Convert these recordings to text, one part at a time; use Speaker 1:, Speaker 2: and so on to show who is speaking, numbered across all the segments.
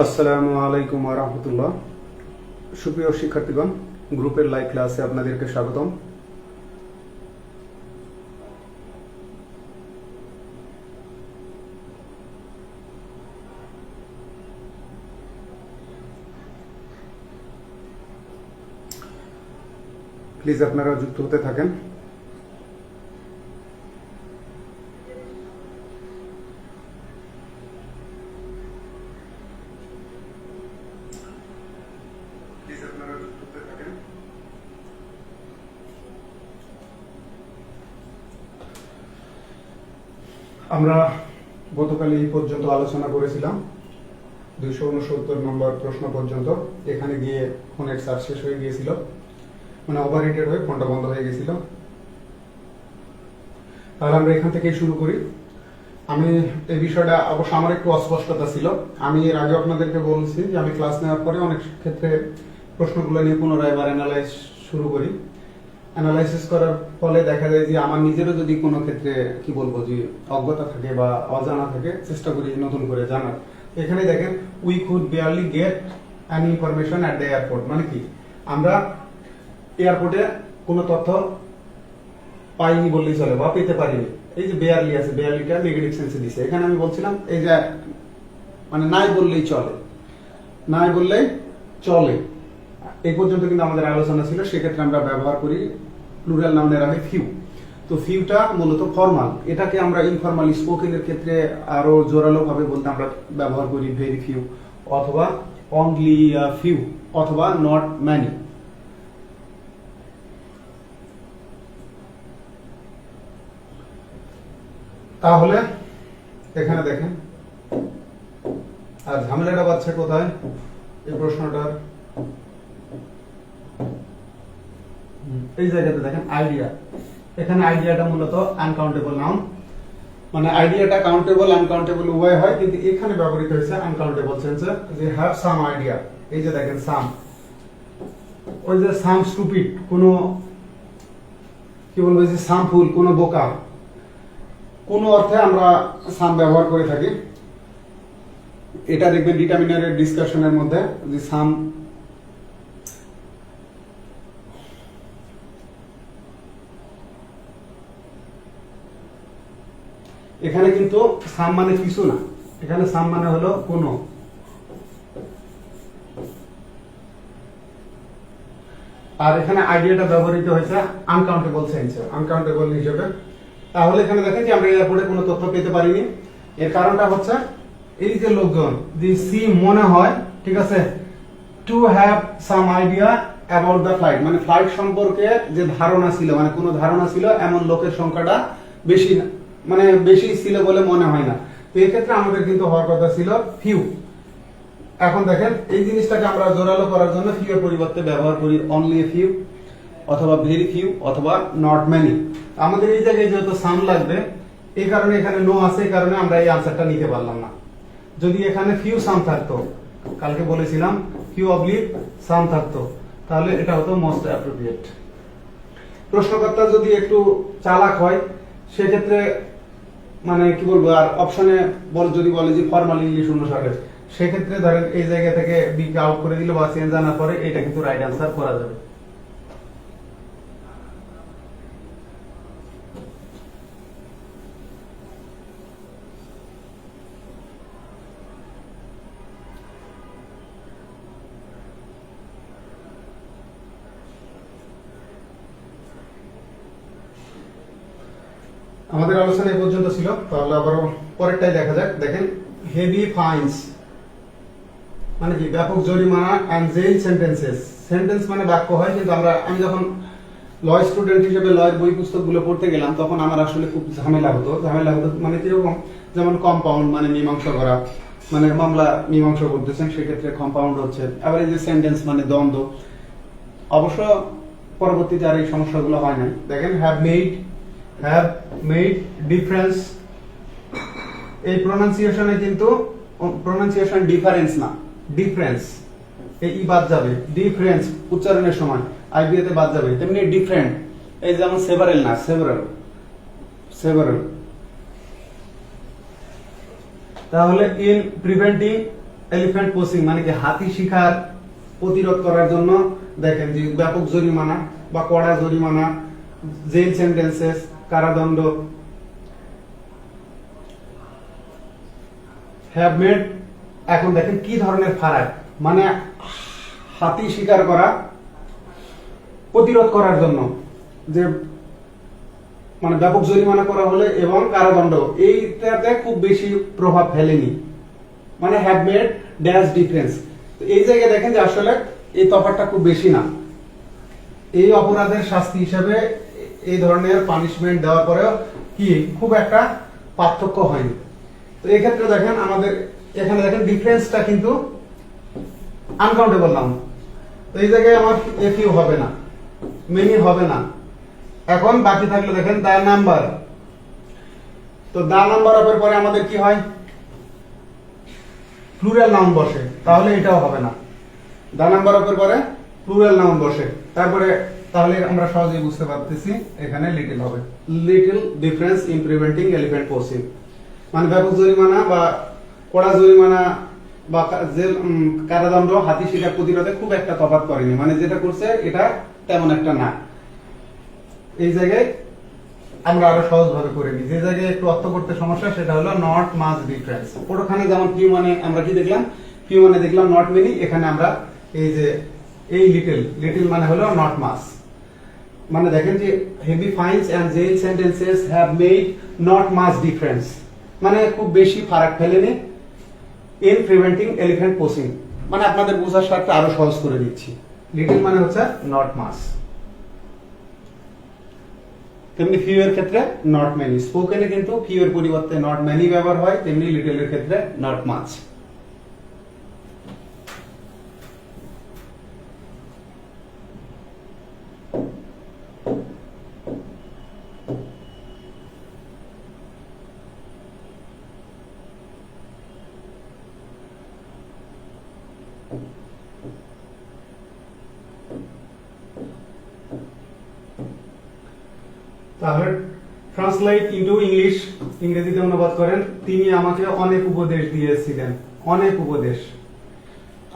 Speaker 1: আসসালামু আলাইকুম ওয়া রাহমাতুল্লাহ। সুপ্রিয় শিক্ষার্থীগণ, গ্রুপের লাইভ ক্লাসে আপনাদেরকে স্বাগতম। প্লিজ আপনারা যুক্ত হতে থাকেন। আমরা গতকাল এই পর্যন্ত আলোচনা করেছিলাম 269 নম্বর প্রশ্ন পর্যন্ত। এখানে গিয়ে ফোনের চার্জ শেষ হয়ে গিয়েছিল, মানে ওভারহিটেড হয়ে ফোনটা বন্ধ হয়ে গেছিল। তাহলে আমরা এখান থেকেই শুরু করি। আমি এই বিষয়টা অবশ্য আমার একটু অস্পষ্টতা ছিল। আমি এর আগে আপনাদেরকে বলছি যে আমি ক্লাস নেওয়ার পরে অনেক ক্ষেত্রে প্রশ্নগুলো নিয়ে পুনরায় এবার অ্যানালাইজ শুরু করি। অ্যানালাইসিস করার ফলে দেখা যায় যে আমার নিজেরও যদি কোনো ক্ষেত্রে কি বলবো যে অজ্ঞতা থাকে বা অজানা থাকে, চেষ্টা করি নতুন করে জানার। এখানে দেখেন, we could barely get any information at the airport, মানে কি আমরা এয়ারপোর্টে কোনো তথ্য পাইনি বললেই চলে বা পেতে পারিনি। এই যে বেয়ারলি আছে, বেয়ারলিটা নেগেটিভ সেন্সে দিছে। এখানে আমি বলছিলাম এই যে মানে নাই বললেই চলে, নাই বললেই চলে। এই পর্যন্ত কিন্তু আমাদের আলোচনা ছিল। সেক্ষেত্রে আমরা ব্যবহার করি প্লুরাল নাউনের আগে ফিউ। তো ফিউটা মূলত ফর্মাল, এটাকে আমরা ইনফর্মাল স্পোকেনের ক্ষেত্রে আরো জোরালো ভাবে বলতে আমরা ব্যবহার করি ভেরি ফিউ অথবা অনলি ফিউ অথবা নট ম্যানি। তাহলে এখানে দেখেন, আর ঝামেলাটা বাচ্চা কোথায় এই প্রশ্নটার? এই জায়গাতে দেখেন আইডিয়া। এখানে আইডিয়াটা মূলত আনকাউন্টেবল নাউন, মানে আইডিয়াটা কাউন্টেবল আনকাউন্টেবল উভয় হয়, কিন্তু এখানে ব্যবহৃত হয়েছে আনকাউন্টেবল সেন্সে, যে হ্যাভ সাম আইডিয়া। এই যে দেখেন সাম, ওই যে সাম স্টুপিড, কোনো কি বলবো যে সাম ফুল, কোনো বোকা, কোন অর্থে আমরা সাম ব্যবহার করে থাকি। এটা দেখবেন ডিটারমিনারের ডিসকাশনের মধ্যে যে সাম, এখানে কিন্তু সাম মানে কিছু না, এখানে সাম মানে হলো কোনো। আর এখানে আইডিয়াটা ব্যবহৃত হয়েছে আনকাউন্টেবল সেন্সে, আনকাউন্টেবল হিসেবে। তাহলে এখানে দেখেন যে আমরা এয়ারপোর্টে কোনো তথ্য পেতে পারিনি। এর কারণটা হচ্ছে এই যে লোকজন যে সি মনে হয়, ঠিক আছে, to have some idea about the flight, মানে ফ্লাইট সম্পর্কে যে ধারণা ছিল, মানে কোনো ধারণা ছিল, এমন লোকের সংখ্যাটা বেশি না, মানে বেশি ছিল বলে মনে হয় না। তো এই ক্ষেত্রে আমাদের কিন্তু হওয়ার কথা ছিল ফিউ। এখন দেখেন এই জিনিসটাকে আমরা জোরালো করার জন্য ফিউ এর পরিবর্তে ব্যবহার করি অনলি ফিউ অথবা ভেরি ফিউ অথবা নট মেনি। আমাদের এই জায়গায় যেহেতু সাম লাগবে, এই কারণে এখানে নো আছে, এই কারণে আমরা এই আনসারটা নিতে পারলাম না। যদি এখানে ফিউ সাম থাকতো, কালকে বলেছিলাম ফিউ অবলিক সাম থাকতো, তাহলে এটা হতো মোস্ট অ্যাপ্রোপ্রিয়েট। প্রশ্নকর্তা যদি একটু চালাক হয়, সেক্ষেত্রে মানে কি বলবো, আর অপশনে যদি বলে যে ফর্মাল ইংলিশ অনুসারে, সেক্ষেত্রে ধরেন এই জায়গা থেকে বি কে আউট করে দিল বা চেঞ্জ আনার পরে এটা কিন্তু রাইট আনসার করা যাবে। আমাদের আলোচনা এই পর্যন্ত ছিল, তাহলে আবার পরেরটাই দেখা যাক। দেখেন, হেভি ফাইন্স মানে কি ব্যাপক জরিমানা, এন্ড জেল সেন্টেন্সেস। সেন্টেন্স মানে বাক্য হয়, কিন্তু আমি যখন ল স্টুডেন্ট হিসেবে লয়ের বই পুস্তকগুলো পড়তে গেলাম, তখন আমার আসলে খুব ঝামেলা হতো মানে কিরকম, যেমন কম্পাউন্ড মানে মীমাংসা করা, মানে মামলা মীমাংসা করতেছেন, সেক্ষেত্রে কম্পাউন্ড হচ্ছে। আবার এই যে সেন্টেন্স মানে দ্বন্দ্ব। অবশ্য পরবর্তীতে আর এই সমস্যাগুলো হয় না। দেখেন, হ্যাভ মেড ডিফারেন্স, এই প্রোনাউন্সিয়েশনে কিন্তু প্রোনাউন্সিয়েশন ডিফারেন্স না, ডিফারেন্স, এই বাদ যাবে, ডিফারেন্স উচ্চারণের সময় আইবিএতে বাদ যাবে। তেমনি ডিফারেন্ট, এই যেমন সেভারেল না, সেভারেল। তাহলে ইন প্রিভেন্টিং এলিফ্যান্ট পোসিং মানে কি হাতি শিকার প্রতিরোধ করার জন্য দেখেন যে ব্যাপক জরিমানা বা কড়া জরিমানা, জেল সেন্টেন্সেস, কারাদণ্ড হ্যাভ মেড। এখন দেখেন কি ধরনের ফারাক, মানে হাতি শিকার করা প্রতিরোধ করার জন্য যে মানে ব্যাপক জরিমানা করা হলে এবং কারাদণ্ড, এইটাতে খুব বেশি প্রভাব ফেলেনি, মানে হ্যাভ মেড ড্যাশ ডিফারেন্স। এই জায়গায় দেখেন যে আসলে এই তফাৎটা খুব বেশি না। এই অপরাধের শাস্তি হিসেবে এই ধরনের পানিশমেন্ট দেওয়ার পরেও কি খুব একটা পার্থক্য হয়নি। তো এই ক্ষেত্রে দেখেন আমাদের এখানে দেখেন ডিফারেন্সটা কিন্তু আনকাউন্টেবল নাউন। তো এই জায়গায় আমার এফইউ হবে না, মেনি হবে না। এখন বাকি থাকলে দেখেন দা নাম্বার। তো দা নাম্বার অফের পরে আমাদের কি হয়, প্লুরাল নাউন বসে, তাহলে এটাও হবে না। দা নাম্বার অফের পরে প্লুরাল নাউন বসে, তারপরে তাহলে আমরা সহজেই বুঝতে পারতেছি এখানে লিটল হবে। Little difference in preventing elephant poaching, মানে ব্যাপক জরিমানা বা কড়া জরিমানা বা জেল কারাদণ্ড হাতি শিকার প্রতিরোধে খুব একটা তফাৎ করেনি, মানে যেটা করছে এটা তেমন একটা না। এই জায়গায় আমরা আরো সহজ ভাবে করে নিই। যে জায়গায় একটু অর্থ করতে সমস্যা সেটা হলো নট মাচ ডিফারেন্স। ওখানে যেমন ফিউ মানে আমরা কি দেখলাম, ফিউ মানে দেখলাম নট মেনি, এখানে আমরা এই যে এই লিটল, লিটল মানে হলো নট মাচ। মানে দেখেন যে heavy fines and jail sentences have made not much difference, মানে খুব বেশি ফারাক ফেলেনি ইন প্রিভেন্টিং এলিফ্যান্ট পোসিং। মানে আপনাদের বোঝার সাথে আরো সহজ করে দিচ্ছি। লিটল মানে হচ্ছে নট মাচ, তেমনি ফিউ এর ক্ষেত্রে নট মেনি। স্পোকেনে কিন্তু ফিউ এর পরিবর্তে নট মেনি ব্যবহার হয়, তেমনি লিটল এর ক্ষেত্রে নট মাচ। তাহলে ট্রান্সলেট ইনটু ইংলিশ, ইংরেজিতে অনুবাদ করেন। তিনি আমাকে অনেক উপদেশ দিয়েছিলেন, অনেক উপদেশ।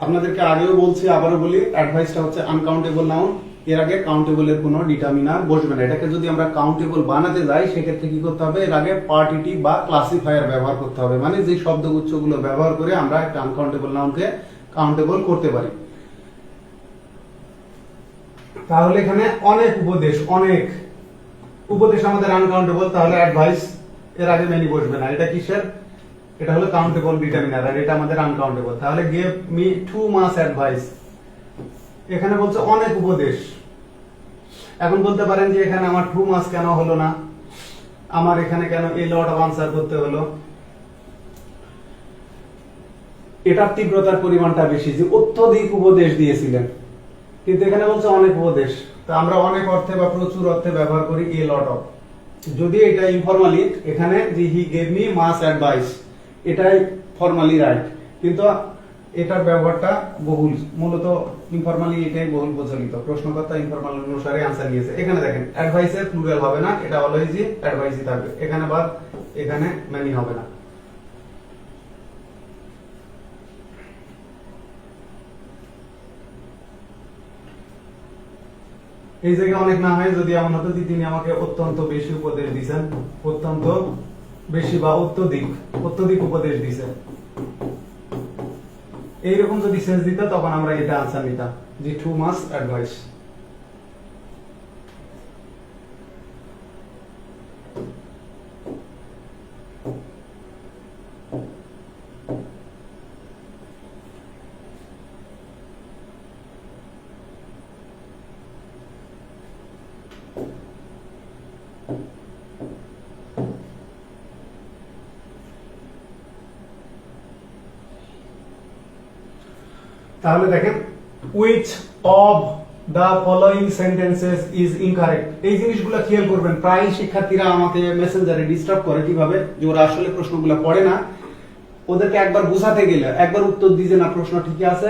Speaker 1: আপনাদেরকে আগেও বলছি, আবারও বলি, অ্যাডভাইসটা হচ্ছে আনকাউন্টেবল নাউন। এর আগে কাউন্টেবলের কোনো ডিটারমিনার বসবে না। এটাকে যদি আমরা কাউন্টেবল বানাতে যাই সেক্ষেত্রে কি করতে হবে, এর আগে পার্টিটিভ বা ক্লাসিফায়ার ব্যবহার করতে হবে, মানে যে শব্দগুচ্ছগুলো ব্যবহার করে আমরা একটা আনকাউন্টেবল নাউনকে কাউন্টেবল করতে পারি। তাহলে এখানে অনেক উপদেশ, অনেক উপদেশ আমাদের আনকাউন্টেবল, তাহলে অ্যাডভাইস এর আগে মেনি বসবে না। এটা কিসের, এটা হলো কাউন্টেবল ডিটারমিনার, আর এটা আমাদের আনকাউন্টেবল। তাহলে gave me too much advice, এখানে বলছে অনেক উপদেশ। এখন বলতে পারেন যে এখানে আমার টু মাচ কেন হলো না, আমার এখানে কেন এই লট অফ আনসার করতে হলো। এটার তীব্রতার পরিমাণটা বেশি, যে অত্যধিক উপদেশ দিয়েছিলেন, কিন্তু এখানে বলছে অনেক উপদেশ। তো আমরা অনেক অর্থে বা প্রচুর অর্থে ব্যবহার করি এ লট অফ। যদি এটা ইনফরমালি, এখানে যে he gave me much advice, এটাই ফর্মালি রাইট, কিন্তু এটার ব্যবহারটা বহুল, মূলত ইনফরমালি এটাই বহুল প্রচলিত। প্রশ্নকর্তা ইনফরমাল অনুসারে আনসার নিয়েছে। এখানে দেখেন অ্যাডভাইসের প্লুরাল হবে না, এটা অলওয়েজই অ্যাডভাইসই থাকবে। এখানে বাদ, এখানে মেনি হবে না। এই জায়গায় অনেক না হয় যদি এমন হতো যে তিনি আমাকে অত্যন্ত বেশি উপদেশ দিয়েছেন, অত্যন্ত বেশি বা অত্যধিক, অত্যধিক উপদেশ দিয়েছেন, এইরকম যদি সেন্স দিত তখন আমরা এটা আনসার নিতাম যে টু মাচ অ্যাডভাইস। তাহলে দেখেন which of the following sentences is incorrect, এই জিনিসগুলো খেয়াল করবেন। প্রায় শিক্ষার্থীরা আমাকে মেসেঞ্জারে ডিস্টার্ব করে কিভাবে, যে ওরা আসলে প্রশ্নগুলো পড়ে না, ওদেরকে একবার বোঝাতে গেলে একবার উত্তর দিছে না, প্রশ্ন ঠিকই আছে,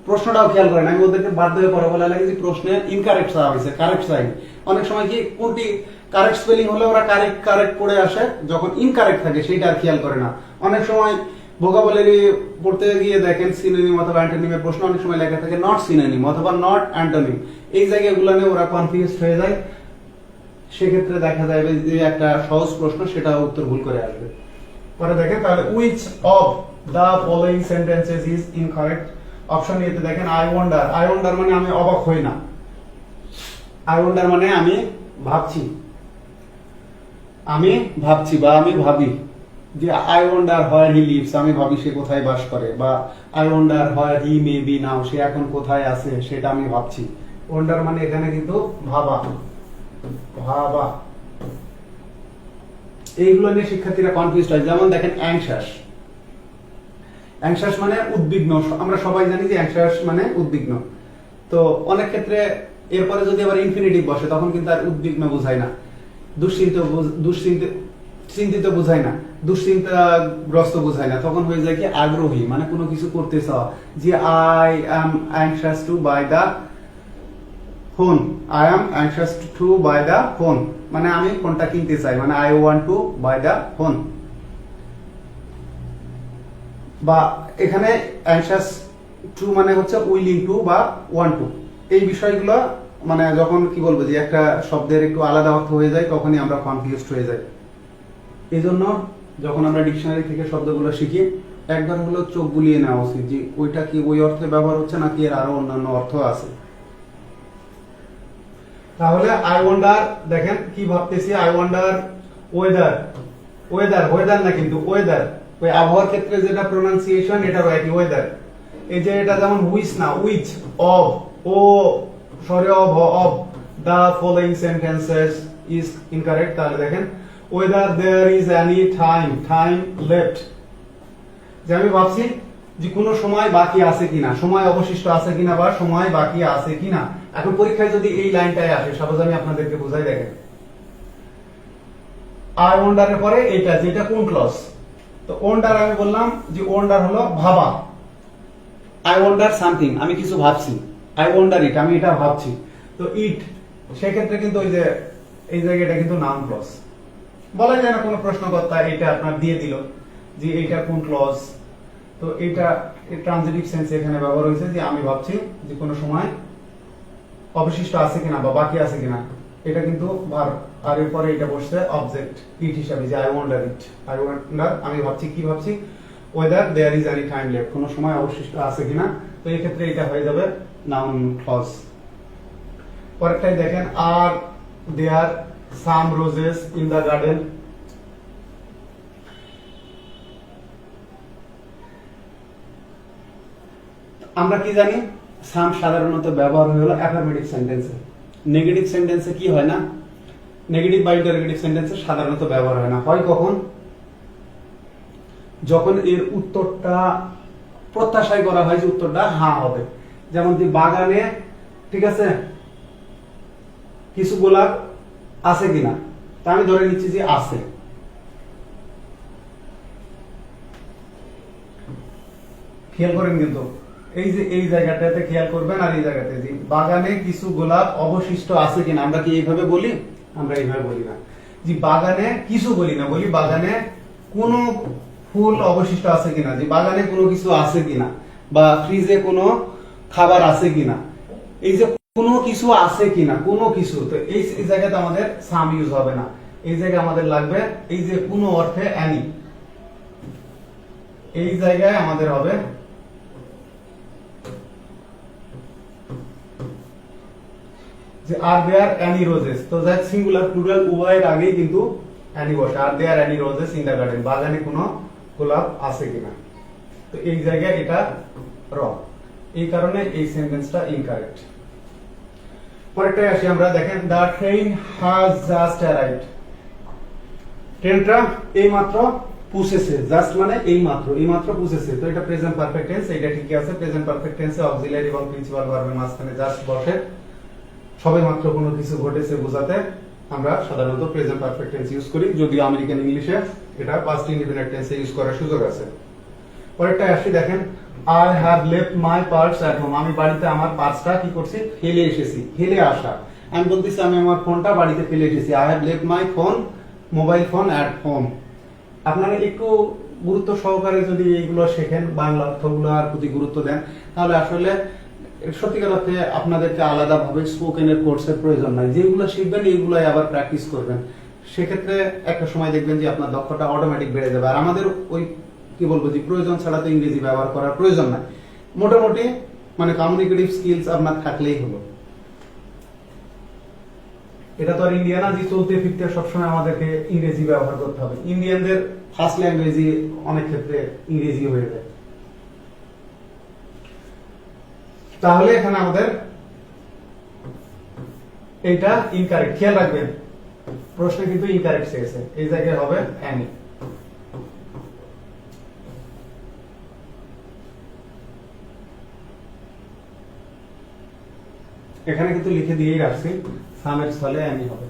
Speaker 1: প্রশ্নটাও খেয়াল করে না। আমি ওদেরকে বাধ্য হয়ে পরে বলা লাগে যে প্রশ্নের ইনকারেক্ট চাওয়া হয়েছে, কারেক্ট চাই। অনেক সময় কি কোনটি কারেক্ট স্পেলিং হলে ওরা কারেক্ট করে আসে, যখন ইনকারেক্ট থাকে সেইটা আর খেয়াল করে না। অনেক সময় ভোকাবুলারি পড়তে গিয়ে দেখেন সিনোনিম অথবা অ্যান্টোনিমের প্রশ্ন অনেক সময় লেখা থাকে নট সিনোনিম অথবা নট অ্যান্টোনিম, এই জায়গাগুলো নিয়ে ওরা কনফিউজড হয়ে যায়। সেক্ষেত্রে দেখা যাবে যে একটা সহজ প্রশ্ন সেটা উত্তর ভুল করে আসবে। পরে দেখেন তাহলে which of the following sentences is incorrect? Option এতে দেখেন I wonder, I wonder মানে আমি অবাক হই না, I wonder মানে আমি ভাবছি, আমি ভাবছি বা আমি ভাবি, যে I wonder where he lives, আমি ভাবি সে কোথায় বাস করে, বা I wonder where he may be now, সে এখন কোথায় আছে সেটা আমি ভাবছি। wonder মানে এখানে কিন্তু ভাবা, ভাবা। এইগুলো নিয়ে শিক্ষার্থীরা কনফিউজড হয়। যেমন দেখেন অ্যাংশাস, অ্যাংশাস মানে উদ্বিগ্ন, আমরা সবাই জানি যে অ্যাংশাস মানে উদ্বিগ্ন। তো অনেক ক্ষেত্রে এরপরে যদি আবার ইনফিনিটিভ বসে তখন কিন্তু আর উদ্বিগ্ন বোঝায় না, চিন্তিত বোঝায় না, দুশ্চিন্তাগ্রস্ত বোঝায় না, তখন হয়ে যায় কি আগ্রহী, মানে কোনো কিছু করতে চাওয়া। যে I am anxious to buy the phone, I am anxious to buy the phone মানে আমি ফোনটা কিনতে চাই, মানে I want to buy the phone. বা এখানে অ্যাংশাস টু মানে হচ্ছে উইলিং টু বা ওয়ান্ট টু। এই বিষয়গুলো মানে যখন কি বলবো যে একটা শব্দের একটু আলাদা অর্থ হয়ে যায় তখনই আমরা কনফিউজড হয়ে যাই। এই জন্য যখন আমরা ডিকশনারি থেকে শব্দগুলো শিখি একবার হলো চোখ বুলিয়ে নেওয়া উচিত যে ওইটা কি ওই অর্থে ব্যবহার হচ্ছে নাকি এর আরো অন্যান্য অর্থ আছে। তাহলে আই ওয়ান্ডার দেখেন কি ভাবতেছি, I wonder weather, weather weather না কিন্তু ওয়েদার, ওই আবহাওয়ার ক্ষেত্রে যেটা প্রোনাউন্সিয়েশন এটারও একই ওয়েদার। এই যে এটা যেমন হুইচ না উইচ, অফ ও sorry of the following sentences is incorrect. তাহলে দেখেন whether there is any time left, যে আমি ভাবছি যে কোনো সময় বাকি আছে কিনা, সময় অবশিষ্ট আছে কিনা বা সময় বাকি আছে কিনা। এখন পরীক্ষায় যদি এই লাইনটাই আসে, সাপোজ আমি আপনাদেরকে বোঝাই, দেখেন আই ওয়ান্ডার এর পরে এটা যেটা কোন ক্লজ, তো ওয়ান্ডার আমি বললাম যে ওয়ান্ডার হলো ভাবা, আই ওয়ান্ডার সামথিং আমি কিছু ভাবছি, আই ওয়ান্ডার ইট আমি এটা ভাবছি। তো ইট সেক্ষেত্রে কিন্তু ওই যে এই জায়গাটা কিন্তু নাউন ক্লজ, বলা যায় না কোনো প্রশ্নকর্তা এটা আপনার দিয়ে দিল যে এইটা কোন ক্লজ, তো এটা ট্রানজিটিভ সেন্স এখানে ব্যবহার হয়েছে যে আমি ভাবছি যে কোনো সময় অবশিষ্ট আছে কিনা বা বাকি আছে কিনা, এটা কিন্তু ভার্ব। আর এরপরে এটা বসছে অবজেক্ট ইট হিসাবে যে I wonder it, I wonder আমি ভাবছি কি ভাবছি, whether there is any time left কোনো সময় অবশিষ্ট আছে কিনা, তো এই ক্ষেত্রে এটা হয়ে যাবে নাউন ক্লজ। পরেরটাই দেখেন আর there some roses in the garden, আমরা কি জানি সাম সাধারণত ব্যবহার হয়ে হলো অ্যাফার্মেটিভ সেন্টেন্সে, নেগেটিভ সেন্টেন্সে কি হয় না, নেগেটিভ বা ইন্টারোগেটিভ সেন্টেন্সে সাধারণত ব্যবহার হয় না। হয় কখন, যখন এর উত্তরটা প্রত্যাশাই করা হয় যে উত্তরটা হ্যাঁ হবে। যেমন যে বাগানে ঠিক আছে কিছু গোলাপ আছে কিনা, তা আমি ধরে নিচ্ছি যে আছে, খেয়াল করেন কিন্তু এই যে এই জায়গাটাতে খেয়াল করবেন, আর এই জায়গাতে যে বাগানে কিছু গোলাপ অবশিষ্ট আছে কিনা, আমরা কি এইভাবে বলি, আমরা এইভাবে বলি না, যে বাগানে কিছু বলি না, বলি বাগানে কোনো ফুল অবশিষ্ট আছে কিনা, যে বাগানে কোনো কিছু আছে কিনা, বা ফ্রিজে কোনো খাবার আছে কিনা, এই যে কোনো কিছু আছে কিনা, কোনো কিছু, তো এই জায়গাতে আমাদের সাম ইউজ হবে না, এই জায়গায় আমাদের লাগবে এই যে কোনো অর্থে অ্যানি, এই জায়গায় আমাদের হবে যে আর দেয়ার অ্যানি রোজেস, তো দ্যাট সিঙ্গুলার প্লুরাল উভয়ের আগেই কিন্তু অ্যানি বসে, are there any roses in the garden বাগানে কোনো গোলাপ আছে কিনা, তো এই জায়গায় এটা রং, এই কারণে এই সেন্টেন্সটা ইনকারেক্ট। পরেরটায় আসি আমরা, দেখেন the train has just arrived, ট্রেনটা এইমাত্র পৌঁছেছে, জাস্ট মানে এইমাত্র পৌঁছেছে, তো এটা প্রেজেন্ট পারফেক্ট টেন্স, এটা ঠিকই আছে। প্রেজেন্ট পারফেক্ট টেন্সে অক্সিলারি এবং প্রিন্সিপাল ভার্বের মাঝখানে জাস্ট বসে, সবেমাত্র কোনো কিছু ঘটেছে বোঝাতে আমরা সাধারণত প্রেজেন্ট পারফেক্ট টেন্স ইউজ করি, যদিও আমেরিকান ইংলিশে এটা পাস্ট ইনডিফিনিট টেন্সে ইউজ করার সুযোগ আছে। পরেরটা আসি, দেখেন I have left my purse at home, আমি বাড়িতে আমার পার্সটা কি করছি, ফেলে এসেছি, ফেলে আসা, আমি বলতেছি আমি আমার ফোনটা বাড়িতে ফেলে এসেছি, I have left my phone mobile phone at home. আপনারা একটু গুরুত্ব সহকারে যদি এইগুলো শেখেন, বাংলা অর্থগুলোর প্রতি গুরুত্ব দেন, তাহলে আসলে সত্যিকার অর্থে আপনাদেরকে আলাদাভাবে স্পোকেনের কোর্সের প্রয়োজন নাই। যেগুলো শিখবেন এইগুলোই আবার প্র্যাকটিস করবেন, সেক্ষেত্রে একটা সময় দেখবেন যে আপনার দক্ষতা অটোমেটিক বেড়ে যাবে। আর আমাদের ওই কি বলবো যে প্রয়োজন ছাড়া তো ইংরেজি ব্যবহার করার প্রয়োজন নাই, মোটামুটি মানে কমিউনিকেটিভ স্কিলস আপনার থাকলেই হলো। এটা তো আর ইন্ডিয়া না যে চলতে ফিরতে সবসময় আমাদেরকে ইংরেজি ব্যবহার করতে হবে। ইন্ডিয়ানদের ফার্স্ট ল্যাঙ্গুয়েজই অনেক ক্ষেত্রে ইংরেজি হয়ে যায়। তাহলে এখানে আমাদের এইটা ইনকারেক্ট, খেয়াল রাখবেন প্রশ্নে কিন্তু ইনকারেক্ট চেয়েছে, এই জায়গায় হবে অ্যানি। এখানে কিন্তু লিখে দিয়েই রাখছি, সামের স্থলে অ্যানি হবে।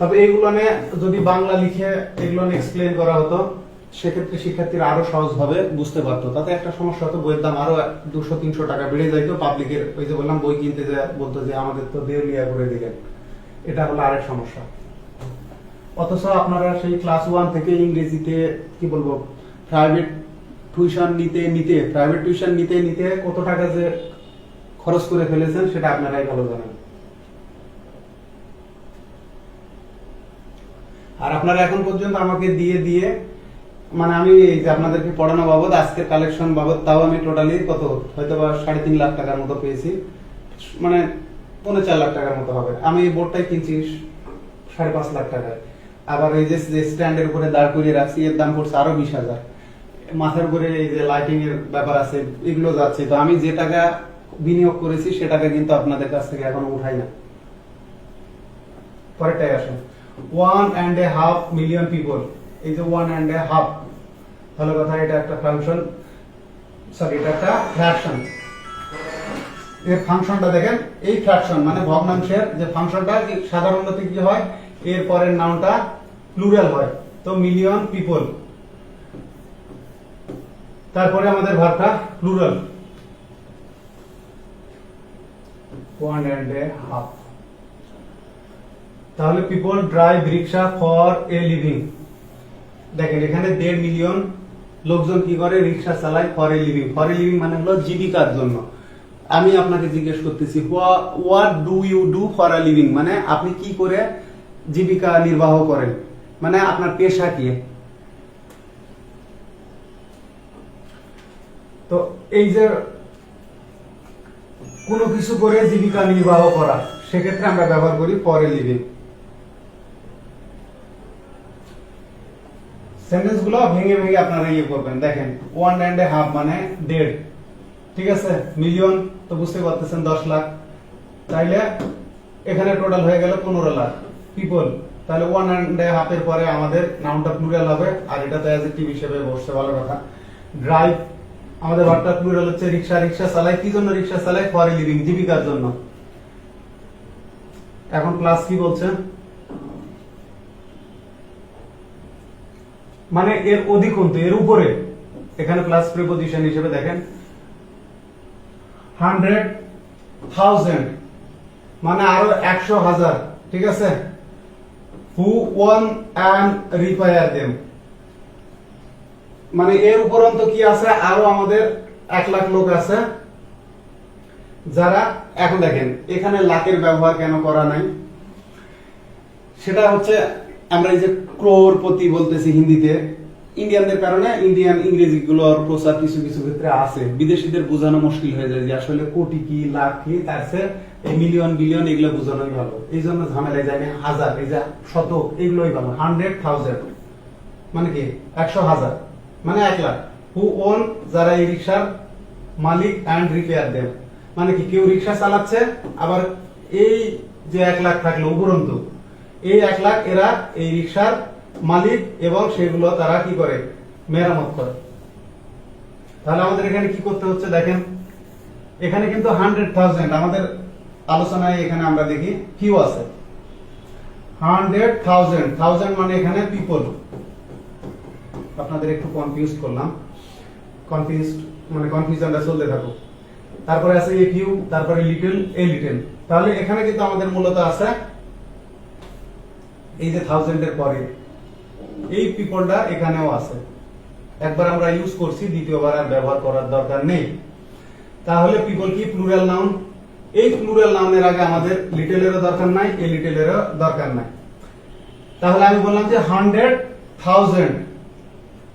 Speaker 1: তবে এইগুলো নিয়ে যদি বাংলা লিখে এগুলো নিয়ে এক্সপ্লেন করা হতো, সেক্ষেত্রে শিক্ষার্থীরা আরো সহজভাবে বুঝতে পারতো। তাতে একটা সমস্যা হতো, বইয়ের দাম আরো 200-300 টাকা বেড়ে যাইতো। পাবলিকের ওই যে বললাম বই কিনতে যে বলতো যে আমাদের তো দেউলিয়া করে দিলেন, এটা হলো আরেক সমস্যা। অথচ আপনারা সেই ক্লাস 1 থেকে ইংরেজিতে কি বলবো প্রাইভেট টিউশন নিতে কত টাকা যে খরচ করে ফেলেছেন সেটা আপনারাই ভালো জানেন। আর আপনারা এখন পর্যন্ত আমাকে দিয়ে মানে আমি এই যে আপনাদেরকে পড়ানো বাবদ, আজকের কালেকশন বাবদ, তাও আমি টোটালি কত হয়তো বা 3.5 লাখ টাকার মতো পেয়েছি, মানে 4.5 লাখ টাকার মতো হবে। আমি এই বোর্ডটাই কিনছি 5.5 লাখ টাকায়। আবার এই যে স্ট্যান্ডের উপরে দাঁড় করিয়ে রাখছি, এর দাম পড়ছে আরো 20,000। মাথার উপরে এই যে লাইটিং এর ব্যাপার আছে, এগুলো যাচ্ছে। তো আমি যে টাকা বিনিয়োগ করেছি সে টাকা কিন্তু আপনাদের কাছ থেকে এখনো উঠাই না। পরেরটাই আসেন, 1.5 মিলিয়ন পিপল। এই যে 1.5, ভালো কথা, এটা একটা ফাংশন, সরি এটা একটা ফ্র্যাকশন। এর ফাংশনটা দেখেন, এই ফ্র্যাকশন মানে ভগ্নাংশের যে ফাংশনটা সাধারণত কি হয়, এর পরের নাউনটা প্লুরাল হয়, তো মিলিয়ন পিপল, তারপরে আমাদের ভার্বটা প্লুরাল 1.5। তাহলে people drive rickshaw for a living. দেখেন এখানে 1.5 মিলিয়ন লোকজন কি করে, রিক্সা চালায় for a living. For a living মানে হলো জীবিকার জন্য। আমি আপনাকে জিজ্ঞেস করতেছি, what do you do for a living, মানে আপনি কি করে জীবিকা নির্বাহ করেন, মানে আপনার পেশা কি। তো এই যে কোনো কিছু করে জীবিকা নির্বাহ করা, সেক্ষেত্রে আমরা ব্যবহার করি ফর এ লিভিং। সেন্টেন্স গুলো ভেঙে আপনারা ইয়ে করবেন। দেখেন 1.5 মানে 1.5, ঠিক আছে। মিলিয়ন তো বুঝতে পারতেছেন 10 লাখ, তাইলে এখানে টোটাল হয়ে গেল 15 লাখ। পিপল, তাহলে 1.5 এর পরে আমাদের নাউনটা প্লুরাল হবে, আর এটা তো অ্যাডজেক্টিভ হিসেবে বসছে, ভালো কথা। ড্রাইভ, আমাদের ভার্বটা প্লুরাল হচ্ছে রিকশা। রিকশা চালায় কি জন্য? রিকশা চালায় ফর এ লিভিং, জীবিকার জন্য। এখন প্লাস কি বলছে, মানে এর অধিকন্তু, এর উপরে। এখানে প্লাস প্রিপজিশন হিসেবে দেখেন 100,000 মানে আরো 100,000, ঠিক আছে। হু ওয়ান অ্যান্ড রিপায়ার দেম, মানে এর উপরন্ত কি আছে, আরো আমাদের 1 লাখ লোক আছে যারা। এখন দেখেন এখানে লাখের ব্যবহার কেন করা নাই, সেটা হচ্ছে আমরা এই যে ক্রোরপতি বলতেছি হিন্দিতে, ইন্ডিয়ানদের কারণে ইন্ডিয়ান ইংরেজি গুলোর প্রচার কিছু কিছু ক্ষেত্রে আছে, বিদেশিদের বোঝানো মুশকিল হয়ে যায় যে আসলে কোটি কি লাখ কি, তার চেয়ে এই মিলিয়ন বিলিয়ন এগুলো বোঝানোই ভালো। এই জন্য ঝামেলায় যায় না। হাজার, এই যে শতক, এগুলোই ভালো। 100,000 মানে কি 100,000 মানে 1 লাখ। হু ওন, যারা এই রিক্সার মালিক, অ্যান্ড রিপেয়ার দেম মানে কি কেউ রিক্সা চালাচ্ছে, আবার এই যে 1 লাখ থাকলো উপরন্তু, এই 1 লাখ এরা এই রিক্সার মালিক, এবং সেগুলো তারা কি করে, মেরামত করে। তাহলে আমাদের এখানে কি করতে হচ্ছে দেখেন, এখানে কিন্তু 100,000 আমাদের আলোচনায় এখানে আমরা দেখি কিউ আছে 100,000 মানে এখানে পিপল। আপনাদের একটু কনফিউজ করলাম, মানে কনফিউশনটা চলতে থাকুক। তারপরে আছে এ ফিউ, তারপরে লিটল, এ লিটল। তাহলে এখানে কিন্তু আমাদের মূলত আছে এই যে 1000 এর পরে এই পিপলটা এখানেও আছে, একবার আমরা ইউজ করছি, দ্বিতীয়বার আর ব্যবহার করার দরকার নেই। তাহলে পিপল কি প্লুরাল নাউন? এই প্লুরাল নাউনের আগে আমাদের লিটলেরও দরকার নাই, এই লিটলেরও দরকার নাই। তাহলে আমি বললাম যে 100,000,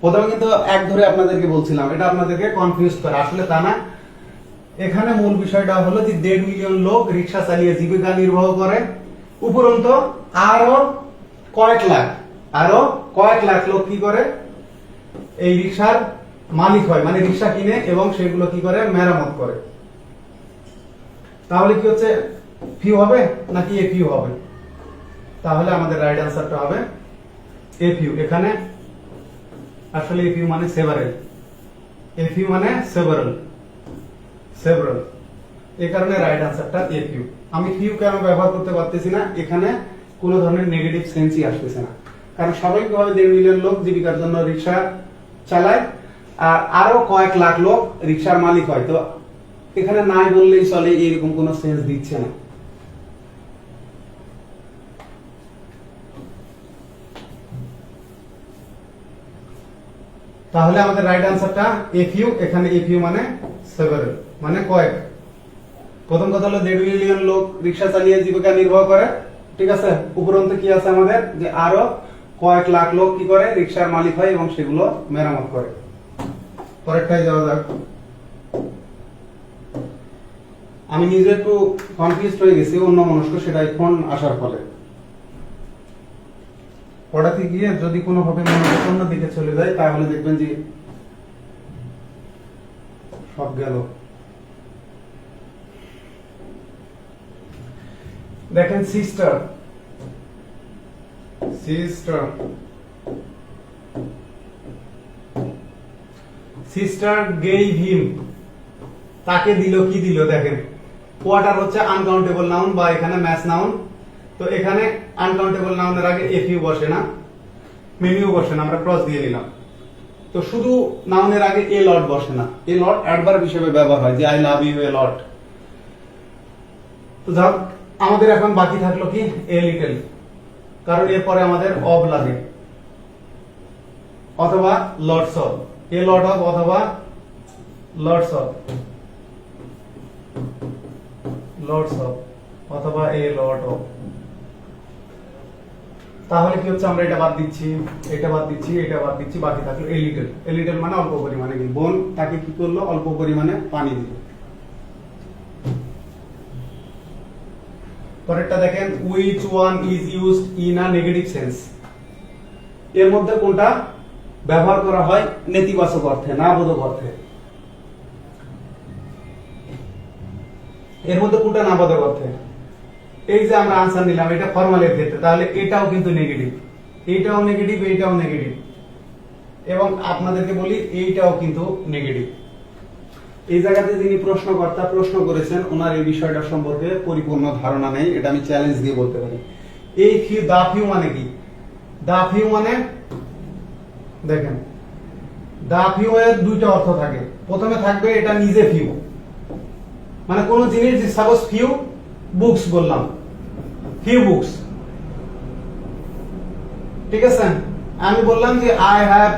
Speaker 1: প্রথমে কিন্তু এক ধরে আপনাদেরকে বলছিলাম, এটা আপনাদেরকে কনফিউজ করে, আসলে তা না। এখানে মূল বিষয়টা হলো যে 1.5 মিলিয়ন লোক রিক্সা চালিয়ে জীবিকা নির্বাহ করে, উপরন্তু আরো কয়েক লাখ লোক কি করে, এই রিক্সার মালিক হয়, মানে রিক্সা কিনে এবং সেগুলো কি করে, মেরামত করে। তাহলে কি হচ্ছে, ফিউ হবে নাকি এ ফিউ হবে? তাহলে আমাদের রাইট আনসারটা হবে এ ফিউ। এখানে আসলে এ ফিউ মানে সেভারেল, এ ফিউ মানে সেভারাল, এই কারণে রাইট আনসারটা এ ফিউ। আমি ফিউ কেন ব্যবহার করতে পারতেছি না, এখানে কোনো ধরনের নেগেটিভ সেন্সই আসতেছে না, কারণ স্বাভাবিকভাবে 1.5 মিলিয়ন লোক জীবিকার জন্য রিক্সা চালায়, আর আরো কয়েক লাখ লোক রিক্সার মালিক হয়, তো এখানে নাই বললেই চলে, এরকম কোনো সেন্স দিচ্ছে না। তাহলে আমাদের রাইট আনসারটা এ ফিউ। এখানে এ ফিউ মানে সেভারাল, মানে কয়েক। প্রথম কথা হলো 1.5 মিলিয়ন লোক রিক্সা চালিয়ে জীবিকা নির্বাহ করে, ঠিক আছে। উপরন্তু কি আছে আমাদের, যে আরো কয়েক লাখ লোক কি করে, রিক্সার মালিক হয় এবং সেগুলো মেরামত করে। পরেরটাই যাওয়া যাক। আমি নিজে একটু কনফিউজড হয়ে গেছি, অন্য মনস্ক, সেটা ফোন আসার ফলে। পড়াতে গিয়ে যদি কোনোভাবে মনোযোগ অন্য দিকে চলে যায়, তাহলে দেখবেন যে সব গেল। দেখেন সিস্টার গেভ হিম, তাকে দিল, কি দিল, দেখেন কোয়ার্টার হচ্ছে আনকাউন্টেবল নাউন বা এখানে ম্যাচ নাউন। তো এখানে আনকাউন্টেবল নাউনের আগে এ ফিউ বসে না, মেনিউ বসে না, আমরা ক্রস দিয়ে নিলাম। তো শুধু নাউনের আগে এ লট বসে না, এ লট অ্যাডভার্ব হিসেবে ব্যবহার হয়, যে আই লাভ ইউ এ লট। তো যাক, আমাদের এখন বাকি থাকলো কি, এ লিটল, কারণ এরপরে আমাদের অব লাগে, অথবা lots of, a lot of অথবা লটস অফ, অথবা এ লট অফ। তাহলে কি হচ্ছে, আমরা এটা বাদ দিচ্ছি, এটা বাদ দিচ্ছি, এটা বাদ দিচ্ছি, বাকি থাকলো এ লিটল। এ লিটল মানে অল্প পরিমাণে, কি বোন তাকে কি করলো, অল্প পরিমাণে পানি দিল। পরেরটা দেখেন, which one is used in a negative sense, এর মধ্যে কোনটা ব্যবহার করা হয় নেতিবাচক অর্থে, না বোধক অর্থে? এর মধ্যে কোনটা না বোধক অর্থে? এই যে আমরা আনসার নিলাম, এটা ফর্মালের ক্ষেত্রে, তাহলে এটাও কিন্তু নেগেটিভ, এইটাও নেগেটিভ, এইটাও নেগেটিভ, এবং আপনাদেরকে বলি এইটাও কিন্তু নেগেটিভ। এই জায়গাতে যিনি প্রশ্নকর্তা প্রশ্ন করেছেন, ওনার এই বিষয়টা সম্পর্কে পরিপূর্ণ ধারণা নেই, এটা আমি চ্যালেঞ্জ দিয়ে বলতে পারি। এই ফিউ, দা ফিউ মানে কি? দা ফিউ মানে দেখেন, দা ফিউ এর দুইটা অর্থ থাকে। প্রথমে থাকবে এটা নিজে ফিউ, মানে কোন জিনিস, সাপোজ ফিউ বুকস বললাম, ফিউ বুকস, ঠিক আছে। আমি বললাম যে আই হ্যাভ,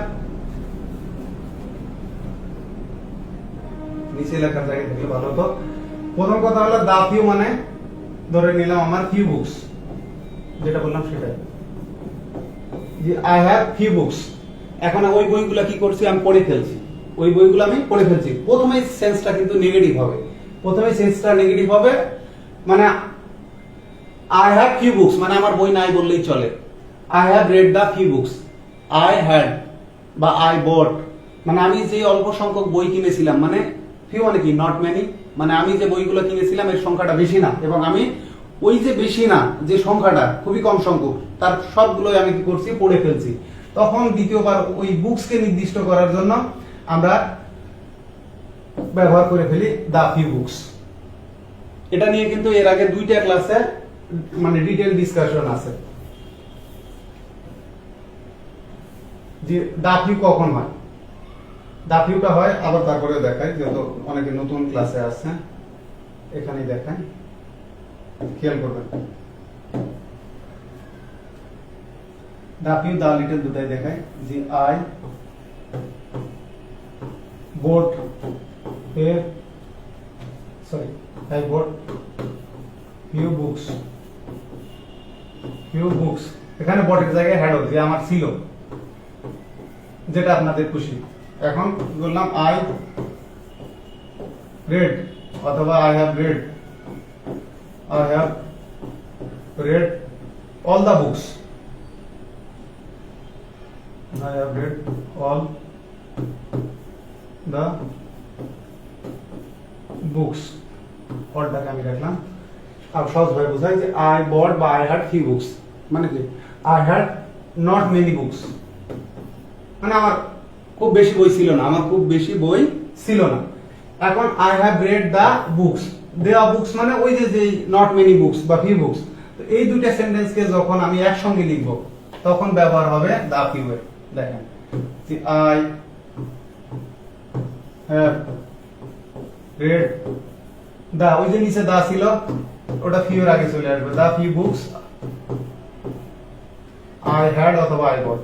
Speaker 1: নিচে লেখার জায়গায় থাকলে ভালো হতো। প্রথম কথা হলো দা ফিউ মানে ধরে নিলাম আমার ফিউ বুকস, যেটা বললাম সেটাই, যে আই হ্যাভ ফিউ বুকস। এখন ওই বইগুলো কি করছি, আমি পড়ে ফেলছি, ওই বইগুলো আমি পড়ে ফেলছি। প্রথমে সেন্সটা কিন্তু নেগেটিভ হবে, মানে আই হ্যাভ ফিউ বুকস মানে আমার বই নাই বললেই চলে। I have read the few books, I had বা আই বট মানে আমি যে অল্প সংখ্যক বই কিনেছিলাম, মানে ফিউ মানে কি, নট মেনি, মানে আমি যে বইগুলো কিনেছিলাম এর সংখ্যাটা বেশি না, এবং আমি ওই যে বেশি না যে সংখ্যাটা খুবই কম সংখ্যক, তার সবগুলোই আমি কি করছি, পড়ে ফেলছি। তখন দ্বিতীয়বার ওই বুকসকে নির্দিষ্ট করার জন্য আমরা ব্যবহার করে ফেলি দা ফিউ বুকস। এটা নিয়ে কিন্তু এর আগে দুইটা ক্লাসে মানে ডিটেইল ডিসকাশন আছে, যে দা ফিউ কখন হয়। দা ফিউটা হয়, আবার তারপরে দেখাই, যেহেতু অনেকে নতুন ক্লাসে আসছে, এখানেই দেখাই, খেয়াল করবেন। দা ফিউ দা লিটল দুটাই দেখায় যে I bought a I bought few books এখানে bought এর জায়গায় had যে আমার ছিল, যেটা আপনাদের খুশি। এখন বললাম I read অথবা I have read all the books, I have read all the books, অলটাকে আমি রাখলাম। আর সহজ ভাবে বোঝাই যে I bought বা I had few books মানে কি I had not many books, মানে আমার খুব বেশি বই ছিল না, আমার খুব বেশি বই ছিল না। এখন I have read the books, দেওয়া বুকস মানে ওই যে not many books বা few books, তো এই দুইটা সেন্টেন্সকে যখন আমি একসঙ্গে লিখব তখন ব্যবহার হবে the few এর। দেখেন যে I have read the, ওই যে নিচে দা ছিল ওটা ফিউ এর আগে চলে আসবে, the few books I had অথবা I bought,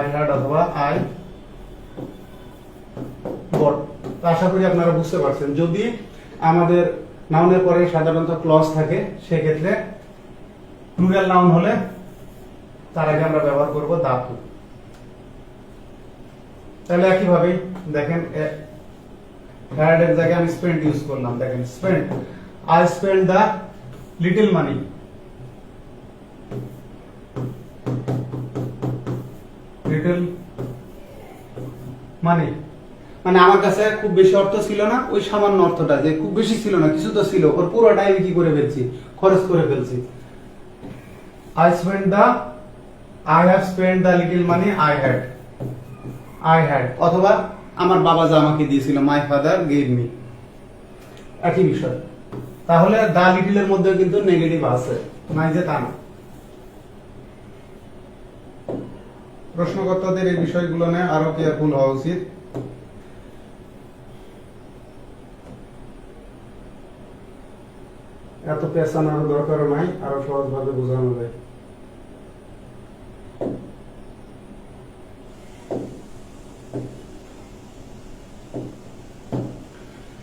Speaker 1: I had অথবা I bought। আশা করি আপনারা বুঝতে পারছেন। যদি আমাদের নাউনের পরে সাধারণত ক্লজ থাকে সেক্ষেত্রে প্লুরাল নাউন হলে তার আগে আমরা ব্যবহার করব দা ফিউ। তাহলে একইভাবে দেখেন had এর জায়গায় আমি spent ইউজ করলাম। দেখেন spent, I spent the little money, মানে আমার কাছে খুব বেশি অর্থ ছিল না, ওই সামান্য অর্থটা যে খুব বেশি ছিল না, কিছু তো ছিল, ওর পুরোটাই আমি কি করে ফেলছি, খরচ করে ফেলছি। I have spent the little money I had অথবা আমার বাবা যা আমাকে দিয়েছিল, my father gave me, একই বিষয়। তাহলে দা লিটল এর মধ্যে কিন্তু নেগেটিভ আছে, নাই যে তা না। প্রশ্নকর্তাদের এই বিষয়গুলো নিয়ে আরো কেয়ারফুল হওয়া উচিত। এত পেছানোর দরকার নাই, আরো সহজভাবে বোঝানো যায়।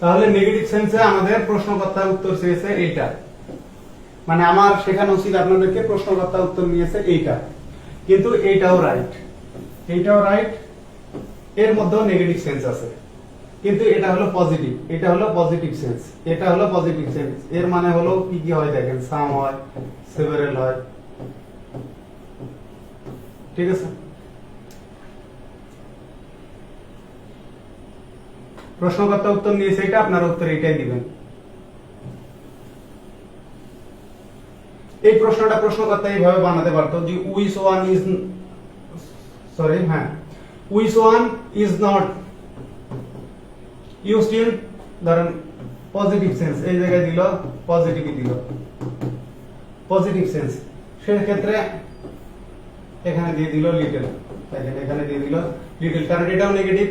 Speaker 1: তাহলে নেগেটিভ সেন্সে আমাদের প্রশ্নকর্তা উত্তর চেয়েছে এইটা, মানে আমার শেখানো উচিত আপনাদেরকে প্রশ্নকর্তা উত্তর নিয়েছে এইটা, কিন্তু এইটাও রাইট, এর মধ্যেও নেগেটিভ সেন্স আছে, কিন্তু এটা হলো পজিটিভ, এটা হলো পজিটিভ সেন্স, এটা হলো পজিটিভ সেন্স। এর মানে হলো কি কি হয় দেখেন, সাম হয়, সেভারাল হয়, ঠিক আছে। প্রশ্নকর্তা উত্তর নিয়েছে এটা, আপনার উত্তর এটাই দিবেন। এই প্রশ্নটা প্রশ্নকর্তা এইভাবে বানাতে পারতো যে which one is not used in, ধরেন পজিটিভ সেন্স, এই জায়গায় দিল পজিটিভই দিল পজিটিভ সেন্স, সেক্ষেত্রে এখানে দিয়ে দিল লিটল, দেখেন এখানে দিয়ে দিল লিটল, কারণ এটাও নেগেটিভ,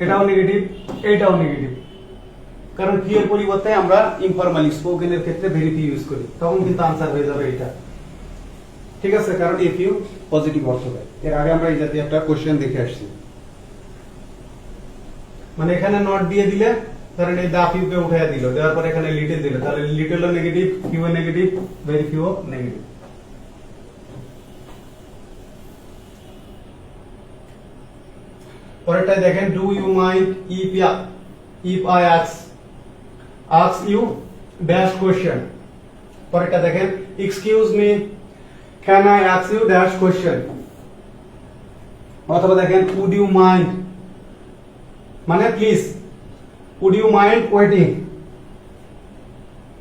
Speaker 1: এটাও নেগেটিভ, এটাও নেগেটিভ, কারণ কি এর পরিবর্তে আমরা ইনফরমালি স্পোকেনের ক্ষেত্রে ভেরি ফিউ ইউজ করি, তখন কিন্তু আনসার হয়ে যাবে এটা, ঠিক আছে। কারণ এ ফিউ পজিটিভ অর্থ দেয়। এর আগে আমরা এই জাতীয় একটা কোশ্চেন দেখে আসছি, মানে এখানে নট দিয়ে দিলে ধরেন এই দা ফিউ কে উঠাইয়া দিল, দেওয়ার পর এখানে লিটল দিল, তাহলে লিটলও negative, few negative, very few negative. পরেরটাই দেখেন, do you mind if I ask you dash question। পরেরটা দেখেন, excuse me can I ask you dash question। অথবা দেখেন, would you mind মানে please, would you mind waiting,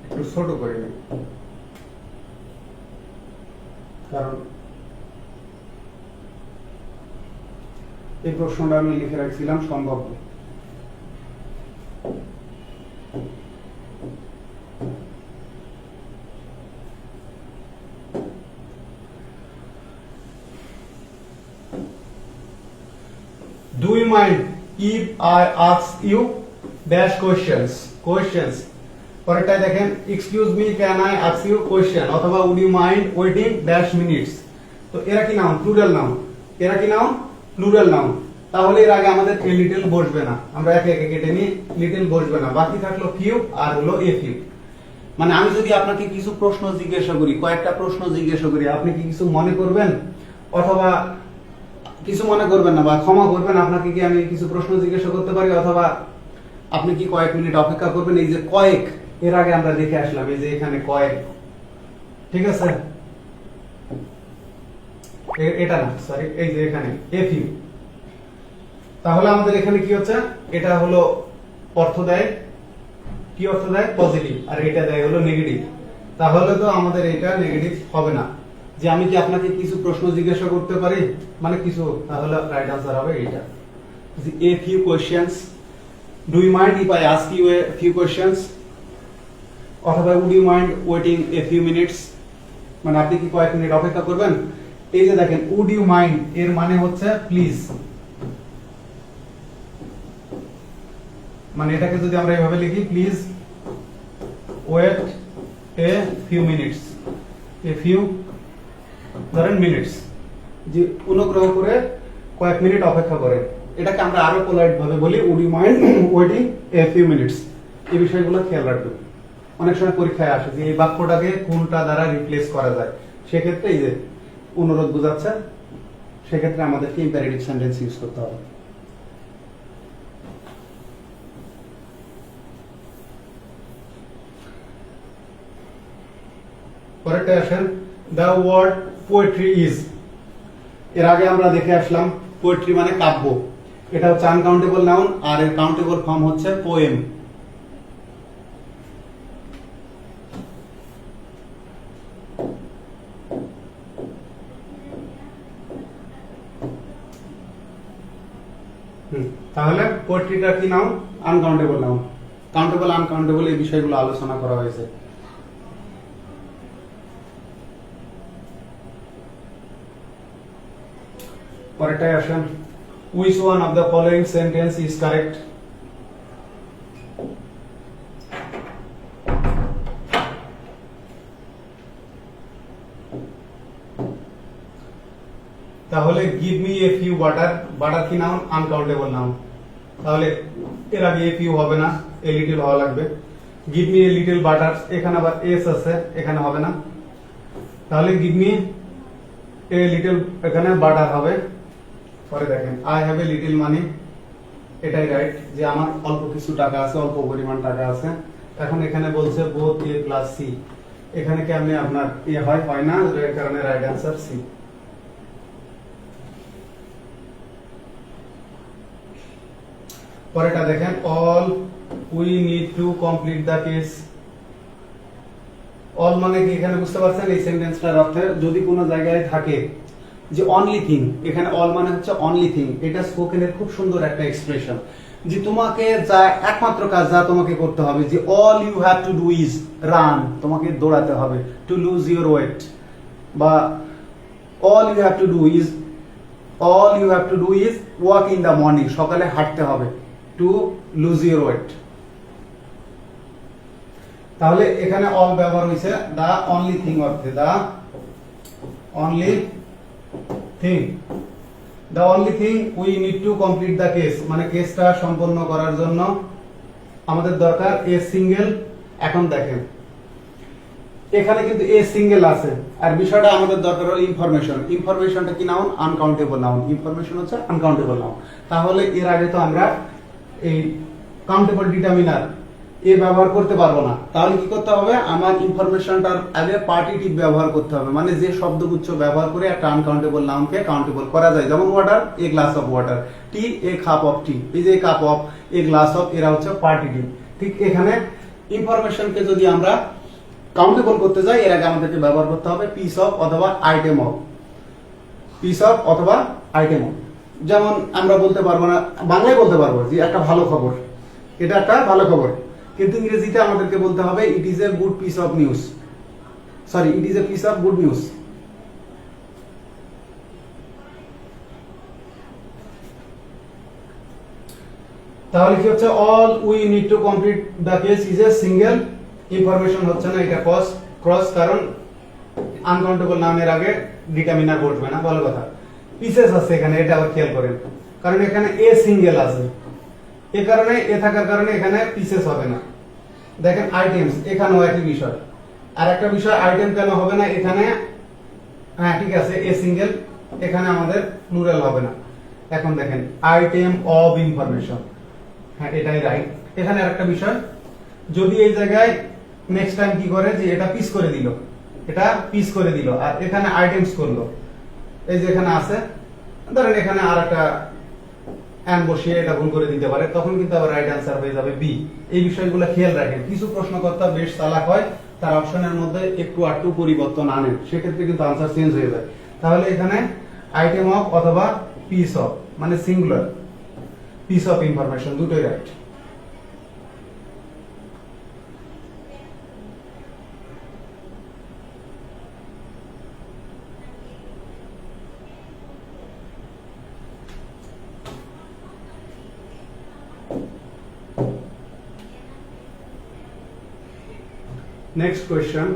Speaker 1: একটু ছোট করে নিন কারণ এই প্রশ্নটা আমি লিখে রাখছিলাম সম্ভব। Do you mind if I ask you dash questions? পরেরটায় দেখেন excuse me can I ask you question অথবা would you mind waiting dash minutes. তো এরা কি নাউন? Plural noun. এরা কি নাউন? Plural noun. তাহলে এর আগে আমাদের এ লিটল বসবে না, আমরা একে একে কেটে নিই, লিটল বসবে না, বাকি থাকলো ফিউ আর হলো এ ফিউ। মানে আমি যদি আপনাকে কিছু প্রশ্ন জিজ্ঞাসা করি, কয়েকটা প্রশ্ন জিজ্ঞাসা করি, আপনি কি কিছু মনে করবেন অথবা কিছু মনে করবেন না বা ক্ষমা করবেন, আপনাকে কি আমি কিছু প্রশ্ন জিজ্ঞাসা করতে পারি অথবা আপনি কি কয়েক মিনিট অপেক্ষা করবেন? এই যে কয়েক, এর আগে আমরা দেখে আসলাম, এই যে এখানে কয়েক, ঠিক আছে, এটা না, সরি, এই যে এখানে এ ফিউ। তাহলে আমাদের এখানে কি হচ্ছে, এটা হলো অর্থ দেয়, কি অর্থ দেয়? পজিটিভ, আর এটা দেয় হলো নেগেটিভ। তাহলে তো আমাদের এটা নেগেটিভ হবে না, যে আমি কি আপনাকে কিছু প্রশ্ন জিজ্ঞাসা করতে পারি, মানে কিছু, তাহলে রাইট আনসার হবে এইটা, a few questions. Do you mind if I ask you a few questions, অথবা would you mind waiting a few minutes, মানে আপনি কি কয়েক মিনিট অপেক্ষা করবেন। এই যে দেখেন উড ইউ মাইন্ড, এর মানে হচ্ছে প্লিজ, মানে এটাকে যদি আমরা এভাবে লিখি, please wait a few minutes, a few ধরেন মিনিটস, যে অনুগ্রহ করে কয়েক মিনিট অপেক্ষা করে। এটাকে আমরা আরো পোলাইট ভাবে বলি, would you mind waiting a few minutes. এই বিষয়গুলো খেয়াল রাখবেন, অনেক সময় পরীক্ষায় আসে যে এই বাক্যটাকে কোনটা দ্বারা রিপ্লেস করা যায়। সেক্ষেত্রে এই যে অনুরোধ বোঝাচ্ছে, সেক্ষেত্রে আমাদেরকে ইম্পারেটিভ সেন্টেন্স ইউজ করতে হবে। পরেরটা আসেন, দ্য ওয়ার্ড পোয়েট্রি ইজ। এর আগে আমরা দেখে আসলাম পোয়েট্রি মানে কাব্য, এটা হচ্ছে আনকাউন্টেবল নাউন, আর এর কাউন্টেবল ফর্ম হচ্ছে পোয়েম। তাহলে পোয়েট্রিটা কি noun? Uncountable noun. Countable uncountable এই বিষয়গুলো আলোচনা করা হয়েছে। পরেরটায় আসেন, which one of the following sentence is correct? তাহলে give me a few butter, butter কি নাউন? Uncountable noun. তাহলে এর আগে a few হবে না, a little হওয়া লাগবে। give me a little butter, এখানে আবার s আছে, এখানে হবে না। তাহলে give me a little, এখানে butter হবে। পরে দেখেন আই হ্যাভ এ লিটল মানি, এটাই রাইট, যে আমার অল্প কিছু টাকা আছে, অল্প পরিমাণ টাকা আছে। এখন এখানে বলছে বোথ এ প্লাস সি, এখানে কেমনে আপনার এ হয় না, এর কারণে রাইট অ্যান্সার সি। পরেরটা দেখেন, all we need to complete the case. All মানে কি এখানে বুঝতে পারছেন? এই সেন্টেন্সটার অর্থে যদি কোনো জায়গায় থাকে যে অনলি থিং, এখানে অল মানে হচ্ছে অনলি থিং, এটা স্পোকেনের খুব সুন্দর একটা এক্সপ্রেশন, যে তোমাকে যা একমাত্র কাজ যা তোমাকে করতে হবে, যে all you have to do is run, তোমাকে দৌড়াতে হবে, টু লুজ ইউর ওয়েট, বা all you have to do is, all you have to do is walk in the morning, সকালে হাঁটতে হবে, টু লুজ ইউর ওয়েট। তাহলে এখানে all ব্যবহার হয়েছে দা অনলি থিং অর্থে, the only thing, the only thing we need to complete the case, মানে কেসটা সম্পন্ন করার জন্য আমাদের দরকার এ সিঙ্গেল। এখন দেখেন এখানে কিন্তু এ সিঙ্গেল আছে, আর বিষয়টা আমাদের দরকার হলো ইনফরমেশন। ইনফরমেশনটা কি নাউন? Uncountable noun. ইনফরমেশন হচ্ছে আনকাউন্টেবল নাউন। তাহলে এর আগে তো আমরা এই কাউন্টেবল ডিটারমিনার এ ব্যবহার করতে পারবো না। তাহলে কি করতে হবে? আমার ইনফরমেশনটার আগে পার্টিটিভ ব্যবহার করতে হবে, মানে যে শব্দগুচ্ছ ব্যবহার করে একটা আনকাউন্টেবল নাউনকে কাউন্টেবল করা যায়। যেমন water, a glass of water, tea, a cup of tea, এই যে cup of, a glass of, এরা হচ্ছে পার্টিটিভ। ঠিক এখানে ইনফরমেশনকে যদি আমরা কাউন্টেবল করতে যাই, এর আগে আমাদেরকে ব্যবহার করতে হবে পিস অফ অথবা আইটেম অফ, পিস অফ অথবা আইটেম অফ। যেমন আমরা বলতে পারবো না, বাংলায় বলতে পারবো যে একটা ভালো খবর, এটা একটা ভালো খবর, কিন্তু ইংরেজিতে আমাদেরকে বলতে হবে it is a good piece of news, sorry, it is a piece of good news. তাহলে কি হচ্ছে? All we need to complete the case is a single information হচ্ছে না, এটা ক্রস, কারণ আনকাউন্টেবল নাউনের আগে ডিটারমিনার বসবে না, ভালো কথা। পিসেস আছে এখানে, এটা আবার খেয়াল করেন, কারণ এখানে এ সিঙ্গেল আছে, এই কারণে এ থাকার কারণে এখানে পিসেস হবে না। দেখেন আইটেমস, এখানেও একই বিষয়। আর একটা বিষয়, আইটেম কেন হবে না এখানে, হ্যাঁ ঠিক আছে, এ সিঙ্গেল, এখানে আমাদের প্লুরাল হবে না। এখন দেখেন আইটেম অফ ইনফরমেশন, হ্যাঁ এটাই রাইট। এখানে আরেকটা বিষয়, যদি এই জায়গায় নেক্সট টাইম কি করে যে এটা পিস করে দিল, এটা পিস করে দিল আর এখানে আইটেমস করলো, এই যে এখানে আছে, ধরেন এখানে আরেকটা এন্ড বসিয়ে এটা ভুল করে দিতে পারে, তখন কিন্তু আবার রাইট অ্যান্সার হয়ে যাবে বি। এই বিষয়গুলো খেয়াল রাখেন। কিছু প্রশ্নকর্তা বেশ চালাক হয়, তার অপশনের মধ্যে একটু আটটু পরিবর্তন আনেন, সেক্ষেত্রে কিন্তু আনসার চেঞ্জ হয়ে যায়। তাহলে এখানে আইটেম অফ অথবা পিস অফ, মানে সিঙ্গুলার, পিস অফ ইনফরমেশন, দুটোই রাইট। Next question.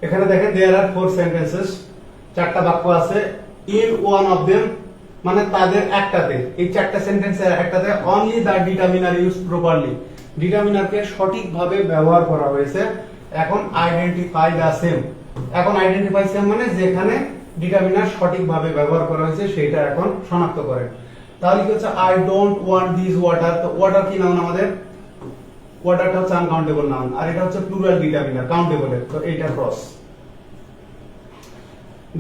Speaker 1: এখানে দেখেন there are 4 sentences, চারটা বাক্য আছে। in one of them মানে তাদের একটাতে, এই চারটা সেন্টেন্সের একটাতে only the determiner used properly, ডিটারমিনারকে সঠিকভাবে ব্যবহার করা হয়েছে। এখন identify the same, এখন identify same মানে যেখানে ডিটারমিনার সঠিকভাবে ব্যবহার করা হয়েছে সেটা এখন শনাক্ত করেন। তাহলে কি হচ্ছে, I don't want this water, তো ওয়াটার কি নাউন আমাদের, ওয়াটারটা হচ্ছে আনকাউন্টেবল নাউন, আর এটা হচ্ছে প্লুরাল ডিটারমিনার কাউন্টেবল এর, তো এইটা ক্রস।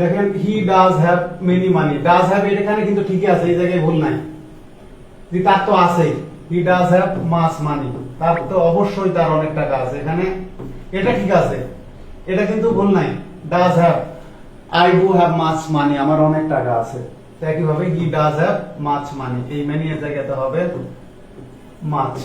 Speaker 1: দেখেন হি does have many money, does have এখানে কিন্তু ঠিকই আছে, এই জায়গায় ভুল নাই, যে তার তো আছেই, হি ডাজ হ্যাভ মাস মানি, তার তো অবশ্যই তার অনেক টাকা আছে, এখানে এটা ঠিক আছে, এটা কিন্তু ভুল নাই, does have, I do have much money, আমার অনেক টাকা আছে। তো একইভাবে he does have much money, এই মানি এর জায়গাতে হবে মাচ।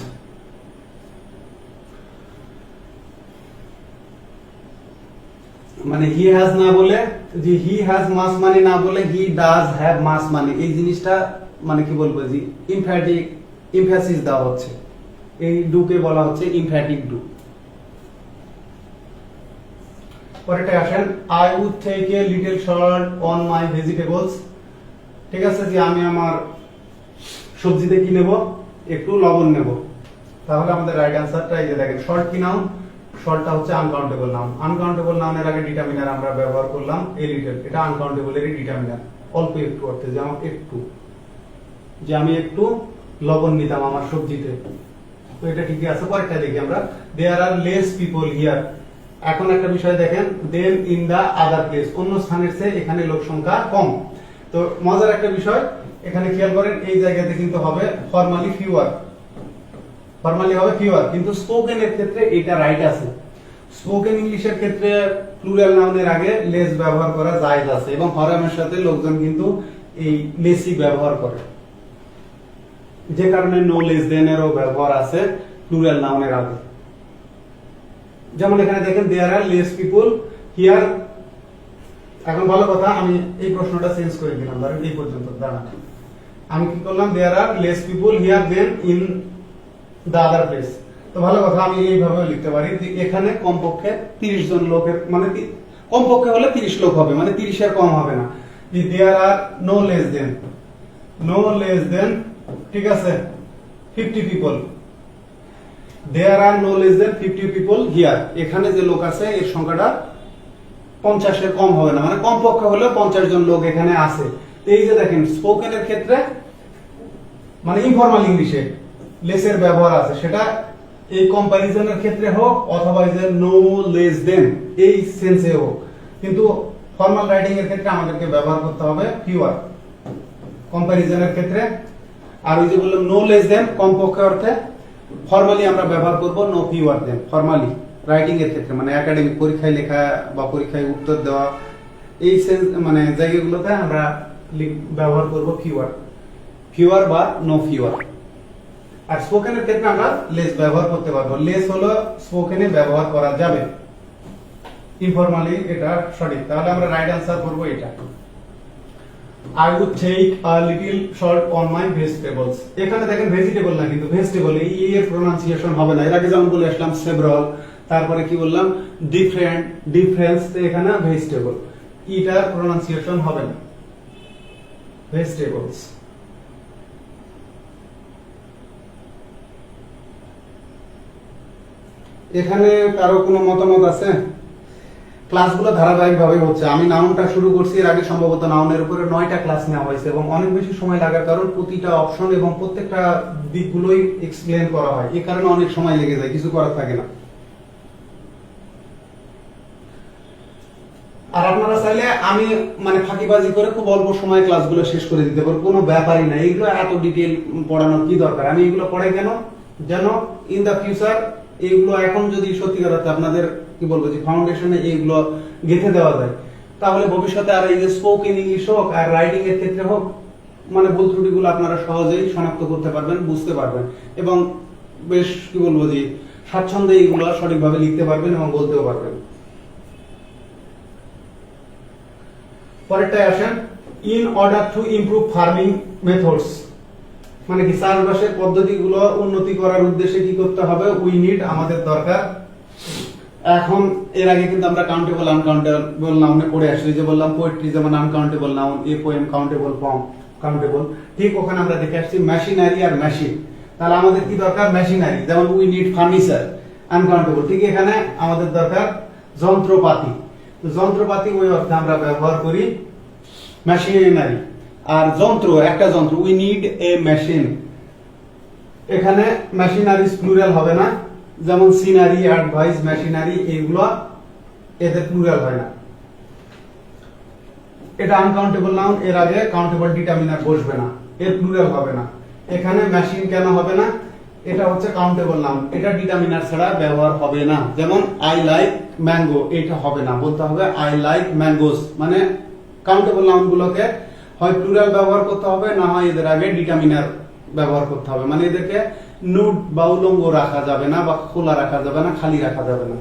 Speaker 1: মানে হি হ্যাজ না বলে, যে হি হ্যাজ মাস মানি না বলে হি ডাজ হ্যাভ মাস মানি, এই জিনিসটা মানে কি বলবো, যে ইমফ্যাটিক এমফ্যাসিস দেওয়া হচ্ছে, এই ডু কে বলা হচ্ছে ইমফ্যাটিক ডু। পরেরটা আসেন, I would take a little salt on my vegetables, ঠিক আছে, যে আমি আমার সবজিতে কি নেব, একটু লবণ নেব। তাহলে আমাদের রাইট অ্যান্সারটা এই যে দেখেন, সল্ট কি নাউন, সল্টটা হচ্ছে আনকাউন্টেবল নাউন, আনকাউন্টেবল নাউনের আগে ডিটারমিনার আমরা ব্যবহার করলাম এ লিটল, এটা আনকাউন্টেবলেরই ডিটারমিনার, অল্প একটু অর্থে, যেমন একটু, যে আমি একটু লবণ নিতাম আমার সবজিতে, তো এটা ঠিকই আছে। পরেরটা দেখি আমরা, দেয়ার আর লেস পিপল হিয়ার, এখন একটা বিষয় দেখেন, দেন ইন দা আদার প্লেস, অন্য স্থানের চেয়ে এখানে লোক সংখ্যা কম। তো মজার একটা বিষয় এখানে খেয়াল করেন, এই জায়গাতে কিন্তু হবে ফর্মালি ফিউয়ার, ফর্মালি হবে ফিউয়ার, কিন্তু স্পোকেন এর ক্ষেত্রে এটা রাইট আছে। স্পোকেন ইংলিশের ক্ষেত্রে প্লুরাল নাউনের আগে লেস ব্যবহার করা জায়েজ আছে, এবং হরামের সাথে লোকজন কিন্তু এই লেসই ব্যবহার করে, যে কারণে নো লেস দেন এরও ব্যবহার আছে প্লুরাল নাউনের আগে। যেমন এখানে দেখেন দেয়ার আর লেস পিপল হিয়ার। এখন ভালো কথা, আমি এই প্রশ্নটা চেঞ্জ করে দিলাম, ধরেন এই পর্যন্ত দাঁড়ান, আমি কি করলাম, there are less people here than in the other place. তো ভালো কথা, আমি এইভাবে লিখতে পারি যে এখানে কমপক্ষে 30 জন লোকের, মানে কমপক্ষে হলে 30 লোক হবে, মানে 30 এর কম হবে না। যে দেয়ার আর নো লেস দেন, ঠিক আছে, 50 people, there are no less than 50 people here, এখানে যে লোক আছে এর সংখ্যাটা 50 এর কম হবে না, মানে কমপক্ষে হলে 50 জন লোক এখানে আছে। এই যে দেখেন স্পোকেনের ক্ষেত্রে মানে ইনফর্মাল ইংলিশে লেসের ব্যবহার আছে, সেটা এই কম্পারিজনের ক্ষেত্রে হোক অথবা এই যে নো লেস দেন এই সেন্সে হোক, কিন্তু ফর্মাল রাইটিং এর ক্ষেত্রে আমাদেরকে ব্যবহার করতে হবে ফিউয়ার কম্পারিজনের ক্ষেত্রে। আর ওই যে বললাম নো লেস দেন কমপক্ষে অর্থে, ফর্মালি আমরা ব্যবহার করব নো ফিউয়ার দেন, ফর্মালি রাইটিং এর ক্ষেত্রে, মানে একাডেমিক পরীক্ষায় লেখা বা পরীক্ষায় উত্তর দেওয়া এই মানে জায়গাগুলোতে আমরা ব্যবহার করব ফিউয়ার বা নো ফিউয়ার। আর স্পোকেনের ক্ষেত্রে আমরা লেস ব্যবহার করতে পারবো। লেস হলো স্পোকেনে ব্যবহার করা যাবে, ইনফরমালি এটা সঠিক। তাহলে আমরা রাইট আনসার করব এটা। I would take a little salt on my vegetables। এখানে দেখেন ভেজিটেবল না কিন্তু ভেজিটেবল, এই এর প্রোনাউন্সিয়েশন হবে না। এর আগে যেমন বলে আসলাম সেভারাল, তারপরে কি বললাম ডিফারেন্ট, ডিফারেন্স, এখানে ভেজিটেবল, এটার প্রোনাউন্সিয়েশন হবে না, ভেজিটেবলস। এখানে কারো কোনো মতামত আছে? ক্লাসগুলো ধারাবাহিকভাবে হচ্ছে। আমি নাউনটা শুরু করছি, এর আগে সম্ভবত নাউনের উপরে 9টা ক্লাস নেওয়া হয়েছে এবং অনেক বেশি সময় লাগার কারণ প্রতিটা অপশন এবং প্রত্যেকটা দিকগুলোই এক্সপ্লেন করা হয়, এই কারণে অনেক সময় লেগে যায়, কিছু করার থাকে না। আর আপনারা চাইলে আমি মানে ফাঁকিবাজি করে খুব অল্প সময়ে ক্লাসগুলো শেষ করে দিতে পারবো, কোনো ব্যাপারই না। এগুলো এত ডিটেইল পড়ানোর কি দরকার? আমি এগুলো পড়াই কেন? যেন ইন দা ফিউচার এইগুলো এখন যদি সত্যিকার অর্থে আপনাদের কি বলবো যে ফাউন্ডেশনে এইগুলো গেঁথে দেওয়া যায়, তাহলে ভবিষ্যতে আর এই যে স্পোকেন ইংলিশ হোক আর রাইটিং এর ক্ষেত্রে হোক, মানে ভুল ত্রুটিগুলো আপনারা সহজেই শনাক্ত করতে পারবেন, বুঝতে পারবেন এবং বেশ কি বলবো যে স্বাচ্ছন্দ্যে এইগুলো সঠিকভাবে লিখতে পারবেন এবং বলতেও পারবেন। পরেরটায় আসেন, in order to improve farming methods, মানে কি চাষবাসের পদ্ধতিগুলো উন্নতি করার উদ্দেশ্যে কি করতে হবে? উই নিড, আমাদের দরকার। এখন এর আগে কিন্তু আমরা কাউন্টেবল আনকাউন্টেবল নাউনে পড়ে আসছি, যে বললাম পোয়েট্রি যেমন uncountable noun, a poem countable, form countable, ঠিক ওখানে আমরা দেখে আসছি মেশিনারি আর মেশিন। তাহলে আমাদের কি দরকার? মেশিনারি, যেমন উই নিড ফার্নিচার, আনকাউন্টেবল। ঠিক এখানে আমাদের দরকার যন্ত্রপাতি, যন্ত্রপাতি ওই অর্থে আমরা ব্যবহার করি মেশিনারি। আর যন্ত্র, একটা যন্ত্র, উই নিড এ মেশিন, এখানে মেশিনারিজ প্লুরাল হবে না, যেমন সিনারি, অ্যাডভাইস, মেশিনারি, এইগুলো এদের প্লুরাল হয় না। এটা আনকাউন্টেবল নাউন, এর আগে কাউন্টেবল ডিটারমিনার বসবে না, এর প্লুরাল হবে না। এখানে মেশিন কেন হবে না? এটা হচ্ছে কাউন্টেবল নাউন, এটা ডিটারমিনার ছাড়া ব্যবহার হবে না। যেমন আই লাইক ম্যাঙ্গো, এটা হবে না, বলতে হবে আই লাইক ম্যাঙ্গোস। মানে কাউন্টেবল নাউন গুলোকে হয় প্লুরাল ব্যবহার করতে হবে, না হয় এদের আগে ডিটারমিনার ব্যবহার করতে হবে। মানে এদেরকে নুড বা উলঙ্গ রাখা যাবে না, বা খোলা রাখা যাবে না, খালি রাখা যাবে না।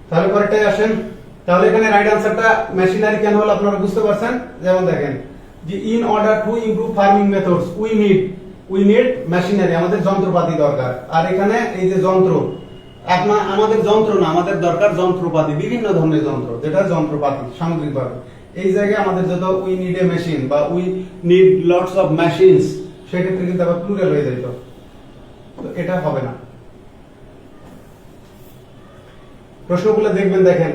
Speaker 1: তাহলে পরেরটাই আসেন। তাহলে এখানে রাইট আনসারটা মেশিনারি কেন হলো আপনারা বুঝতে পারছেন। যেমন দেখেন যে in order to improve farming methods we need machinery, আমাদের যন্ত্রপাতি দরকার। আর এখানে এই যে যন্ত্র, আমাদের যন্ত্র না, আমাদের দরকার যন্ত্রপাতি, বিভিন্ন ধরনের যন্ত্র, যেটা যন্ত্রপাতি সামগ্রিকভাবে। এই জায়গায় আমাদের যত উই নিড এ মেশিন বা we need lots of machines, সেক্ষেত্রে কিন্তু আবার প্লুরাল হয়ে যেত, তো এটা হবে না। প্রশ্নগুলো দেখবেন, দেখেন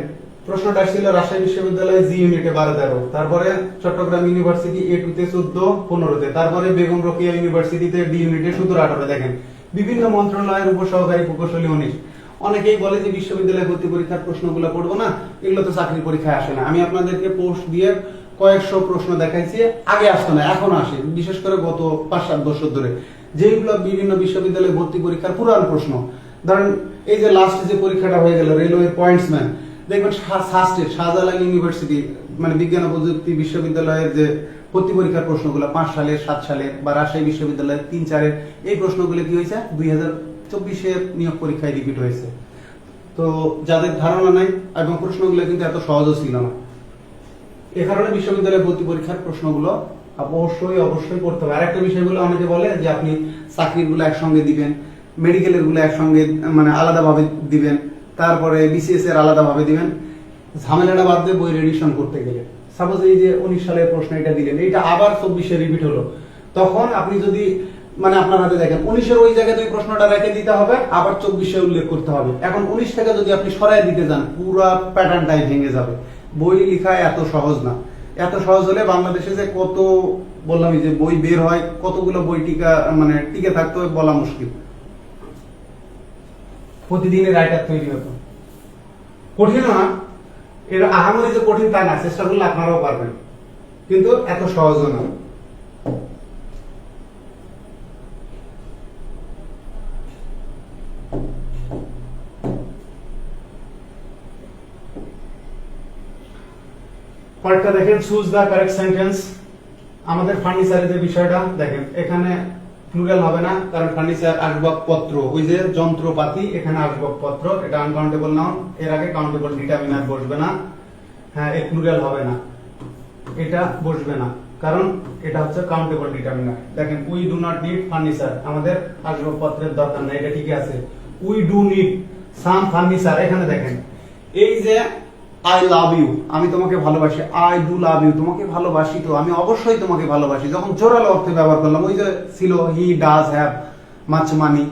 Speaker 1: প্রশ্নটা ছিল রাজশাহী বিশ্ববিদ্যালয়ে জি ইউনিটে 12-13, তারপরে চট্টগ্রাম ইউনিভার্সিটি A2 তে 14-15, তারপরে বেগম রোকেয়া ইউনিভার্সিটিতে ডি ইউনিটে 17-18। দেখেন বিভিন্ন মন্ত্রণালয়ের উপসহকারী প্রকৌশলী 19। অনেকেই বলে যে বিশ্ববিদ্যালয় ভর্তি পরীক্ষার প্রশ্নগুলো পড়বো না, এগুলো তো চাকরির পরীক্ষায় আসে না। আমি আপনাদেরকে পোস্ট দিয়ে কয়েকশো প্রশ্ন দেখাইছি, আগে আসতো না, এখন আসে, বিশেষ করে গত 5-7 বছর ধরে, যেগুলো বিভিন্ন বিশ্ববিদ্যালয় ভর্তি পরীক্ষার পুরান প্রশ্ন। ধরেন এই যে লাস্ট যে পরীক্ষাটা হয়ে গেল রেলওয়ে পয়েন্টসম্যান, দেখবেন শাহজালাল ইউনিভার্সিটি মানে বিজ্ঞান ও প্রযুক্তি বিশ্ববিদ্যালয়ের যে ভর্তি পরীক্ষার প্রশ্নগুলো 5 সালের 7 সালের, বা রাজশাহী বিশ্ববিদ্যালয়ের 3-4-এর, এই প্রশ্নগুলো কি হয়েছে 2024-এর নিয়োগ পরীক্ষায় রিপিট হয়েছে। তো যাদের ধারণা নাই, এবং প্রশ্নগুলো কিন্তু এত সহজও ছিল না, এ কারণে বিশ্ববিদ্যালয় ভর্তি পরীক্ষার প্রশ্নগুলো অবশ্যই পড়তে হবে। আরেকটা বিষয়গুলো অনেকে বলে যে আপনি চাকরির গুলো একসঙ্গে দিবেন, মেডিকেলের গুলো একসঙ্গে মানে আলাদাভাবে দিবেন, তারপরে বিসিএস এর আলাদাভাবে দিবেন। ঝামেলাটা বাদ দিয়ে বই রেডিশন করতে গেলে, সাপোজ এই যে 19 সালের প্রশ্ন এটা দিলেন, এটা আবার 24-এ রিপিট হলো, তখন আপনি যদি মানে আপনার হাতে দেখেন 19-এর ওই জায়গায় ওই প্রশ্নটা রেখে দিতে হবে, আবার 24-এ উল্লেখ করতে হবে। এখন 19 থেকে যদি আপনি সরাই দিতে যান, পুরো প্যাটার্নটাই ভেঙে যাবে। বই লেখা এত সহজ না। এত সহজ হলে বাংলাদেশে যে কত বললামই যে বই বের হয়, কতগুলো বই টিকে থাকতো বলা মুশকিল। প্রতিদিনের রাইটার তৈরি হতো, কঠিন না, এর আহামরি যে কঠিন তা না, চেষ্টা করলে আপনারাও পারবেন, কিন্তু এত সহজও না। পরেরটা দেখেন চুজ দা কারেক্ট সেন্টেন্স। আমাদের ফার্নিচারের যে বিষয়টা দেখেন, এখানে প্লুরাল হবে না, কারণ ফার্নিচার আসবাবপত্র, ওই যে যন্ত্রপাতি, এখানে আসবাবপত্র, এটা আনকাউন্টেবল নাউন, এর আগে কাউন্টেবল ডিটারমিনার বসবে না। হ্যাঁ, এর প্লুরাল হবে না, এটা বসবে না, কারণ এটা হচ্ছে কাউন্টেবল ডিটারমিনার। দেখেন, we do not need furniture, আমাদের আসবাবপত্রের দরকার নাই, এটা ঠিক আছে। We do need some furniture, এখানে দেখেন এই যে আই লাভ ইউ, আমি তোমাকে ভালোবাসি, আই ডু লাভ ইউ, তোমাকে ভালোবাসি, তো আমি অবশ্যই তোমাকে ভালোবাসি, যখন জোরালো অর্থে ব্যবহার করলাম, ওই যে ছিল he does have much money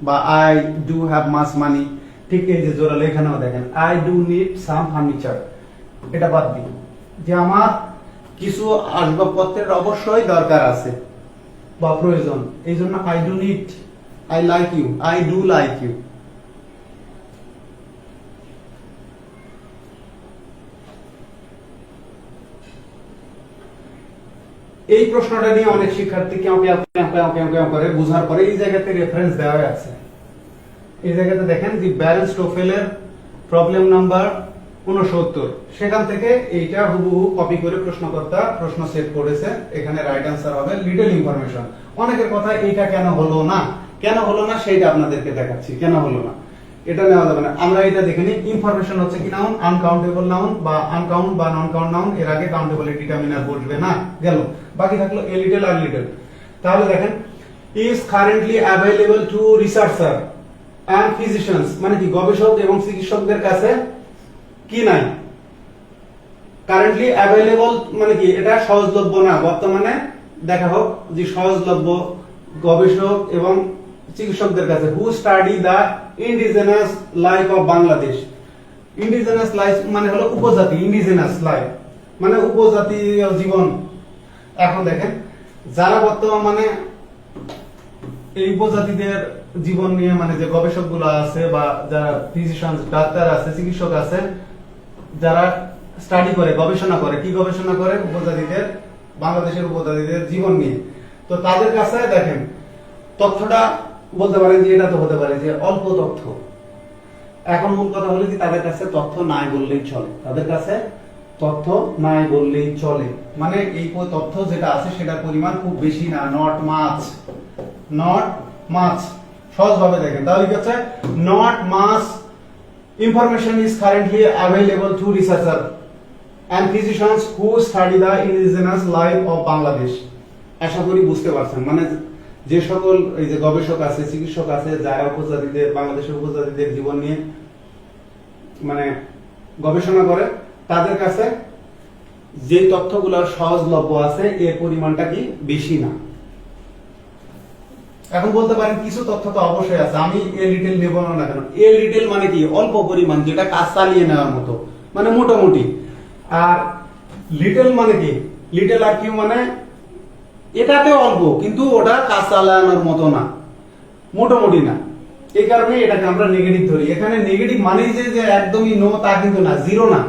Speaker 1: বা I do have much money, ঠিক এই যে জোরালো এখানেও দেখেন I do need some furniture, এটা বাদ দিই যে আমার কিছু আসবাবপত্রের অবশ্যই দরকার আছে বা প্রয়োজন, এই জন্য I do need, I like you, I do like you. এই প্রশ্নটা নিয়ে অনেক শিক্ষার্থী কেউ করে বুঝার পরে এই জায়গাতে রেফারেন্স দেওয়া আছে। এই জায়গাতে দেখেন যে ব্যারেন্স টোফেলের প্রবলেম নাম্বার 69, সেখান থেকে এইটা হুবহু কপি করে প্রশ্নকর্তা প্রশ্ন সেট করেছে। এখানে রাইট অ্যান্সার হবে লিটল ইনফরমেশন। অনেকের কথা এইটা কেন হলো না, কেন হলো না সেইটা আপনাদেরকে দেখাচ্ছি, কেন হলো না এটা নেওয়া যাবে না। আমরা এটা দেখে নিই, ইনফরমেশন হচ্ছে কি নাউন, আনকাউন্টেবল নাউন বা আনকাউন্ট বা নন কাউন্ট নাউন, এর আগে কাউন্টেবল ডিটারমিনার বসবে না, গেল। বাকি থাকলো এ লিটল আর লিটল। তাহলে দেখেন is currently available to researcher and physicians, মানে কি গবেষক এবং চিকিৎসকদের কাছে কি নাই, কারেন্টলি অ্যাভেলেবল মানে কি এটা সহজলভ্য না, বর্তমানে দেখা হোক যে সহজলভ্য গবেষক এবং চিকিৎসকদের কাছে। Who study the indigenous life of Bangladesh, indigenous life মানে হলো উপজাতি, ইন্ডিজেনাস লাইফ মানে উপজাতীয় জীবন। এখন দেখেন যারা বর্তমানে এই উপজাতিদের জীবন নিয়ে মানে যে গবেষক গুলো আছে বা যারা ফিজিশিয়ান ডাক্তার আছে, চিকিৎসক আছে, যারা স্টাডি করে, গবেষণা করে, কি গবেষণা করে, উপজাতিদের, বাংলাদেশের উপজাতিদের জীবন নিয়ে, তো তাদের কাছে দেখেন তথ্যটা বলতে পারেন যে এটা তো হতে পারে যে অল্প তথ্য। এখন মূল কথা হলো যে তাদের কাছে তথ্য নাই বললেই চলে, তাদের কাছে তথ্য নাই বললেই চলে, মানে এই তথ্য যেটা আছে সেটার পরিমাণ খুব বেশি না, নট মাচ, নট মাচ। সহজভাবে দেখেন তাহলে কি হচ্ছে, not much information is currently available to researcher and physicians who study the indigenous life of Bangladesh. আশা করি বুঝতে পারছেন, মানে যে সকল এই যে গবেষক আছে, চিকিৎসক আছে, যারা উপজাতিদের, বাংলাদেশের উপজাতিদের জীবন নিয়ে মানে গবেষণা করে, তাদের কাছে যে তথ্যগুলো সহজলভ্য আছে এর পরিমাণটা কি বেশি না। এখন বলতে পারেন কিছু তথ্য তো অবশ্যই আছে, আমি এ লিটল নেব না কেন, এ লিটল মানে কি অল্প পরিমাণ, যেটা কাজ চালিয়ে নেওয়ার মতো, মানে মোটামুটি। আর লিটল মানে কি, লিটল আর কিউ মানে এটাতে অল্প কিন্তু ওটা কাজ চালানোর মতো না, মোটামুটি না, এই কারণে এটাকে আমরা নেগেটিভ ধরি। এখানে নেগেটিভ মানেই যে একদমই নো তা কিন্তু না, জিরো না,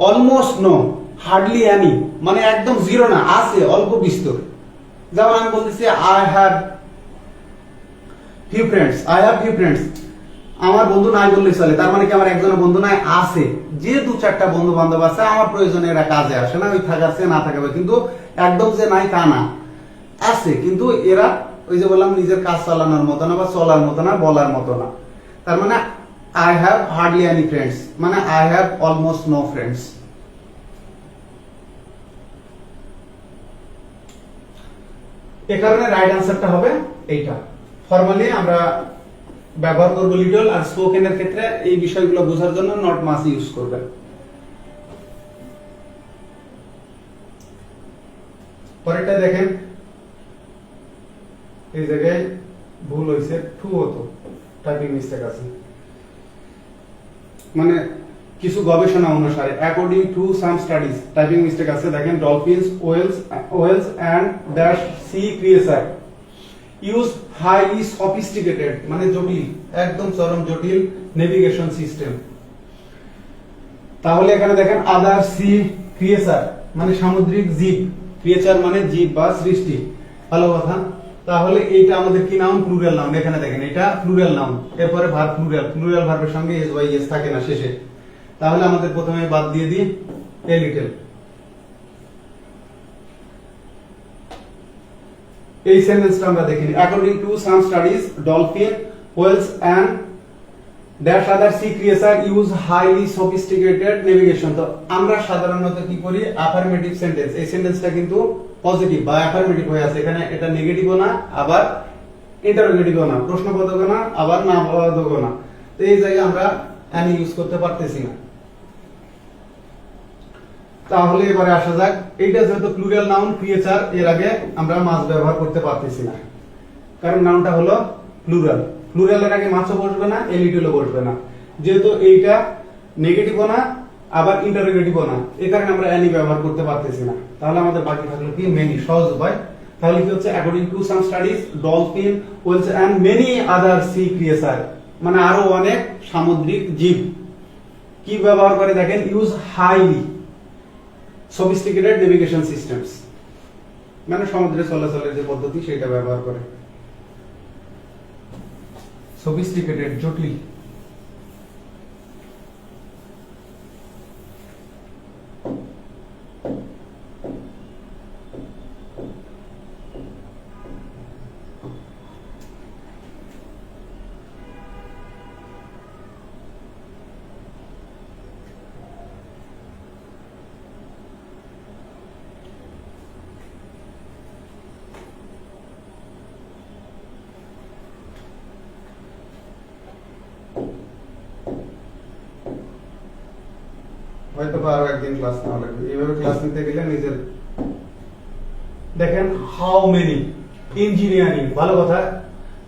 Speaker 1: অলমোস্ট নো, হার্ডলি এনি, মানে একদম জিরো না, আছে অল্প বিস্তর। যেমন আমি বলতেছি I have few friends, I have few friends, আমার বন্ধু নাই বললেই চলে, তার মানে কি আমার একজনের বন্ধু নাই, আছে, যে দু চারটা বন্ধু বান্ধব আছে আমার প্রয়োজনে এরা কাজে আসে না, ওই থাকার না থাকবে, কিন্তু একদম যে নাই তা না, আছে, কিন্তু এরা ওই যে বললাম নিজের কাজ চালানোর মতো না বা চলার মতো না, বলার মতো না। তার মানে I have hardly any friends মানে I have almost no friends. এ কারণে রাইট আনসারটা হবে এইটা। ফর্মালি আমরা ব্যবহার করব লিটল, আর স্পোকেনের ক্ষেত্রে এই বিষয়গুলো বোঝার জন্য নট মাচ ইউজ করবেন। পরেরটা দেখেন, এই জায়গায় ভুল হয়েছে, টু হতো, টাইপিং মিস্টেক আছে, মানে কিছু গবেষণা অনুসারে according to some studies, typing mistake আছে, দেখেন dolphins, whales and dash sea creature use highly sophisticated মানে জটিল, একদম চরম জটিল নেভিগেশন সিস্টেম। তাহলে এখানে দেখেন আদার সি ক্রিয়েচার মানে সামুদ্রিক জীব, ক্রিয়েচার মানে জীব বা সৃষ্টি, ভালো কথা। তাহলে এইটা আমাদের কি নাউন, প্লুরাল নাউন। এখানে দেখেন এটা প্লুরাল নাউন, এরপরে ভার্ব প্লুরাল, প্লুরাল ভার্বের সঙ্গে এস ওয়াই এস থাকে না শেষে। তাহলে আমাদের প্রথমে বাদ দিয়ে দিই এ লিটল। এই সেন্টেন্সটা আমরা দেখিনি। According to some studies dolphin, whales and dash other sea creature use highly sophisticated navigation. তো আমরা সাধারণত কি করি, অ্যাফার্মেটিভ সেন্টেন্স, এই সেন্টেন্সটা কিন্তু পজিটিভ বা অ্যাফার্মেটিভ হয়ে আছে, এখানে এটা নেগেটিভও না আবার ইন্টারোগেটিভও না, প্রশ্নবোধকও না আবার না বোধকও না। তো এই জায়গায় আমরা অ্যানি ইউজ করতে পারতেছি না। তাহলে এবারে আসা যাক, এইটা যেহেতু প্লুরাল নাউন ক্রিয়েচার, এর আগে আমরা মাছ ব্যবহার করতে পারতেছি না, কারণ নাউনটা হলো প্লুরাল। প্লুরালের আগে মাছও বসবে না, এ লিটলও বসবে না, যেহেতু এইটা নেগেটিভও না আবার ইন্টারোগেটিভও না, এই কারণে আমরা অ্যানি ব্যবহার করতে পারতেছি না। তাহলে আমাদের বাকি থাকলো কি মেনি, সহজ উপায়। তাহলে কি হচ্ছে, according to some studies dolphin, whales and many other sea creature, মানে আরো অনেক সামুদ্রিক জীব কি ব্যবহার করে দেখেন, use highly sophisticated navigation systems, মানে সমুদ্রে চলাচলের যে পদ্ধতি সেটা ব্যবহার করে। সফিস্টিকেটেড, জটিল। হয়তো আরো একদিন ক্লাস নেওয়া লাগবে, এইভাবে ক্লাস নিতে গেলে নিজের। দেখেন হাউ মেনি, ইঞ্জিনিয়ারিং, ভালো কথা।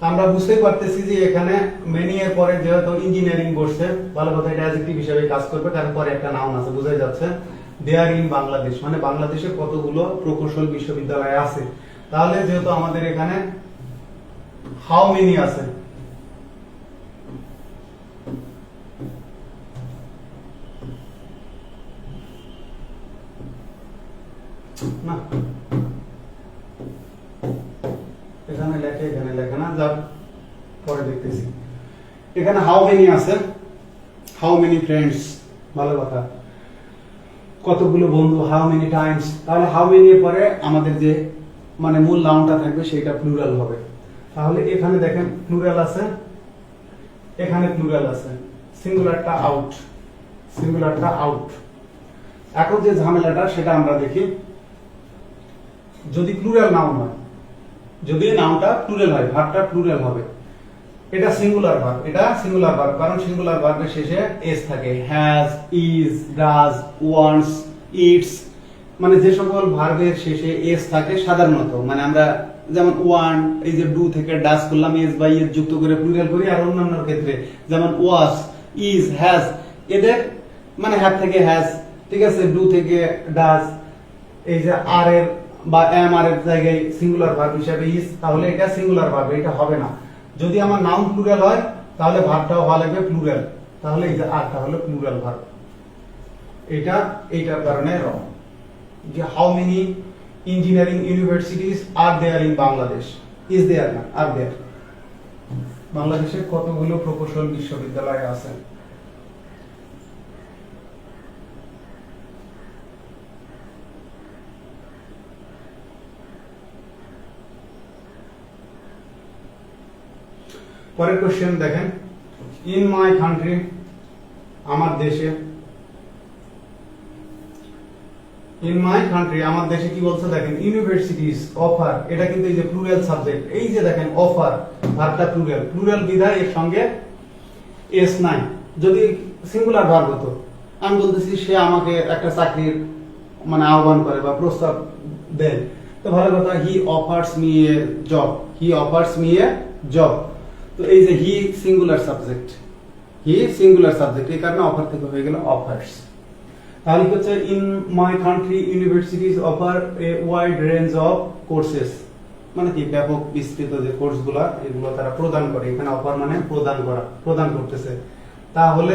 Speaker 1: আমরা বুঝতেই পারতেছি যে এখানে মেনি এর পরে যেহেতু ইঞ্জিনিয়ারিং বসছে, ভালো কথা, এটা অ্যাডজেক্টিভ হিসেবে কাজ করবে, কারণ পরে একটা নাউন আছে, বোঝাই যাচ্ছে। দেয়ার ইন বাংলাদেশ, মানে বাংলাদেশে কতগুলো প্রকৌশল বিশ্ববিদ্যালয় আছে। তাহলে যেহেতু আমাদের এখানে হাউ মেনি আছে, না এখানে লেখে না, যা পরে দেখতেছি। এখানে হাউ মেনি আছে, হাউ মেনি ফ্রেন্ডস, ভালো কথা, কতগুলো বন্ধু, হাউ মেনি টাইমস। তাহলে হাউ মেনি এর পরে আমাদের যে মানে মূল নাউনটা থাকবে সেটা প্লুরাল হবে। তাহলে এখানে দেখেন প্লুরাল আছে, এখানে প্লুরাল আছে, সিঙ্গুলারটা আউট, সিঙ্গুলারটা আউট। এখন যে ঝামেলাটা সেটা আমরা দেখি, যদি প্লুরাল নাউন হয়, যদি নাউনটা প্লুরাল হয়, ভার্বটা প্লুরাল হবে, এটা সিঙ্গুলার ভার্ব, এটা সিঙ্গুলার ভার্ব, কারণ সিঙ্গুলার ভার্বের শেষে এস থাকে, has, is, does, wants, it's, মানে যে সকল ভার্বের শেষে এস থাকে সাধারণত, মানে আমরা যেমন ওয়ান, এই যে ডু থেকে ডাজ করলাম, এস বাই এস যুক্ত করে প্লুরাল করি, আর অন্যান্য ক্ষেত্রে যেমন ওয়াস, ইজ, হ্যাজ, এদের মানে হ্যাভ থেকে হ্যাজ, ঠিক আছে, ডু থেকে ডাজ, এই যে আর এর বা এম আর এর জায়গায় সিঙ্গুলার ভার্ব হিসেবে ইজ, তাহলে এটা সিঙ্গুলার ভার্ব, এটা হবে না। যদি আমার নাউন প্লুরাল হয় তাহলে ভার্বটাও হওয়া লাগবে প্লুরাল, তাহলে এই যে আরটা হলো প্লুরাল ভার্ব। এটা এইটার কারণে রং। যে how many engineering universities are there in Bangladesh, is there না, আর দেয়ার। বাংলাদেশে কতগুলো প্রকৌশল বিশ্ববিদ্যালয় আছে। পরের কোশ্চেন দেখেন, ইন মাই কান্ট্রি, আমার দেশে, ইন মাই কান্ট্রি, আমার দেশে কি বলছে দেখেন, ইউনিভার্সিটিজ অফার, এটা কিন্তু এই যে প্লুরাল সাবজেক্ট, এই যে দেখেন অফার, ভার্বটা প্লুরাল, প্লুরাল বিধায় এর সঙ্গে এস নাই। যদি সিঙ্গুলার ভার্ব হতো, আমি বলতেছি সে আমাকে একটা চাকরির মানে আহ্বান করে বা প্রস্তাব দেয়, তো ভালো কথা, he offers me a job, he offers me a job. তো এই যে he singular subject, he singular subject, এই কারণে অফার থেকে হয়ে গেল অফার্স। তাহলে কি হচ্ছে, in my country universities offer a wide range of courses, মানে কি ব্যাপক বিস্তৃত যে কোর্সগুলা এগুলো তারা প্রদান করে, এখানে অফার মানে প্রদান করা, প্রদান করতেছে। তাহলে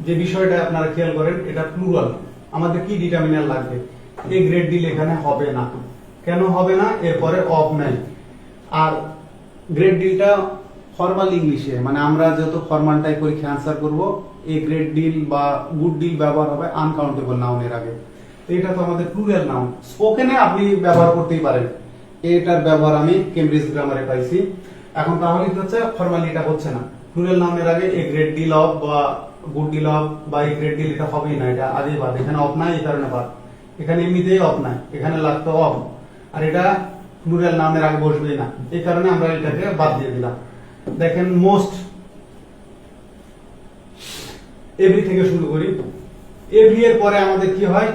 Speaker 1: যে বিষয়টা আপনারা খেয়াল করেন, এটা প্লুরাল, আমাদের কি ডিটারমিনার লাগবে, এই গ্রেড দিলে এখানে হবে না। কেন হবে না, এরপরে অফ নাই। আর গ্রেড ডিলটা ফর্মাল ইংলিশে, মানে আমরা যত ফর্মালটাই পরীক্ষা আনসার করব এ গ্রেট ডিল বা গুড ডিল ব্যবহার হবে আনকাউন্টেবল নাউনের আগে। এটা তো আমাদের প্লুরাল নাউন, স্পোকেনে আপনি ব্যবহার করতেই পারেন, এটার ব্যবহার আমি কেমব্রিজ গ্রামারে পাইছি। এখন তাহলে কি হচ্ছে, ফরমালি এটা হচ্ছে না, প্লুরাল নাউনের আগে এ গ্রেট ডিল অফ বা গুড ডিল অফ বা এ গ্রেট ডিল এটা হবেই না, এটা আগেই বাদ, এখানে অফ নাই এই কারণে বাদ, এখানে এমনিতেই অফ নাই, এখানে লাগতো অফ, আর এটা প্লুরাল নাউনের আগে বসবেই না, এই কারণে আমরা এটাকে বাদ দিয়ে দিলাম। দেখেন মোস্ট, এভরি থেকে শুরু করি। এভরি এর পরে আমাদের কি হয়,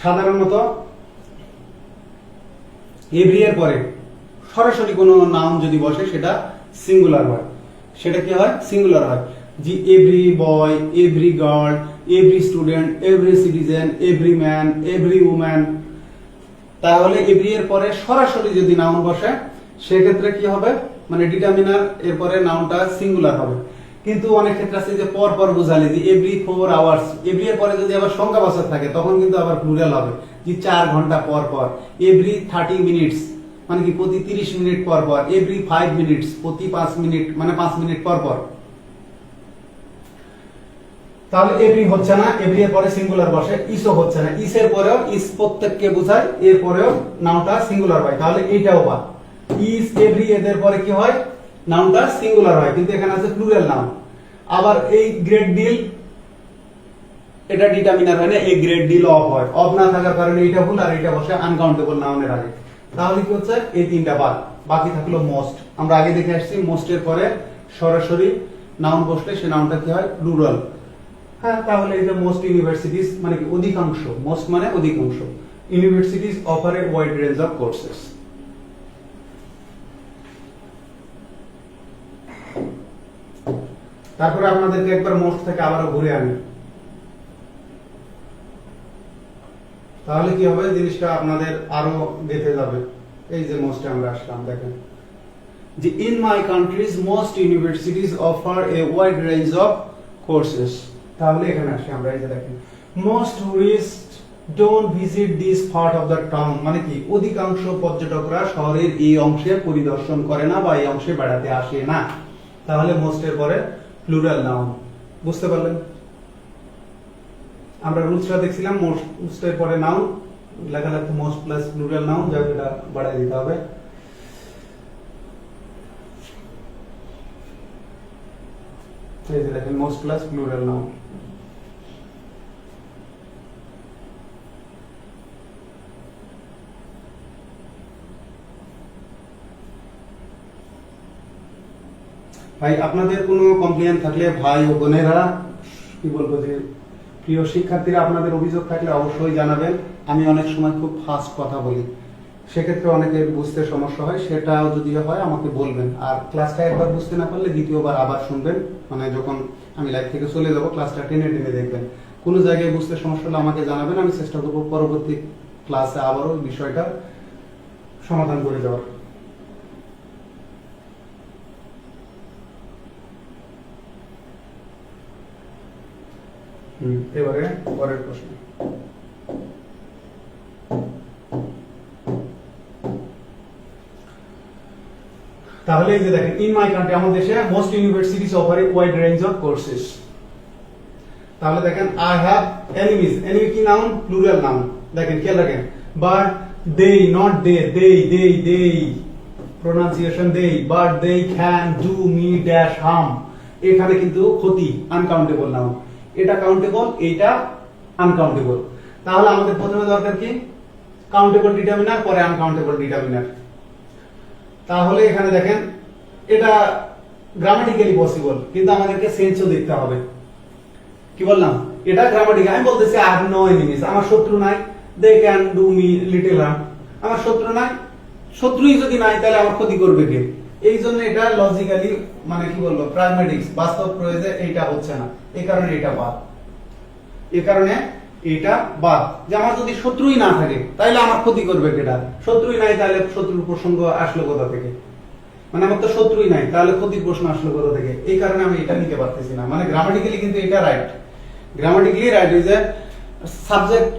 Speaker 1: সাধারণত এভরি এর পরে সরাসরি কোনো নাউন যদি বসে সেটা সিঙ্গুলার হয়, সেটা কি হয়, সিঙ্গুলার হয়। জি every boy, every girl, every student, every citizen, every man, every woman. তাহলে এভরি এর পরে সরাসরি যদি নাউন বসে সেক্ষেত্রে কি হবে, মানে ডিটারমিনার এর পরে নাউনটা সিঙ্গুলার হবে। কিন্তু অনেক ক্ষেত্রে আছে যে পর পর বোঝালে যে এভরি 4 আওয়ার্স, এভরি এর পরে যদি আবার সংখ্যাবাচক থাকে তখন কিন্তু আবার প্লুরাল হবে, যে 4 ঘন্টা পর পর, এভরি 30 মিনিটস মানে কি প্রতি 30 মিনিট পর পর, এভরি 5 মিনিটস প্রতি 5 মিনিট মানে 5 মিনিট পর পর। তাহলে এভরি হচ্ছে না, এভরি এর পরে সিঙ্গুলার বসে, ইসও হচ্ছে না, ইস এর পরেও ইস প্রত্যেককে বোঝায়, এর পরেও নাউনটা সিঙ্গুলার হয়, তাহলে এইটাও বাদ। ইস এভরি এদের পরে কি হয়, নাউনটা সিঙ্গুলার হয়, কিন্তু এখানে আছে প্লুরাল নাউন। আবার এই গ্রেট ডিল, এটা ডিটারমিনার হয় না, এই গ্রেট ডিল অফ হয়, অফ না থাকার কারণে এইটা ভুল, আর এটা বসে আনকাউন্টেবল নাউনের আগে। তাহলে কি হচ্ছে, এই তিনটা বাদ, বাকি থাকলো মোস্ট। আমরা আগে দেখে আসছি মোস্ট এর পরে সরাসরি নাউন বসলে সে নাউনটা কি হয়, প্লুরাল। হ্যাঁ, তাহলে এই যে মোস্ট ইউনিভার্সিটিজ মানে কি অধিকাংশ, মোস্ট মানে অধিকাংশ, universities offer a wide range of courses. তারপরে আপনাদেরকে একবার মোস্ট থেকে আবারও ঘুরে আনি, তাহলে কি হবে, জিনিসটা আপনাদের আরো গেঁথে যাবে। এই যে মোস্টে আমরা আসলাম, দেখেন যে in my countries most universities offer a wide range of courses. তাহলে এখানে আসি আমরা, এই যে দেখেন most tourist don't visit this part of the town, মানে কি অধিকাংশ পর্যটকরা শহরের এই অংশে পরিদর্শন করে না বা এই অংশে বেড়াতে আসে না। তাহলে মোস্টের পরে প্লুরাল নাউন, বুঝতে পারলেন? আমরা রুলসটা দেখছিলাম, মোস্টের পরে নাউন লেখা লাগতো মোস্ট প্লাস প্লুরাল নাউন, যাই এটা বাড়াই দিতে হবে। এই যে দেখেন মোস্ট প্লাস প্লুরাল নাউন। ভাই আপনাদের কোনো কমপ্লেইন থাকলে, ভাই ও বোনেরা কি বলবো যে প্রিয় শিক্ষার্থীরা, আপনাদের অভিযোগ থাকলে অবশ্যই জানাবেন। আমি অনেক সময় খুব ফাস্ট কথা বলি, সেক্ষেত্রে অনেকের বুঝতে সমস্যা হয়, সেটাও যদি হয় আমাকে বলবেন। আর ক্লাসটা একবার বুঝতে না পারলে দ্বিতীয়বার আবার শুনবেন, মানে যখন আমি লাইভ থেকে চলে যাব ক্লাসটা টেনে টেনে দেখবেন। কোনো জায়গায় বুঝতে সমস্যা হলে আমাকে জানাবেন, আমি চেষ্টা করবো পরবর্তী ক্লাসে আবারও বিষয়টা সমাধান করে দেওয়ার। এবারে পরের প্রশ্ন। তাহলে এই যে দেখেন ইন মাই কান্ট্রি, আমাদের দেশে most universities offer a wide range of courses. তাহলে দেখেন আই হ্যাভ এনিমিজ, এনিমি কি নাউন, প্লুরাল নাউন। দেখেন খেয়াল রাখেন, but they not they, they pronunciation they, but they can do me dash harm. এখানে কিন্তু ক্ষতি, আনকাউন্টেবল নাউন, এটা কাউন্টেবল, এইটা আনকাউন্টেবল। তাহলে আমাদের প্রথমে দরকার কি, কাউন্টেবল ডিটারমিনার, পরে আনকাউন্টেবল ডিটারমিনার। তাহলে এখানে দেখেন এটা গ্রামাটিক্যালি পসিবল, কিন্তু আমাদেরকে সেন্সও দেখতে হবে। কি বললাম, এটা গ্রামাটিক্যাল, আমি বলতেছি আই হ্যাভ নো এনিমিজ, আমার শত্রু নাই, they can do me little harm, আমার শত্রু নাই, শত্রুই যদি নাই তাহলে আমার ক্ষতি করবে কে? এই জন্য এটা লজিক্যালি মানে কি বলবো, প্র্যাগম্যাটিক্স, বাস্তব প্রয়োগে এইটা হচ্ছে না, এই কারণে এটা বাদ, এই কারণে এটা বাদ। যে আমার যদি শত্রুই না থাকে তাহলে আমার ক্ষতি করবে কেটা? শত্রুই নাই, তাহলে শত্রুর প্রসঙ্গ আসলো কোথা থেকে? মানে আমার তো শত্রুই নাই, তাহলে ক্ষতির প্রশ্ন আসলো কোথা থেকে? এই কারণে আমি এটা নিতে পারতেছি না। মানে গ্রামাটিক্যালি কিন্তু এটা right, grammatically right. Is a subject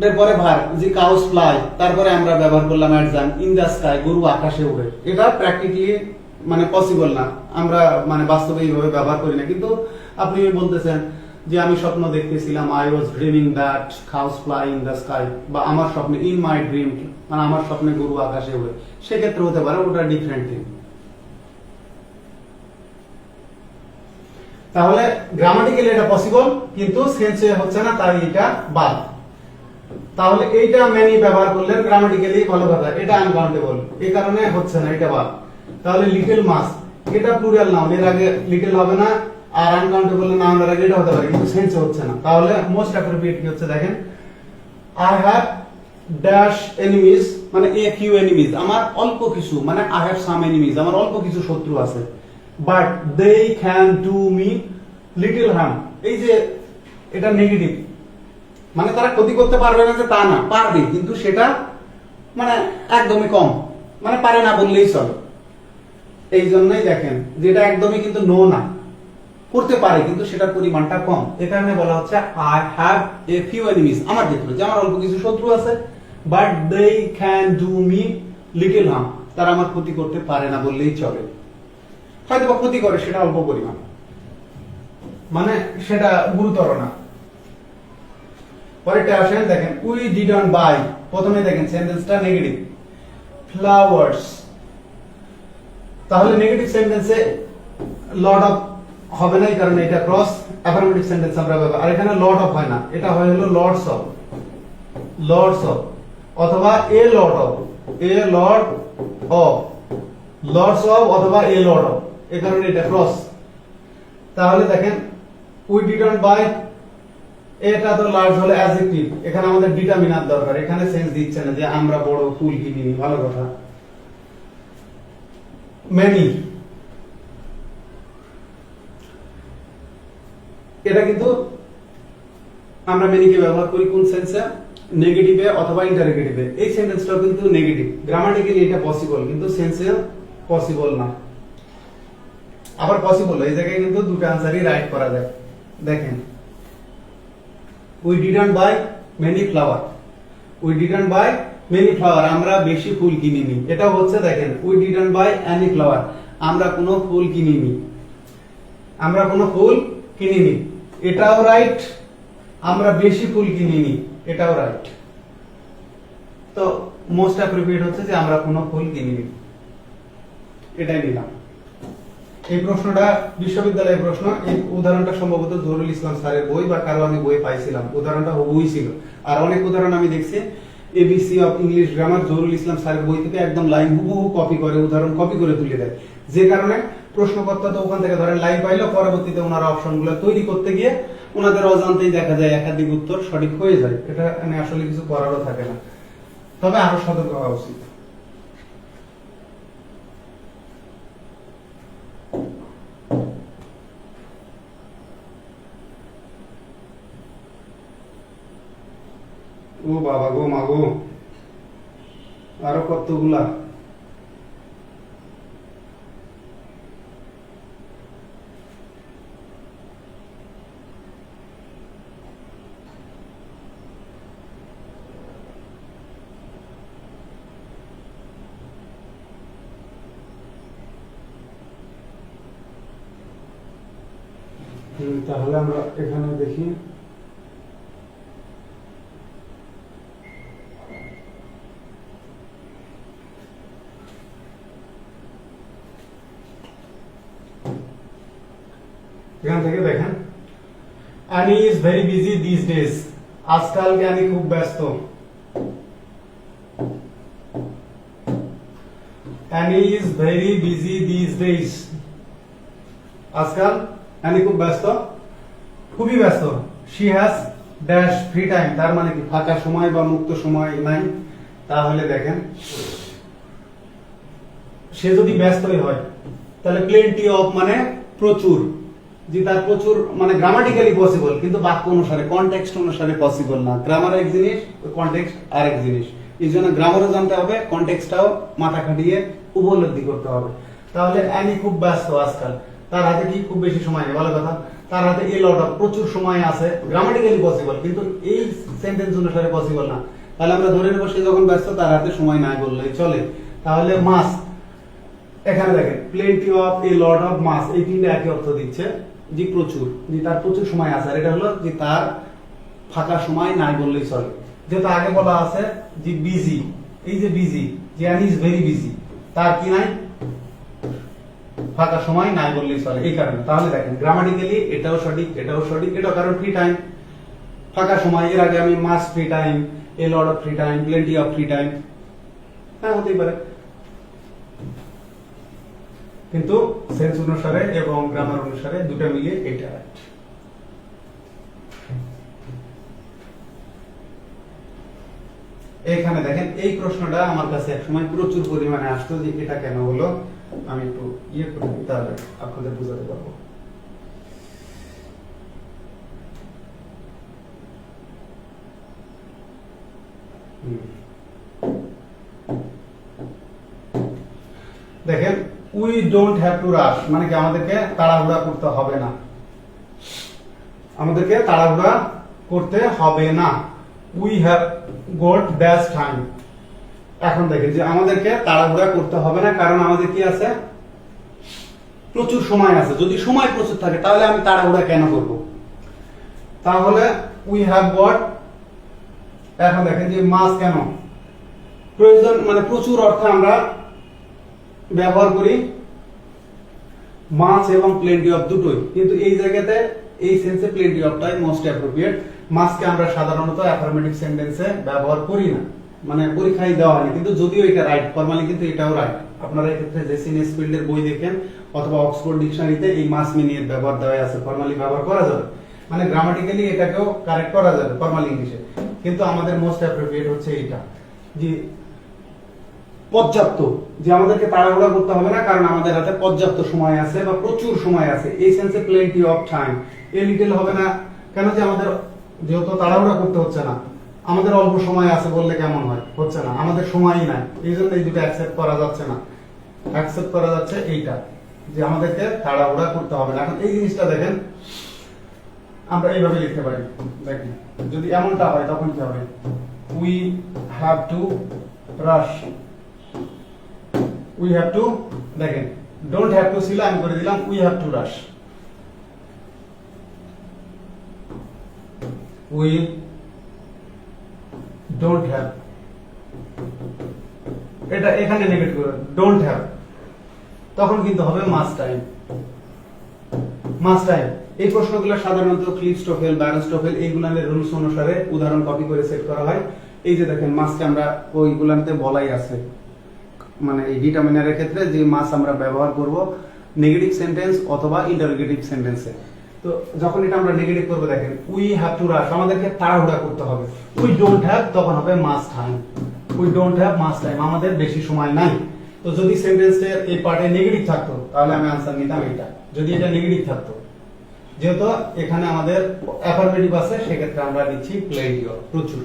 Speaker 1: এর পরে ভার, যে কাউস ফ্লাই, তারপরে আমরা ব্যবহার করলাম অ্যাডজান, ইন দ্য স্কাই, গরু আকাশে উড়ে। এটা প্র্যাকটিক্যালি মানে পসিবল না, আমরা মানে বাস্তবে এইভাবে ব্যবহার করি না। কিন্তু আপনি বলতেছেন যে আমি স্বপ্ন দেখতেছিলাম, I was dreaming that cows fly in the sky, বা আমার স্বপ্নে, ইন মাই ড্রিম, মানে আমার স্বপ্নে গরু আকাশে ওড়ে, সেক্ষেত্রে হতে পারে, ওটা ডিফারেন্ট থিং। তাহলে গ্রামাটিক্যালি এটা পসিবল, কিন্তু সেন্সে হচ্ছে না, তাই এটা বাদ। তাহলে এইটা মেনি ব্যবহার করলে গ্রামাটিক্যালি ভালো কথা, এটা আনকাউন্টেবল, এই কারণে হচ্ছে না, এটা বাদ। তাহলে লিটল মাস, এটা প্লুরাল নাউন, এর আগে লিটল হবে না, আর আনকাউন্টেবল নাউনের আগে এটা হতে পারে, কিন্তু সেন্সে হচ্ছে না। তাহলে মোস্ট অ্যাপ্রোপ্রিয়েট কি হচ্ছে দেখেন, আই হ্যাভ ড্যাশ এনিমিজ, মানে এ ফিউ এনিমিজ, আমার অল্প কিছু, মানে আই হ্যাভ সাম এনিমিজ, আমার অল্প কিছু শত্রু আছে, but they can do me little harm. এই যে এটা নেগেটিভ, মানে তারা ক্ষতি করতে পারবে না যে তা না, পারবে, কিন্তু সেটা মানে একদমই কম, মানে পারে না বললেই চলে। এই জন্যই দেখেন যেটা একদমই কিন্তু নো না, করতে পারে কিন্তু সেটার পরিমাণটা কম, এ কারণে বলা হচ্ছে I have a few enemies, আমার ক্ষেত্রে যে আমার অল্প কিছু শত্রু আছে, but they can do me little harm, তারা আমার ক্ষতি করতে পারে না বললেই চলে, হয়তো বা ক্ষতি করে সেটা অল্প পরিমাণ, মানে সেটা গুরুতর না। পরেরটা আসেন দেখেন, উই ডিডন্ট বাই, প্রথমে দেখেন সেন্টেন্সটা নেগেটিভ, ফ্লাওয়ার্স, তাহলে নেগেটিভ সেন্টেন্সে লট অফ হবে না, এই কারণে এটা ক্রস অ্যাফার্মেটিভ সেন্টেন্স আমরা ব্যবহার, আর এখানে লট অফ হয় না, এটা হয় হলো লর্ডস অফ, লর্ডস অফ, অথবা a lot of, a lot of, lots of অথবা এ লট অফ, এই কারণে এটা ক্রস। তাহলে দেখেন উই ডিডন্ট বাই, এটা তো লার্জ হলো অ্যাডজেক্টিভ, এখানে আমাদের ডিটারমিনার দরকার, এখানে সেন্স দিচ্ছে না যে আমরা বড় ফুল কিনিনি, ভালো কথা। মেনি, এটা কিন্তু আমরা মেনিকে ব্যবহার করি কোন সেন্সে, নেগেটিভে অথবা ইন্টারোগেটিভে। এই সেন্টেন্সটাও কিন্তু নেগেটিভ, গ্রামাটিক্যালি এটা পসিবল, কিন্তু সেন্সে পসিবল না। আবার পসিবল, এই জায়গায় কিন্তু দুটো আনসারই রাইট করা যায়। দেখেন, we didn't buy many flower, we didn't buy many flower, আমরা বেশি ফুল কিনিনি, এটা হচ্ছে দেখেন we didn't buy any flower, আমরা কোনো ফুল কিনিনি, আমরা কোনো ফুল কিনিনি, এটাও রাইট। আমরা বেশি ফুল কিনিনি, এটাও রাইট। তো মোস্ট অ্যাপ্রোপ্রিয়েট হচ্ছে যে আমরা কোনো ফুল কিনিনি, এটাই নিলাম। এই প্রশ্নটা বিশ্ববিদ্যালয়ের প্রশ্ন, এই উদাহরণটা সম্ভবত জহুরুল ইসলাম স্যারের বই বা কারো আমি বই পাইছিলাম, উদাহরণটা হুবহুই ছিল। আর অনেক উদাহরণ আমি দেখছি ABC of English grammar Zahurul Islam স্যারের বই থেকে একদম লাইন হুবহু কপি করে, উদাহরণ কপি করে তুলে দেয়, যে কারণে প্রশ্নকর্তা তো ওখান থেকে ধরেন লাইন পাইলো, পরবর্তীতে ওনারা অপশনগুলো তৈরি করতে গিয়ে ওনাদের অজান্তেই দেখা যায় একাধিক উত্তর সঠিক হয়ে যায়, এটা আসলে কিছু করারও থাকে না, তবে আরো সতর্ক হওয়া উচিত। ও বাবা গো মা গো, আরো কতগুলা। তাহলে আমরা এখানে দেখি, এখান থেকে দেখেন, Annie is very busy this days, আজকাল অ্যানি খুব ব্যস্ত, Annie is very busy this days, আজকাল অ্যানি খুব ব্যস্ত, খুবই ব্যস্ত। She has dash free time, তার মানে কি ফাঁকা সময় বা মুক্ত সময় নাই। তাহলে দেখেন, সে যদি ব্যস্তই হয় তাহলে প্লেন্টি অফ মানে প্রচুর, যে তার প্রচুর মানে গ্রামাটিক্যালি পসিবল, কিন্তু বাক্য অনুসারে কনটেক্সট অনুসারে পসিবল না। গ্রামার এক জিনিস, কনটেক্সট আরেক জিনিস, এই জন্য গ্রামারও জানতে হবে, কনটেক্সটটাও মাথা খাটিয়ে উপলব্ধি করতে হবে। তাহলে অ্যানি খুব ব্যস্ত আজকাল, তার হাতে কি খুব বেশি সময় নেই, ভালো কথা, তার হাতে এ লট অফ প্রচুর সময় আছে, গ্রামাটিক্যালি পসিবল, কিন্তু এই সেন্টেন্স অনুসারে পসিবল না। তাহলে আমরা ধরে নেব সে যখন ব্যস্ত তার হাতে সময় নাই বললেই চলে। তাহলে মাস, এখানে দেখেন plenty of, a lot of, much, এই তিনটা একই অর্থ দিচ্ছে। যে প্রচুর, যে তার প্রচুর সময় আছে, আর এটা হলো যে তার ফাঁকা সময় নাই বললেই চলে। যেহেতু আগে বলা আছে যে বিজি, এই যে বিজি, যে ইজ ভেরি বিজি, তার কি নাই, ফাঁকা সময় নাই বললেই চলে, এই কারণে। তাহলে দেখেন গ্রামাটিক্যালি এটাও সঠিক, এটাও সঠিক, এটাও, কারণ ফ্রি টাইম, ফাঁকা সময়, এর আগে আমি much free time, a lot of free time, plenty of free time, হ্যাঁ হতেই পারে, কিন্তু সেন্স অনুসারে এবং গ্রামার অনুসারে দুটো মিলিয়ে এটা রাইট। এখানে দেখেন এই প্রশ্নটা আমার কাছে একসময় প্রচুর পরিমাণে আসতো যে এটা কেন হলো, আমি একটু ইয়ে করে দিই তাহলে আপনাদের বোঝাতে পারবো। দেখেন উই ডোন্ট হ্যাভ টু রাশ, মানে কি আমাদেরকে তাড়াহুড়া করতে হবে না, আমাদেরকে তাড়াহুড়া করতে হবে না। We have got dash time. এখন দেখেন যে আমাদেরকে তাড়াহুড়া করতে হবে না, কারণ আমাদের কি আছে, প্রচুর সময় আছে। যদি সময় প্রচুর থাকে তাহলে আমি তাড়াহুড়া কেন করব? তাহলে উই হ্যাভ গট, এখন দেখেন যে মাস কেন প্রয়োজন, মানে প্রচুর অর্থে আমরা ব্যবহার করি মাছ এবং প্লেন্টি অফ দুটোই, কিন্তু এই জায়গাতে এই সেন্সে প্লেন্টি অফটাই মোস্ট অ্যাপ্রোপ্রিয়েট। মাছকে আমরা সাধারণত অ্যাফার্মেটিভ সেন্টেন্সে ব্যবহার করি না, মানে পরীক্ষায় দেওয়া হয়নি, কিন্তু যদিও এটা রাইট, ফর্মালি কিন্তু এটাও রাইট। আপনারা এক্ষেত্রে জেসিনেস ফিল্ডের বই দেখেন অথবা অক্সফোর্ড ডিকশনারিতে এই মাছ মিনিয়ের ব্যবহার দেওয়া আছে, ফর্মালি ব্যবহার করা যাবে, মানে গ্রামাটিক্যালি এটাকেও কারেক্ট করা যাবে ফর্মাল ইংলিশে, কিন্তু আমাদের মোস্ট অ্যাপ্রোপ্রিয়েট হচ্ছে এইটা, যে পর্যাপ্ত, যে আমাদেরকে তাড়াহুড়া করতে হবে না, কারণ আমাদের হাতে পর্যাপ্ত সময় আছে বা প্রচুর সময় আছে, এই সেন্সে plenty of time. A little হবে না কেন, যে আমাদের যেহেতু তাড়াহুড়া করতে হচ্ছে না, আমাদের অল্প সময় আছে বললে কেমন হয়, হচ্ছে না, আমাদের সময়ই নাই, এই জন্য এই দুটো অ্যাকসেপ্ট করা যাচ্ছে না। অ্যাকসেপ্ট করা যাচ্ছে এইটা, যে আমাদেরকে তাড়াহুড়া করতে হবে না। এখন এই জিনিসটা দেখেন আমরা এইভাবে লিখতে পারি, দেখেন যদি এমনটা হয় তখন কি হবে, we have to rush, we have to, দেখেন ডোন্ট হ্যাভ টু ছিল, আমি করে দিলাম we have to rush, we don't have, এটা এখানে নেগেটিভ করে ডোন্ট হ্যাভ, তখন কিন্তু হবে মাস্ট টাইম। মাস্ট টাইম এই প্রশ্নগুলো সাধারণত ক্লিপস্টোফেল, ব্যারোস্টোফেল এইগুলানের রুলস অনুসারে উদাহরণ কপি করে সেট করা হয়। এই যে দেখেন মাস্টকে আমরা ওইগুলাতে বলাই আছে, মানে এই ডিটারমিনারের ক্ষেত্রে যে মাস আমরা ব্যবহার করব নেগেটিভ সেন্টেন্স অথবা ইন্টারোগেটিভ সেন্টেন্সে। তো যখন এটা আমরা নেগেটিভ করব, দেখেন উই হ্যাভ টু রাশ, আমাদেরকে তাড়াহুড়া করতে হবে, উই ডোন্ট হ্যাভ তখন হবে must time, we don't have must time, আমাদের বেশি সময় নাই। তো যদি সেন্টেন্সের এই পার্টে নেগেটিভ থাকতো তাহলে আমি আনসার নিতাম এটা, যদি এটা নেগেটিভ থাকতো। যেহেতু এখানে আমাদের অ্যাফার্মেটিভ আছে সেক্ষেত্রে আমরা দিচ্ছি প্লেন্টি অফ, প্রচুর।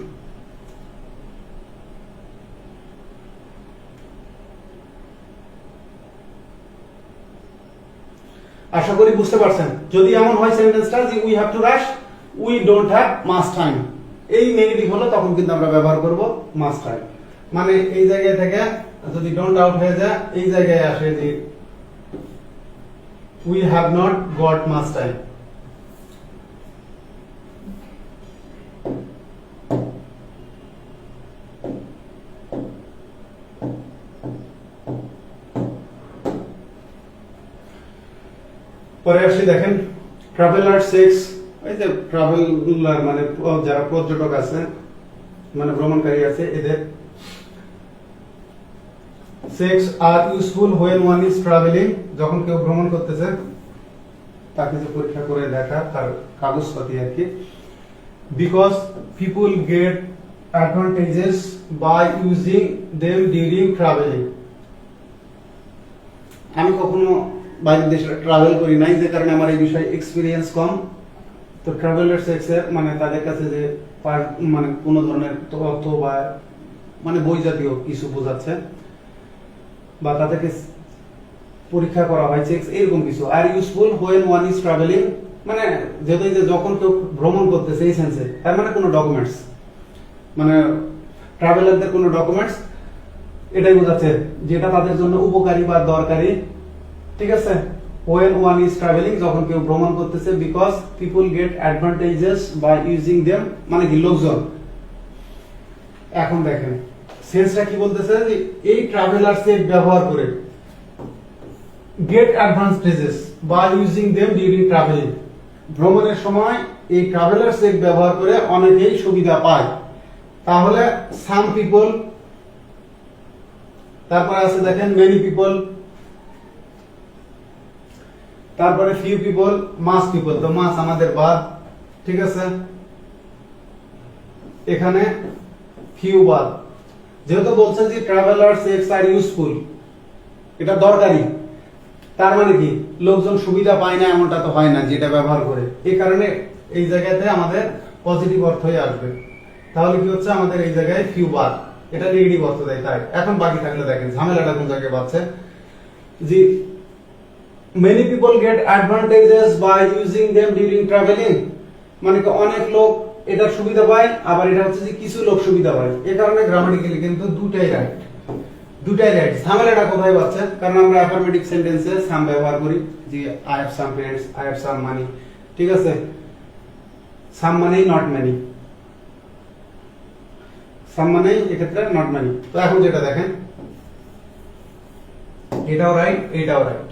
Speaker 1: আশা করি বুঝতে পারছেন। যদি এমন হয় সেন্টেন্সটা যে we have to rush, we don't have must time, এই নেগেটিভ হলো তখন কিন্তু আমরা ব্যবহার করব মাস্ট টাইম। মানে এই জায়গায় থেকে যদি ডোন্ট আউট হয়ে যায়, এই জায়গায় আসে যে we have not goat must time. পরে আসি দেখেন ট্রাভেলার সেক্স, এই যে ট্রাভেলার মানে যারা পর্যটক আছে, মানে ভ্রমণকারী আছে, এদের cheques are useful when one is travelling, যখন কেউ ভ্রমণ করতেছে তাকে যে পরীক্ষা করে দেখা তার কাগজপাতি আর কি, because people get advantages by using them during travelling. আমি কখনো বাইরের দেশে ট্রাভেল করি নাই, যে কারণে আমার এই বিষয়ে এক্সপিরিয়েন্স কম। তো ট্রাভেলার সেক্সের মানে তাদের কাছে যে মানে কোনো ধরনের তথ্য বা মানে বই জাতীয় কিছু বোঝাচ্ছে বা তাদেরকে পরীক্ষা করা হয় সেক্স এরকম কিছু। Are useful when one is travelling মানে যেহেতু যে যখন কেউ ভ্রমণ করতেছে এই সেন্সে, তার মানে কোনো ডকুমেন্টস, মানে ট্রাভেলারদের কোনো ডকুমেন্টস, এটাই বোঝাচ্ছে যেটা তাদের জন্য উপকারী বা দরকারি, ঠিক আছে। when one is traveling, যখন কেউ ভ্রমণ করতেছে, because people get advantages by using them, মানে কি লোকজন। এখন দেখেন সেন্সটা কি বলতেছে যে এই ট্রাভেলার্স এর ব্যবহার করে get advantages by using them during traveling, ভ্রমণের সময় এই ট্রাভেলার্স এর ব্যবহার করে অনেকেই সুবিধা পায়। তাহলে some people, তারপরে আছে দেখেন many people, তারপরে few people, mass people, তো mass আমাদের বাদ, ঠিক আছে, এখানে few বাদ। যেহেতু বলছে যে ট্রাভেলার্স এক্স আর ইউজফুল, এটা দরকারি, তার মানে কি লোকজন সুবিধা পায় না এমনটা তো হয় না যেটা ব্যবহার করে, এই কারণে এই জায়গাতে আমাদের পজিটিভ অর্থই আসবে। তাহলে কি হচ্ছে আমাদের এই জায়গায় ফিউ বাদ, এটা নেগেটিভ অর্থ দেয়। তাই এখন বাকি থাকলে দেখেন ঝামেলাটা কোন জায়গায় পাচ্ছে, যে many people get advantages by using them during traveling, মানে কি অনেক লোক এটা সুবিধা পায়, আবার এটা হচ্ছে যে কিছু লোক সুবিধা পায়। এই কারণে গ্রামাটিক্যালি কিন্তু দুটাই রাইট, দুটাই রাইট। ঝামেলাটা কোথায় পাচ্ছে, কারণ আমরা অ্যাফার্মেটিভ সেন্টেন্সে সাম ব্যবহার করি, যে I have some friends, I have some money, ঠিক আছে, সাম মানেই নট মানি, সাম মানেই এক্ষেত্রে নট মানি। তো এখন যেটা দেখেন এটাও রাইট, এটাও রাইট।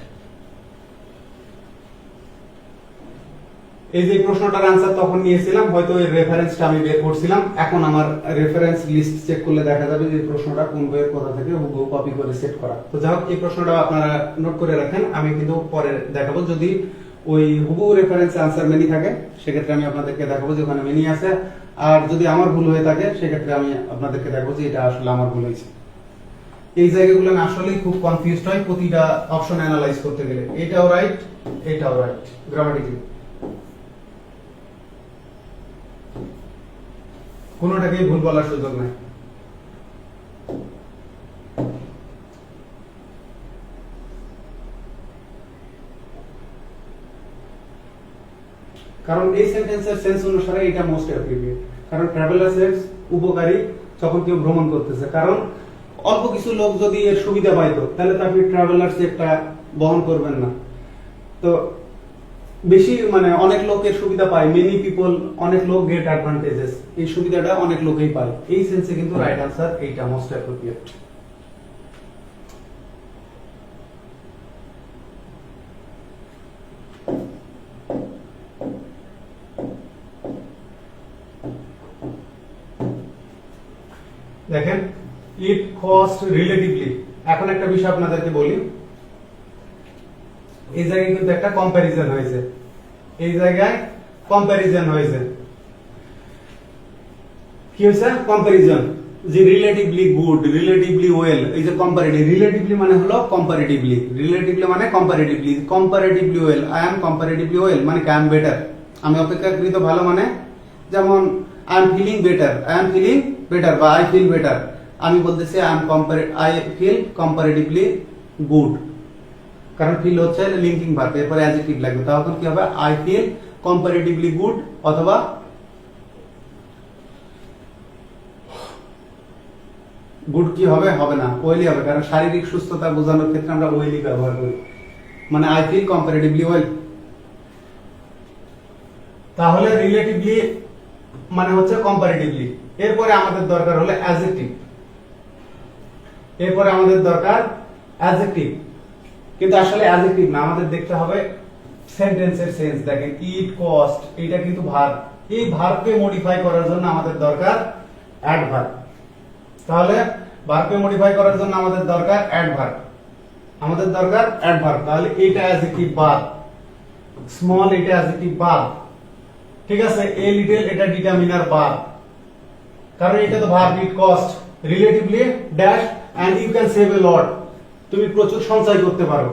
Speaker 1: এই যে প্রশ্নটার আনসার তখন নিয়েছিলাম, হয়তো এর রেফারেন্সটা আমি বের করছিলাম, এখন আমার রেফারেন্স লিস্ট চেক করলে দেখা যাবে যে প্রশ্নটা কোন বইয়ের কোথা থেকে হুবহু কপি করে সেট করা। তো যাই হোক, এই প্রশ্নটা আপনারা নোট করে রাখেন, আমি কিন্তু পরে দেখাবো। যদি ওই হুবহু রেফারেন্স আনসার মেনি থাকে সেক্ষেত্রে আমি আপনাদেরকে দেখাবো যে ওখানে মেনি আছে, আর যদি আমার ভুল হয়ে থাকে সেক্ষেত্রে আমি আপনাদেরকে দেখাবো যে এটা আসলে আমার ভুল হয়েছে। এই জায়গাগুলো আমি আসলে খুব কনফিউজড হয় প্রতিটা অপশন অ্যানালাইজ করতে গেলে। এটাও রাইট, এটাও রাইট গ্রামাটিক্যালি, কোনোটাকেই ভুল বলার সুযোগ নাই। কারণ এই সেন্টেন্সের সেন্স অনুসারে এটা মোস্ট অ্যাপ্রোপ্রিয়েট, কারণ ট্রাভেলার্স এক্স উপকারী যখন কেউ ভ্রমণ করতেছে, কারণ অল্প কিছু লোক যদি এর সুবিধা পাইতো তাহলে তো আপনি ট্রাভেলার্স একটা বহন করবেন না। তো বেশি মানে অনেক লোকের সুবিধা পায়, মেনি পিপল, অনেক লোক গেট অ্যাডভান্টেজেস, এই সুবিধাটা অনেক লোকেই পায়। এই সেন্সে কিন্তু রাইট আনসার এইটা মোস্ট অ্যাপ্রোপ্রিয়েট। দেখেন ইট কস্ট রিলেটিভলি, এখন একটা বিষয় আপনাদেরকে বলি, এই জায়গায় কিন্তু একটা কম্প্যারিজন হয়েছে, এই জায়গায় কম্প্যারিজন হয়েছে, কি হয়েছে কম্প্যারিজন, যে রিলেটিভলি গুড, রিলেটিভলি ওয়েল, এই যে কম্পারেটিভ, রিলেটিভলি মানে হলো কম্পারেটিভলি, রিলেটিভলি মানে comparatively, comparatively well, I am comparatively well মানে কি আই এম বেটার, আমি অপেক্ষাকৃত ভালো, মানে যেমন I am feeling better, I am feeling better বা আই ফিল বেটার, আমি বলতেছি আই ফিল কম্পারেটিভলি গুড, কারণ ফিল হচ্ছে লিঙ্কিং ভার্ব, এরপরে অ্যাডজেক্টিভ লাগবে, তখন কি হবে আই ফিল কম্পারেটিভলি গুড, অথবা গুড কি হবে, হবে না, ওয়েলি হবে, কারণ শারীরিক সুস্থতা বোঝানোর ক্ষেত্রে আমরা ওয়েলি ব্যবহার করি, মানে আই ফিল কম্পারেটিভলি ওয়েল। তাহলে রিলেটিভলি মানে হচ্ছে কম্পারেটিভলি, এরপরে আমাদের দরকার হলো অ্যাডজেক্টিভ, এরপরে আমাদের দরকার অ্যাডজেক্টিভ, কিন্তু আসলে অ্যাডজেক্টিভ না, আমাদের দেখতে হবে সেন্টেন্সের সেন্স। দেখেন ইট কস্ট, এটা কিন্তু ভার্ব, এই ভার্বকে মডিফাই করার জন্য আমাদের দরকার অ্যাডভার্ব। তাহলে ভার্বকে মডিফাই করার জন্য আমাদের দরকার অ্যাডভার্ব, আমাদের দরকার অ্যাডভার্ব। তাহলে এটা অ্যাডজেক্টিভ ভার্ব, স্মল এটা অ্যাডজেক্টিভ ভার্ব, ঠিক আছে, এ লিটল এটা ডিটারমিনার ভার্ব, কারণ এটা তো verb it cost relatively dash and you can save a lot, তুমি প্রচুর সঞ্চয় করতে পারো।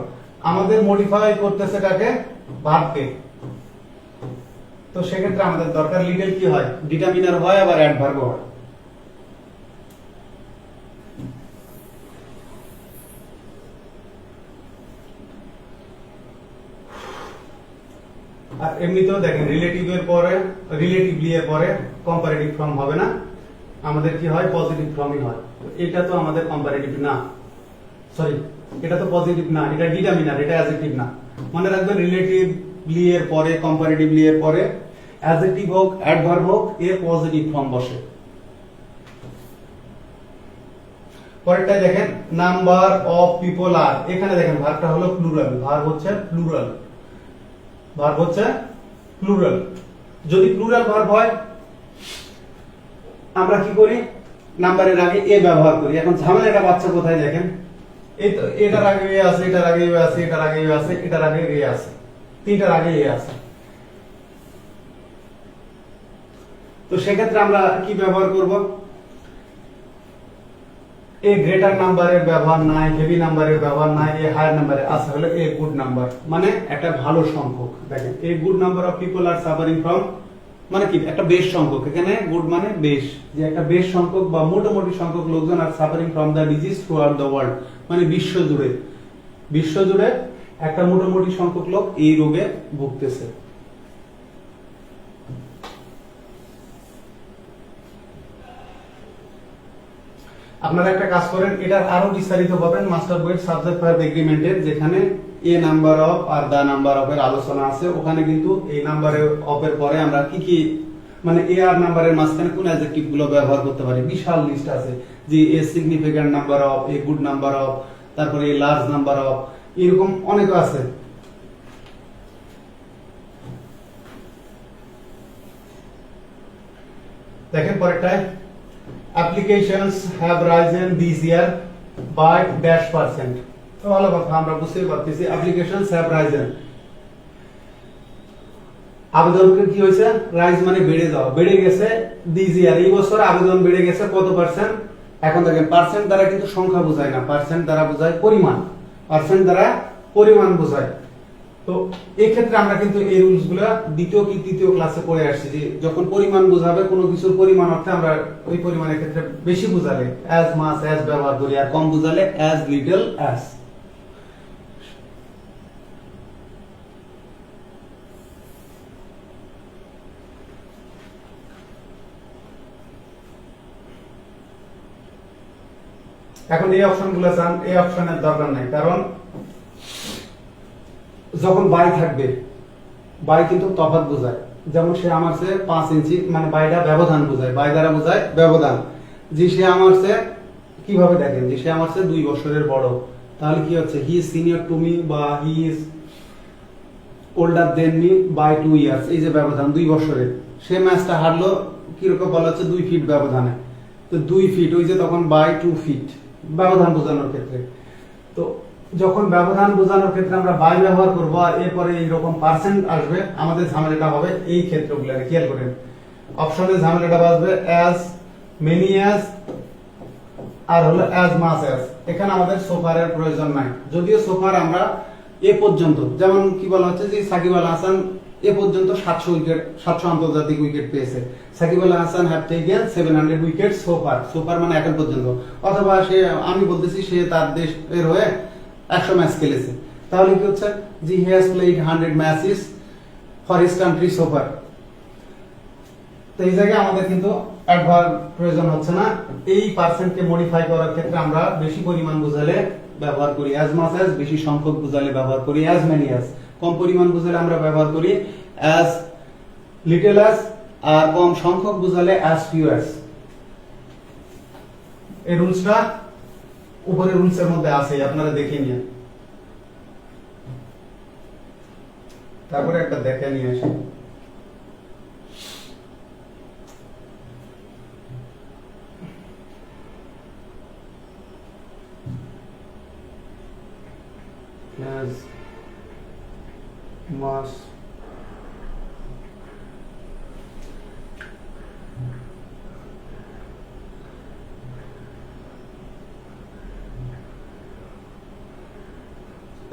Speaker 1: আমাদের মডিফাই করতেছে কাকে, ভার্বকে, তো সেক্ষেত্রে আমাদের দরকার লিটল কি হয়, ডিটারমিনার হয়, আবার অ্যাডভার্ব হয়। আর এমনিতেও দেখেন রিলেটিভ এর পরে, রিলেটিভলি এর পরে কম্পারেটিভ ফর্ম হবে না, আমাদের কি হয় পজিটিভ ফর্মই হয়, এটা তো আমাদের কম্পারেটিভ না। সরি, এটা তো পজিটিভ না, এটা ডিটারমিনার, এটা অ্যাডজেক্টিভ না। মনে রাখবেন রিলেটিভলি এর পরে, কম্পারেটিভলি এর পরে অ্যাডজেক্টিভ হোক, অ্যাডভার্ব হোক, এর পজিটিভ ফর্ম বসে। পরেরটা দেখেন, নাম্বার অফ পিপল আর, এখানে দেখেন ভার্বটা হলো প্লুরাল, ভার্ব হচ্ছে প্লুরাল, ভার্ব হচ্ছে প্লুরাল। যদি প্লুরাল ভার্ব হয় আমরা কি করি, নাম্বারের আগে এ ব্যবহার করি। এখন ঝামেলাটা বাচ্চা কোথায় দেখেন, এই তো এটার আগে এ আছে, এটার আগে এ আছে, এটার আগে এ আছে, এটার আগে এ আছে, তিনটার আগে এ আছে। তো সেক্ষেত্রে আমরা কি ব্যবহার করব, এ গ্রেটার নাম্বারের ব্যবহার নাই, হেভি নাম্বারের ব্যবহার নাই, এ হায়ার নাম্বারে আছে হলো এ গুড নাম্বার, মানে একটা ভালো সংখ্যক। দেখেন a good number of people are suffering from, মানে কি একটা বেশ সংখ্যক, এখানে গুড মানে বেশ, যে একটা বেশ সংখ্যক বা মোটামুটি সংখ্যক লোকজন are suffering from the disease through out the world, মানে বিশ্ব জুড়ে, বিশ্ব জুড়ে একটা মোটামুটি সংখ্যক লোক এই রোগে ভুগতেছে। আপনারা একটা কাজ করেন, এটার আরো বিস্তারিত পাবেন মাস্টার বইয়ের সাবজেক্ট ভার্ব এগ্রিমেন্টের, যেখানে এ নাম্বার অফ আর দা নাম্বার অফ এর আলোচনা আছে। ওখানে কিন্তু এই নাম্বার অফ এর পরে আমরা কি কি, মানে এ আর নাম্বারের মাঝখানে কোন অ্যাডজেক্টিভ গুলো ব্যবহার করতে পারি, বিশাল লিস্ট আছে। যে a significant number of, a good number of, তারপরে এ লার্জ নাম্বার অফ, এরকম অনেক আছে। দেখেন পরেরটায়, applications have risen this year by dash percent। তো ভালো কথা, আমরা বুঝতেই পারতেছি applications have risen, আবেদন কি হয়েছে, রাইজ মানে বেড়ে যাওয়া, বেড়ে গেছে দিস ইয়ার, এই বছর আবেদন বেড়ে গেছে কত পার্সেন্ট। এখন দেখেন পার্সেন্ট দ্বারা কিন্তু সংখ্যা বোঝায় না, পার্সেন্ট দ্বারা বোঝায় পরিমাণ, পার্সেন্ট দ্বারা পরিমাণ বোঝায়। তো এই ক্ষেত্রে আমরা কিন্তু এই রুলস গুলা দ্বিতীয় কি তৃতীয় ক্লাসে পড়ে আসছি, যে যখন পরিমাণ বোঝাবে কোনো কিছুর পরিমাণ অর্থে আমরা ওই পরিমাণের ক্ষেত্রে বেশি বোঝালে অ্যাজ মাস অ্যাজ ব্যবহার করি, আর কম বোঝালে অ্যাজ লিটল অ্যাজ। এখন এই অপশনগুলো চান, এই অপশনের দরকার নাই, কারণ যখন বাই থাকবে, বাই কিন্তু তফাৎ বোঝায়। যেমন সে আমার চেয়ে 5 ইঞ্চি, মানে বাইটা ব্যবধান বোঝায়, বাই দ্বারা বোঝায় ব্যবধান। যে সে আমার চেয়ে, কিভাবে দেখেন, যে সে আমার চেয়ে 2 বছরের বড়, তাহলে কি হচ্ছে, he is senior to me বা he is older than me by 2 years, এই যে ব্যবধান 2 বছরের। সে ম্যাচটা হারলো কিরকম বলা হচ্ছে, 2 ফিট ব্যবধানে। তো 2 ফিট, ওই যে তখন বাই 2 ফিট ব্যবধান বোঝানোর ক্ষেত্রে। তো যখন ব্যবধান বোঝানোর ক্ষেত্রে আমরা বাই ব্যবহার করবো, আর এরপরে এইরকম পার্সেন্ট আসবে, আমাদের ঝামেলাটা হবে এই ক্ষেত্রগুলো, খেয়াল করেন। অপশনে ঝামেলাটা বাজবে অ্যাজ মেনি অ্যাজ আর হলো অ্যাজ মাস অ্যাজ। এখানে আমাদের সোফারের প্রয়োজন নাই, যদিও সোফার আমরা এ পর্যন্ত, যেমন কি বলা হচ্ছে যে সাকিব আল হাসান এ পর্যন্ত 700 উইকেট, 700 আন্তর্জাতিক উইকেট পেয়েছে। Shakib Al Hasan have taken 700 wicket সোফার, সোফার মানে এখন পর্যন্ত। অথবা সে, আমি বলতেছি সে তার দেশের হয়ে 100 ম্যাচ খেলেছে, তাহলে কি হচ্ছে, যে he has played 100 matches for his country সোফার। তো এই জায়গায় আমাদের কিন্তু অ্যাডভার্ব প্রয়োজন হচ্ছে না। এই পার্সেন্টকে মডিফাই করার ক্ষেত্রে আমরা বেশি পরিমাণ বোঝালে ব্যবহার করি অ্যাজ মাস অ্যাজ, বেশি সংখ্যক বোঝালে ব্যবহার করি অ্যাজ মেনি অ্যাজ, কম পরিমাণ বোঝালে আমরা ব্যবহার করি অ্যাজ লিটল অ্যাজ, আর কম সংখ্যক বোঝালে অ্যাজ ফিউ অ্যাজ। এই রুলসটা উপরের রুলসের মধ্যে আছে, আপনারা দেখে নিন। তারপরে একটা দেখে নিয়ে আসি। As mass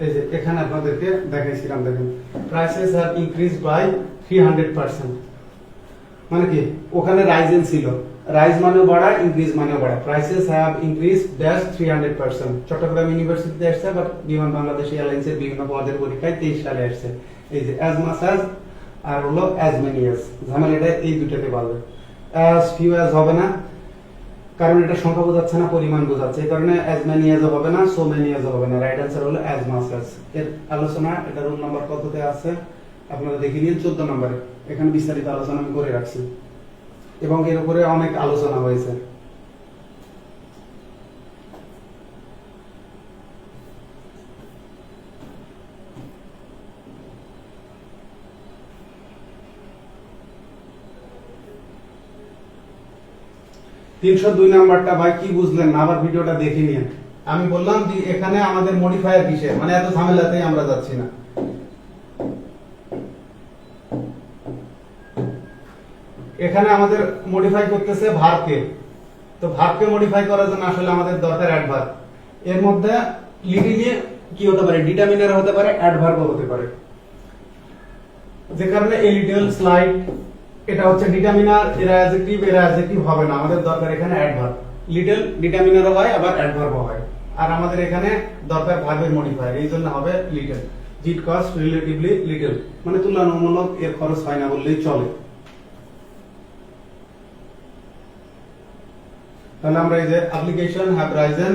Speaker 1: এই যে এখানে আপনাদেরকে দেখাইছিলাম, দেখেন প্রাইসেস হ্যাভ ইনক্রিজড বাই 300%। মানে কি, ওখানে রাইজেন ছিল, রাইজ মানেও বাড়া, ইনক্রিজ মানেও বাড়া। Prices have increased dash 300%। Chittagong ইউনিভার্সিটিতে আসছে, বাট বিমান বাংলাদেশ এয়ারলাইন্সের বিভিন্ন পদের পরীক্ষায় 23 সালে আসছে। এই যে অ্যাজ মাস অ্যাজ আর হলো অ্যাজ মেনি অ্যাজ, ঝামেলাটা এই দুটাতে পারবে। অ্যাজ ফিউ অ্যাজ হবে না, কারণ এটা সংখ্যা বোঝাচ্ছে না, পরিমাণ বোঝাচ্ছে, এই কারণে অ্যাজ মেনি অ্যাজ হবে না, সো মেনি অ্যাজ হবে না। রাইট অ্যান্সার হলো অ্যাজ মাচ অ্যাজ। এর আলোচনা এটা রোল নাম্বার কততে আছে আপনারা দেখে নিন, 14 নম্বরে। এখানে বিস্তারিত আলোচনা আমি করে রাখছি এবং এর উপরে অনেক আলোচনা হয়েছে। তিনশো 2 নাম্বারটা ভাই কি বুঝলেন না, আবার ভিডিওটা দেখে নিন। আমি বললাম যে এখানে আমাদের মডিফায়ার কিসের, মানে এত ঝামেলাতেই আমরা যাচ্ছি না। এখানে আমাদের মডিফাই করতেছে ভার্বকে, তো ভার্বকে মডিফাই করার জন্য আসলে আমাদের দরকার অ্যাডভার্ব। এর মধ্যে লিডিংয়ে কি হতে পারে, ডিটারমিনার হতে পারে, অ্যাডভার্বও হতে পারে। যে কারণে এ লিটল স্লাইড এটা হচ্ছে ডিটারমিনার, এর অ্যাডজেক্টিভ হবে না, আমাদের দরকার এখানে অ্যাডভার্ব। লিটল ডিটারমিনারও হয় আবার অ্যাডভার্বও হয়, আর আমাদের এখানে দরকার ভার্বের মডিফায়ার, এই জন্য হবে লিটল। ইট কস্ট রিলেটিভলি লিটল, মানে তুলনামূলক এর খরচ হয় না বললেই চলে। তাহলে আমরা এই যে অ্যাপ্লিকেশন হ্যাভ রাইজেন,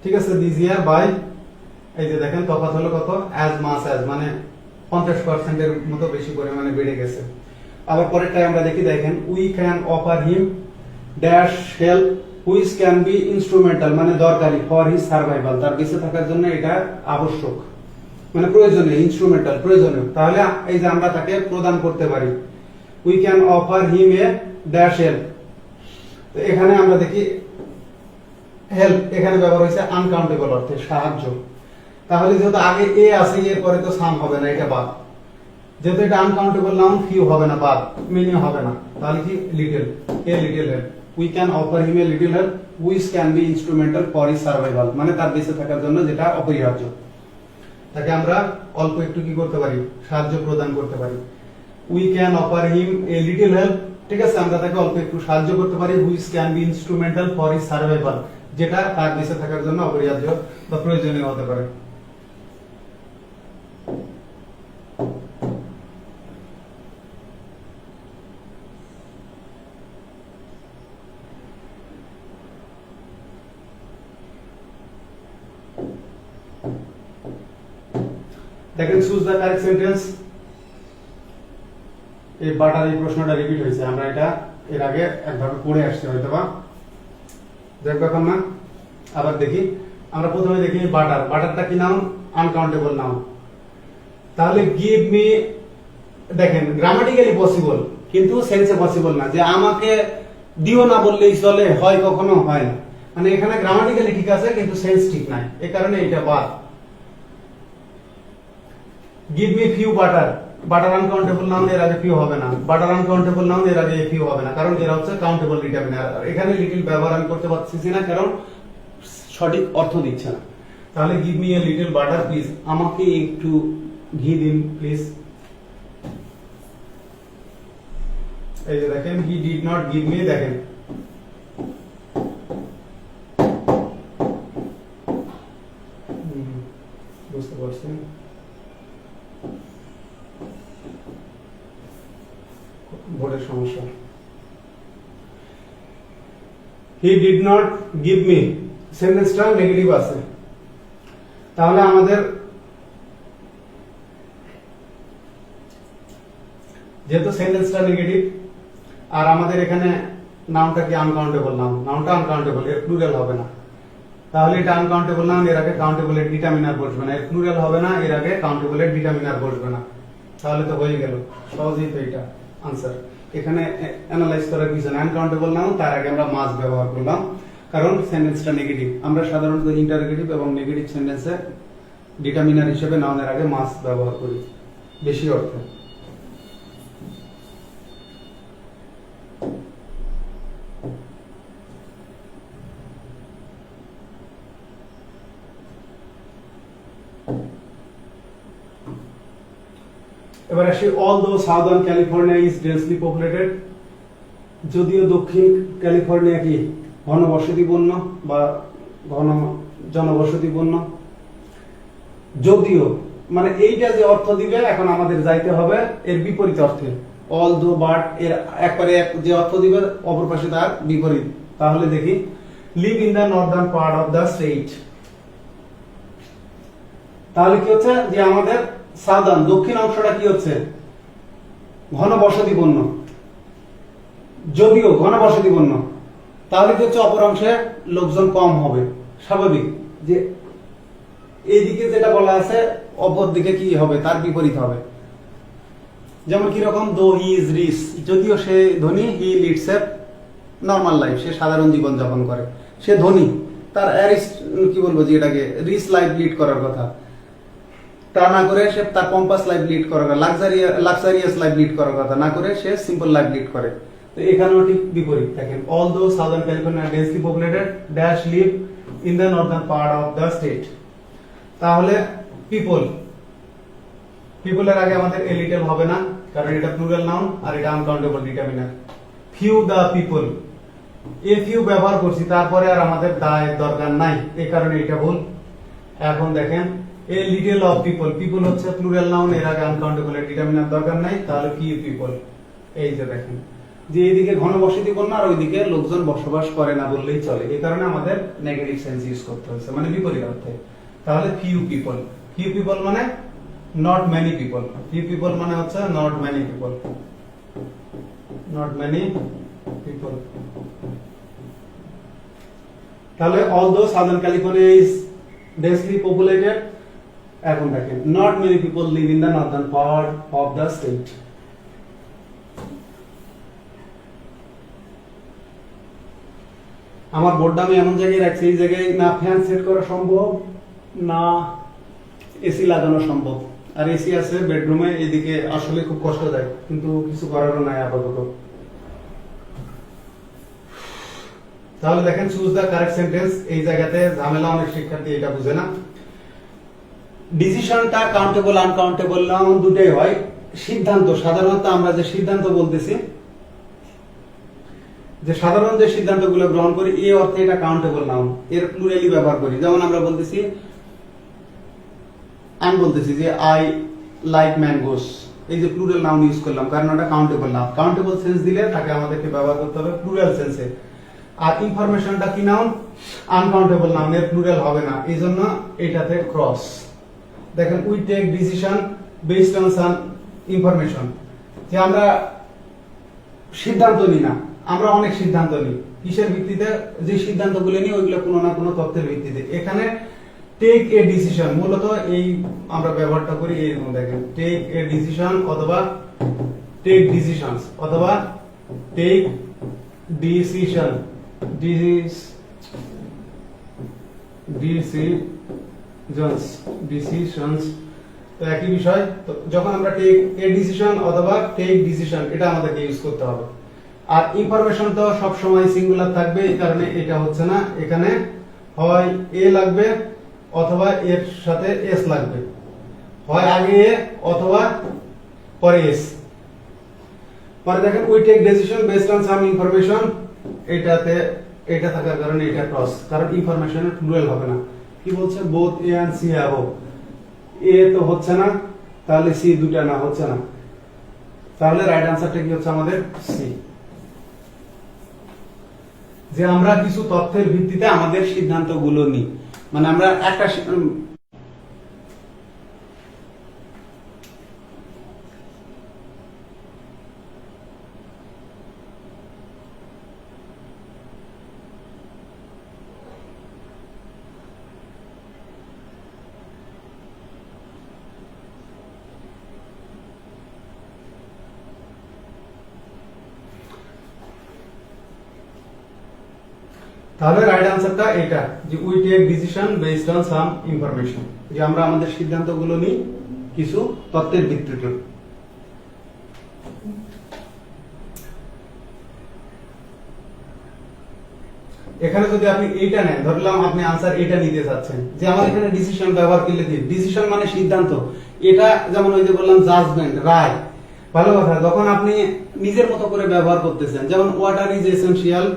Speaker 1: ঠিক আছে, দিস ইয়ার বাই, এই যে দেখেন তফাৎ হলো কত, অ্যাজ মাচ অ্যাজ, মানে 50% এর মতো বেশি পরিমাণে বেড়ে গেছে। আবার পরেরটাই আমরা দেখি, দেখেন we can offer him dash help which can be instrumental, মানে দরকারি, ফর হিজ সার্ভাইভাল, তার বেঁচে থাকার জন্য এটা আবশ্যক, মানে প্রয়োজনীয়, ইনস্ট্রুমেন্টাল প্রয়োজনীয়। তাহলে এই যে আমরা তাকে প্রদান করতে পারি, we can offer him a dash help. তো এখানে আমরা দেখি হেল্প এখানে ব্যবহার হয়েছে আনকাউন্টেবল অর্থে, সাহায্য। তাহলে যেহেতু আগে এ আছে, এর পরে তো সাম হবে না, এটা বাদ। যেহেতু এটা আনকাউন্টেবল নাউন, ফিউ হবে না, বাদ, মেনি হবে না, তাহলে কি little, a little help. We can offer him a little help which can be instrumental for his survival, মানে তার বেঁচে থাকার জন্য যেটা অপরিহার্য, তাকে আমরা অল্প একটু কি করতে পারি, সাহায্য প্রদান করতে পারি। We can offer him a little help, ঠিক আছে, আমরা তাকে অল্প একটু সাহায্য করতে পারি, which can be instrumental for his survival, যেটা তার বেঁচে থাকার জন্য অপরিহার্য বা প্রয়োজনীয় হতে পারে। দেখেন চুজ দ্য কারেক্ট সেন্টেন্স। এই বাটার এই প্রশ্নটা রিপিট হয়েছে, আমরা এটা এর আগে একভাবে পড়ে আসছি হয়তো বা, দেখ ব্যাপার না। আবার দেখি, আমরা প্রথমে দেখি বাটার, বাটারটা কি নাউন, আনকাউন্টেবল নাউন। তাহলে গিভ মি, দেখেন গ্রামাটিক্যালি পসিবল কিন্তু সেন্সে পসিবল না, যে আমাকে দিও না বললেই চলে, হয় কখনো হয় না, মানে এখানে গ্রামাটিক্যালি ঠিক আছে কিন্তু সেন্স ঠিক নাই, এই কারণে এটা বাদ। Give me few butter, butter uncountable noun, এর আগে ফিউ হবে না, বাটার আনকাউন্টেবল নাউন, এর আগে ফিউ হবে না, কারণ এরা হচ্ছে কাউন্টেবল ডিটারমিনার। এখানে লিটল ব্যবহার আমি করতে পারছি না, কারণ সঠিক অর্থ দিচ্ছে না। তাহলে give me a little butter please, আমাকে একটু ঘি দিন প্লিজ। এই যে দেখেন he did not give me, দেখেন বুঝতে পারছেন, বোর্ডের সমস্যা। He did not give me, সেন্টেন্সটা নেগেটিভ আছে, তাহলে আমাদের যেহেতু সেন্টেন্সটা নেগেটিভ আর আমাদের এখানে নাউনটা কি আনকাউন্টেবল নাউন, নাউনটা আনকাউন্টেবল, এর প্লুরাল হবে না, তাহলে এটা আনকাউন্টেবল নাউন, এর আগে কাউন্টেবল এর ডিটারমিনার বসবে না, এর প্লুরাল হবে না, এর আগে কাউন্টেবল এর ডিটারমিনার বসবে না, তাহলে তো হয়ে গেল, সহজেই তো এটা আনসার। এখানে অ্যানালাইজ করার কিছু না, আনকাউন্টেবল নাউন, তার আগে আমরা মাস ব্যবহার করলাম কারণ সেন্টেন্সটা নেগেটিভ। আমরা সাধারণত ইন্টারোগেটিভ এবং নেগেটিভ সেন্টেন্সে ডিটারমিনার হিসেবে নাউনের আগে মাস ব্যবহার করি বেশি অর্থে। এবার আসি, অল দো southern California is densely populated, যদিও দক্ষিণ ক্যালিফোর্নিয়া কি ঘনবসতিপূর্ণ বা ঘন জনবসতিপূর্ণ, যদিও মানে এইটা যে অর্থ দিবে এখন আমাদের যাইতে হবে এর বিপরীত অর্থে, অল দো বাট এর একবারে যে অর্থ দিবে অপর পাশে তার বিপরীত। তাহলে দেখি leave in the northern part of the state. তাহলে কি হচ্ছে যে আমাদের সাউদার্ন দক্ষিণ অংশটা কি হচ্ছে ঘন বসতিপূর্ণ, যদিও ঘন বসতিপূর্ণ, তাহলে কি হচ্ছে অপর অংশে লোকজন কম হবে, স্বাভাবিক যে এইদিকে যেটা বলা আছে অপর দিকে কি হবে তার বিপরীত হবে। যেমন কিরকম, দো হি ইজ রিচ, যদিও সে ধনী, he leads a normal life, সে সাধারণ জীবন যাপন করে, সে ধনী, তার কি বলবো যে এটাকে রিচ লাইফ লিড করার কথা, তা না করে সে তার পম্পাস লাইফ লিড করার কথা, লাক্সারিয়াস লাইফ লিড করার কথা না করে সে সিম্পল লাইফ লিড করে। তো এখানেও ঠিক বিপরীত। দেখেন, অল দো southern California densely populated dash leave in the northern part of the state. তাহলে পিপলের আগে আমাদের এ লিটল হবে না, কারণ এটা প্লুরাল নাউন আর এটা uncountable determiner. Few the people, a few ব্যবহার করছি, তারপরে আর আমাদের দা এর দরকার নাই, এই কারণে এটা ভুল। এখন দেখেন, a little of people, people হচ্ছে প্লুরাল নাউন, এর আগে আনকাউন্টেবল এর ডিটারমিনার দরকার নাই, তাহলে ফিউ পিপল। এই যে দেখেন যে এইদিকে ঘন বসতিপূর্ণ আর ওইদিকে লোকজন বসবাস করে না বললেই চলে, এই কারণে আমাদের নেগেটিভ সেন্স ইউজ করতে হচ্ছে, মানে বিপরীত অর্থে। তাহলে ফিউ পিপল, ফিউ পিপল মানে not many people, few people মানে হচ্ছে not many people, not many people. তাহলে although southern California is densely populated, এখন দেখেন not many people live in the northern part of the state. আমার বোর্ডটা আমি এমন জায়গায় রাখছি, এই জায়গায় না ফ্যান সেট করা সম্ভব না এসি লাগানো সম্ভব, আর এসি আছে বেডরুমে, এদিকে আসলে খুব কষ্ট দেয়, কিন্তু কিছু করারও নাই আপাতত। তাহলে দেখেন, চুজ দা কারেক্ট সেন্টেন্স, এই জায়গাতে ঝামেলা, অনেক শিক্ষার্থী এটা বুঝে না। ডিসিশনটা কাউন্টেবল আনকাউন্টেবল নাউন দুটোই হয়। সিদ্ধান্ত, সাধারণত আমরা যে সিদ্ধান্ত বলতেছি, যে সাধারণ যে সিদ্ধান্তগুলো গ্রহণ করি, এই অর্থে এটা কাউন্টেবল নাউন, এর প্লুরালি ব্যবহার করি। যেমন আমরা বলতেছি, আমি বলতেছি যে আই লাইক ম্যাঙ্গোস, এই যে প্লুরাল নাউন ইউজ করলাম, কারণ ওটা কাউন্টেবল নাউন। কাউন্টেবল সেন্স দিলে তাকে আমাদেরকে ব্যবহার করতে হবে প্লুরাল সেন্সে। আর ইনফরমেশনটা কি নাউন, আনকাউন্টেবল নাউন, এর প্লুরাল হবে না, এই জন্য এটাতে ক্রস। দেখেন, we take decision based on some information, যে আমরা সিদ্ধান্ত নিই না, আমরা অনেক সিদ্ধান্ত নিই, কিসের ভিত্তিতে, যে সিদ্ধান্তগুলো নিই ওইগুলো কোনো না কোনো তথ্যের ভিত্তিতে। এখানে টেক এ ডিসিশন, মূলত এই আমরা ব্যবহারটা করি এইরকম, দেখেন টেক এ ডিসিশন অথবা টেক ডিসিশনস অথবা টেক ডিসিশন, ডিসিশনস তো একই বিষয়। তো যখন আমরা টেক এ ডিসিশন অথবা টেক ডিসিশন, এটা আমাদেরকে ইউজ করতে হবে। আর ইনফরমেশন তো সব সময় সিঙ্গুলার থাকবে, এই কারণে এটা হচ্ছে না, এখানে হয় এ লাগবে অথবা এর সাথে এস লাগবে, হয় আগে এ অথবা পরে এস। পরে দেখেন, we take decision based on some information, এটাতে এটা থাকার কারণে এটা ক্রস, কারণ ইনফরমেশনের প্লুরাল হবে না। কি বলছে, both A and C have, এ তো হচ্ছে না, তাহলে সি দুটা না, হচ্ছে না, তাহলে রাইট আনসারটা কি হচ্ছে আমাদের সি। যে আমরা কিছু তথ্যের ভিত্তিতে আমাদের সিদ্ধান্তগুলো নিই, মানে আমরা একটা তাহলে রাইট আনসারটা এটা, যে we take decision based on some information, যে আমরা আমাদের সিদ্ধান্তগুলো নিই কিছু তথ্যের ভিত্তিতে। এখানে যদি আপনি এইটা নেন, ধরলাম আপনি আনসার এটা নিতে চাচ্ছেন, যে আমার এখানে ডিসিশন ব্যবহার করলে কি, ডিসিশন মানে সিদ্ধান্ত, এটা যেমন ওই যে বললাম জাজমেন্ট, রায়, ভালো কথা। যখন আপনি নিজের মতো করে ব্যবহার করতেছেন, যেমন water is essential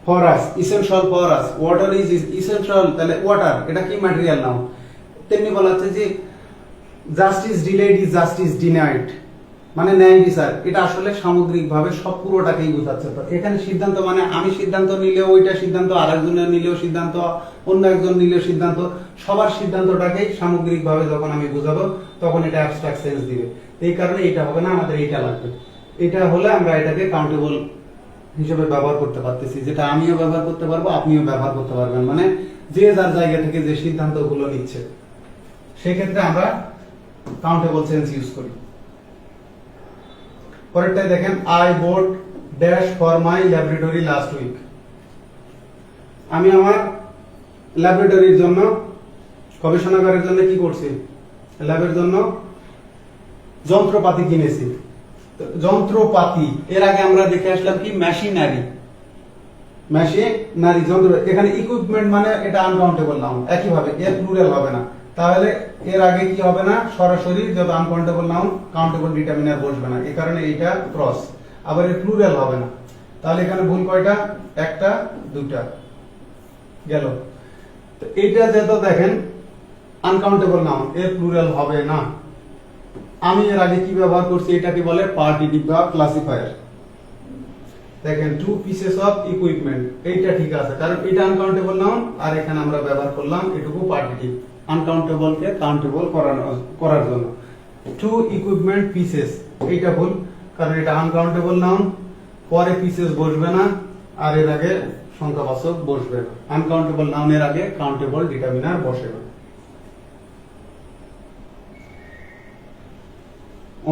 Speaker 1: for us, essential for us, water is essential, তাহলে ওয়াটার এটা কি ম্যাটেরিয়াল নাও। তেমনি বলা হচ্ছে যে justice delayed is justice denied, মানে ন্যায় বিচার, এটা আসলে সামগ্রিকভাবে সব পুরোটাকেই বোঝাচ্ছে। তো এখানে সিদ্ধান্ত মানে আমি সিদ্ধান্ত নিলেও ওইটা সিদ্ধান্ত, আরেকজনের নিলেও সিদ্ধান্ত, অন্য একজন নিলেও সিদ্ধান্ত, সবার সিদ্ধান্তটাকেই সামগ্রিকভাবে যখন আমি বুঝাবো তখন এটা অ্যাবস্ট্রাক্ট সেন্স দিবে। এই কারণে এটা হবে না, আমাদের এইটা লাগবে। এটা হলে আমরা এটাকে কাউন্টেবল হিসেবে ব্যবহার করতে পারতেছি, যেটা আমিও ব্যবহার করতে পারবো, আপনিও ব্যবহার করতে পারবেন। মানে যে যার জায়গা থেকে যে সিদ্ধান্তগুলো নিচ্ছে সেক্ষেত্রে আমরা কাউন্টেবল সেন্স ইউজ করি। পরেরটাই দেখেন, I bought dash for my laboratory last week. আমি আমার ল্যাবরেটরির জন্য, গবেষণাগারের জন্য কি করছি, ল্যাবের জন্য যন্ত্রপাতি কিনেছি। যন্ত্রপাতি, এর আগে আমরা দেখে আসলাম কি মেশিনারি, মেশিনারি যন্ত্র। এখানে ইকুইপমেন্ট মানে এটা আনকাউন্টেবল নাউন, একইভাবে এর প্লুরাল হবে না। তাহলে এর আগে কি হবে না, সরাসরি যত আনকাউন্টেবল নাউন কাউন্টেবল ডিটারমিনার বসবে না, এই কারণে এইটা ক্রস। আবার এর প্লুরাল হবে না, তাহলে এখানে ভুল কয়টা, একটা দুটা গেল। তো এইটা যেহেতু দেখেন আনকাউন্টেবল নাউন, এর প্লুরাল হবে না। আমি এর আগে কি ব্যবহার করছি, এটাকে বলে পার্টিটিভ বা ক্লাসিফায়ার। দেখেন, টু পিসেস অফ ইকুইপমেন্ট, এইটা ঠিক আছে কারণ এটা আনকাউন্টেবল নাউন, আর এখানে আমরা ব্যবহার করলাম এটুকু পার্টিটিভ, আনকাউন্টেবল কে কাউন্টেবল করার জন্য। টু ইকুইপমেন্ট পিসেস, এইটা ভুল কারণ এটা আনকাউন্টেবল নাউন, পরে পিসেস বসবে না, আর এর আগে সংখ্যাবাচক বসবে না। আনকাউন্টেবল নাউনের আগে কাউন্টেবল ডিটারমিনার বসে না।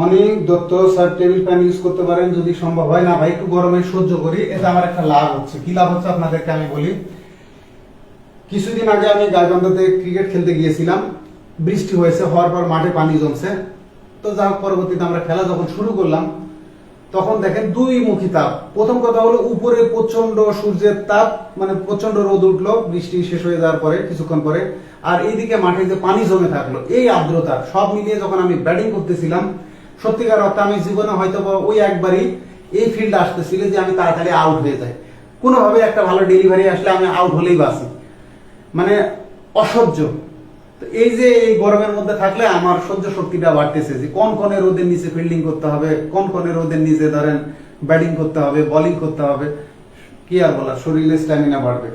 Speaker 1: অনেক Dutta sir table fan use করতে পারেন যদি সম্ভব হয়। না ভাই, একটু গরমে সহ্য করি, এটা আমার একটা লাভ হচ্ছে। কি লাভ হচ্ছে আপনাদেরকে আমি বলি। কিছুদিন আগে আমি গাইবান্ধাতে ক্রিকেট খেলতে গিয়েছিলাম, বৃষ্টি হয়েছে, হওয়ার পর মাঠে পানি জমছে। তো যা হোক, পরবর্তীতে আমরা খেলা যখন শুরু করলাম তখন দেখেন দুই মুখী তাপ। প্রথম কথা হলো উপরে প্রচন্ড সূর্যের তাপ, মানে প্রচন্ড রোদ উঠলো বৃষ্টি শেষ হয়ে যাওয়ার পরে কিছুক্ষণ পরে, আর এইদিকে মাঠে যে পানি জমে থাকলো, এই আর্দ্রতা সব মিলিয়ে যখন আমি ব্যাটিং করতেছিলাম, সত্যিকার অর্থে আমি জীবনে হয়তো ওই একবারই এই ফিল্ডে আসতেছিল যে আমি তাড়াতাড়ি আউট হয়ে যাই, কোনোভাবে একটা ভালো ডেলিভারি আসলে আমি আউট হলেই বাঁচি, মানে অসহ্য। তো এই যে এই গরমের মধ্যে থাকলে আমার সহ্য শক্তিটা বাড়তেছে, যে কোন কোণে রোদের নিচে ফিল্ডিং করতে হবে, কোন কোণে রোদের নিচে ধরেন ব্যাটিং করতে হবে, বোলিং করতে হবে, কি আর বলার, শরীরে স্ট্যামিনা বাড়বে।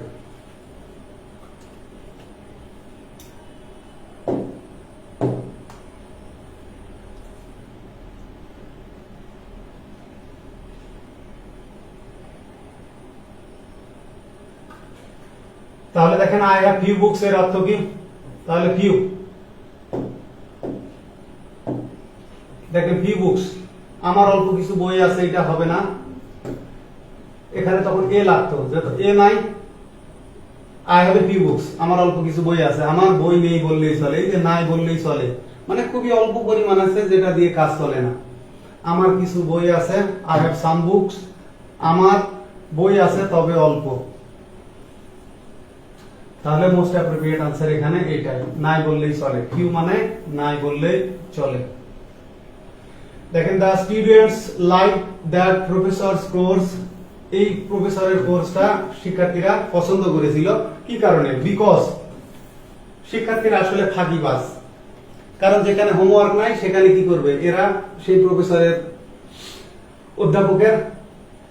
Speaker 1: তাহলে দেখেন, আই হ্যাভ ফিউ বুকস এর অর্থ কি, তাহলে ফিউ, দেখেন ফিউ বুকস, আমার অল্প কিছু বই আছে, এটা হবে না। এখানে তখন এ লাগতো, যেহেতু এ নাই, I have a few books, আমার অল্প কিছু বই আছে, আমার বই নেই বললেই চলে, এই যে নাই বললেই চলে, মানে খুবই অল্প পরিমাণ আছে যেটা দিয়ে কাজ চলে না। আমার কিছু বই আছে, আই হ্যাভ সাম বুকস, আমার বই আছে তবে অল্প। তাহলে মোস্ট অ্যাপ্রোপ্রিয়েট আনসার এখানে এইটাই, নাই বললেই চলে, ফিউ মানে নাই বললেই চলে। দেখেন, the students like that professor's course, এই প্রফেসরের কোর্সটা শিক্ষার্থীরা পছন্দ করেছিল, কি কারণে, বিকজ শিক্ষার্থীরা আসলে ফাঁকিবাজ, কারণ যেখানে হোমওয়ার্ক নাই সেখানে কি করবে এরা, সেই প্রফেসরের অধ্যাপকের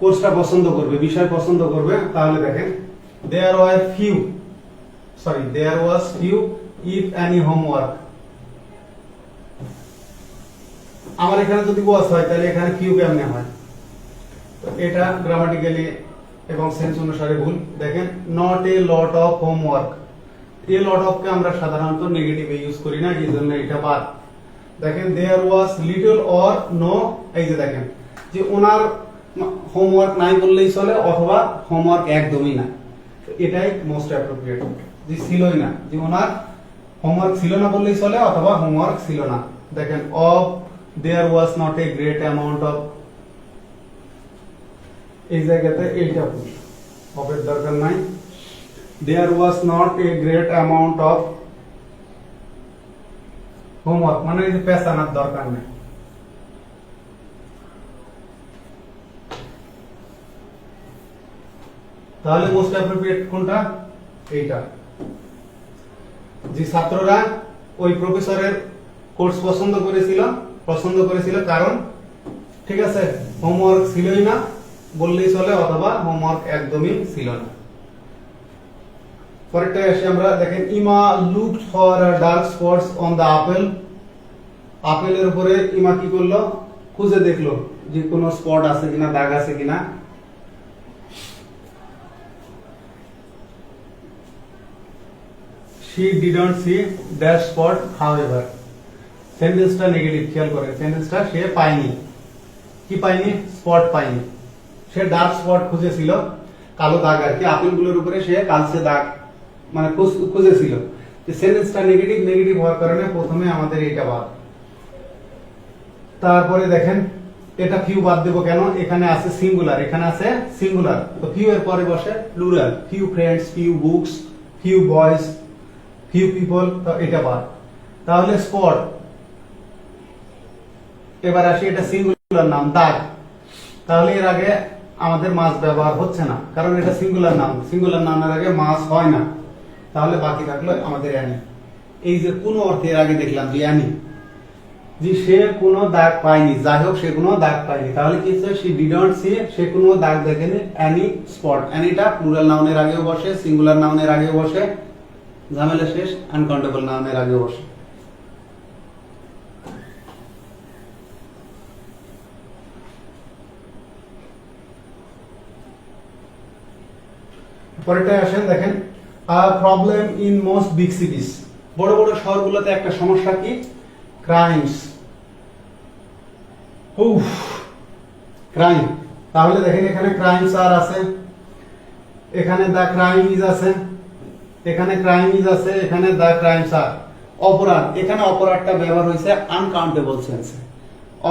Speaker 1: কোর্সটা পছন্দ করবে, বিষয় পছন্দ করবে। তাহলে দেখেন, there was few if any homework, আমার এখানে যদি was হয় তাহলে এখানে few কেমনে হয়, তো এটা গ্রামাটিক্যালি এবং সেন্স অনুসারে ভুল। দেখেন, not a lot of homework, a lot of কে আমরা সাধারণত নেগেটিভে ইউজ করি না, এই জন্য এটা বাদ। দেখেন, there was little or no, এই যে দেখেন যে ওনার হোমওয়ার্ক নাই বললেই চলে, অথবা হোমওয়ার্ক একদমই না, এটাই মোস্ট অ্যাপ্রোপ্রিয়েট, যে ছিলই না, যে ওনার হোমওয়ার্ক ছিল না বললেই চলে, অথবা হোমওয়ার্ক ছিল না। দেখেন, of there was not a great amount of, এই জায়গাতে এইটা ভুল, অফের দরকার নাই, there was not a great amount of homework, মানে এই যে পেছানোর দরকার নেই। তাহলে মোস্ট অ্যাপ্রোপ্রিয়েট কোনটা, এইটা, যে ছাত্ররা ওই প্রফেসরের কোর্স পছন্দ করেছিল কারণ ঠিক আছে, হোমওয়ার্ক ছিলই না বললেই চলে, অথবা হোমওয়ার্ক একদমই ছিল না। পরেরটা আসি আমরা, দেখেন ইমা looked for dark spots on the apple. আপেলের উপরে ইমা কি করলো, খুঁজে দেখলো যে কোনো স্পট আছে কিনা, দাগ আছে কিনা। she didn't see that spot however। সেন্টেন্সটা নেগেটিভ, খেয়াল করে সেন্টেন্সটা সে পায়নি, কি পায়নি, স্পট পায়নি। সে ডার্ক স্পট খুঁজেছিল, কালো দাগ আর কি, আপেলগুলোর উপরে সে কালচে দাগ মানে খুঁজেছিল। সেন্টেন্সটা নেগেটিভ, নেগেটিভ হওয়ার কারণে প্রথমে আমাদের এটা বাদ। তারপরে দেখেন এটা ফিউ বাদ দেব কেন, এখানে আছে সিঙ্গুলার, এখানে আছে সিঙ্গুলার, তো ফিউ এর পরে বসে plural, few friends, few books, few boys, few people, তো এটা বাদ। তাহলে স্পট, এবার আসি এটা সিঙ্গুলার নাম দাগ, তাহলে এর আগে আমাদের মাস ব্যবহার হচ্ছে না, কারণ এটা সিঙ্গুলার নাম, সিঙ্গুলার নামের আগে মাস হয় না। তাহলে বাকি থাকলো আমাদের অ্যানি। এই যে কোন অর্থের আগে দেখলাম যে অ্যানি, যে সে কোনো দাগ পায়নি, যাই হোক সে কোনো দাগ পায়নি, তাহলে কি হচ্ছে, she didn't see, সে কোনো দাগ দেখেনি, any spot। অ্যানিটা প্লুরাল নাউনের আগেও বসে, সিঙ্গুলার নাউনের আগেও বসে, ঝামেলা শেষ, আনকাউন্টেবল নাউনের আগেও বসে। পরেরটা আসেন, দেখেন প্রবলেম ইন মোস্ট বিগ সিটিজ। বড় বড় শহরগুলোতে একটা সমস্যা কি, ক্রাইমস। ক্রাইম, তাহলে দেখেন এখানে ক্রাইমস আর আছে, এখানে দা ক্রাইম ইজ আছে, এখানে ক্রাইম ইজ আছে, এখানে দা ক্রাইমস আর। অপরাধ, এখানে অপরাধটা ব্যবহার হয়েছে আনকাউন্টেবল সেন্সে।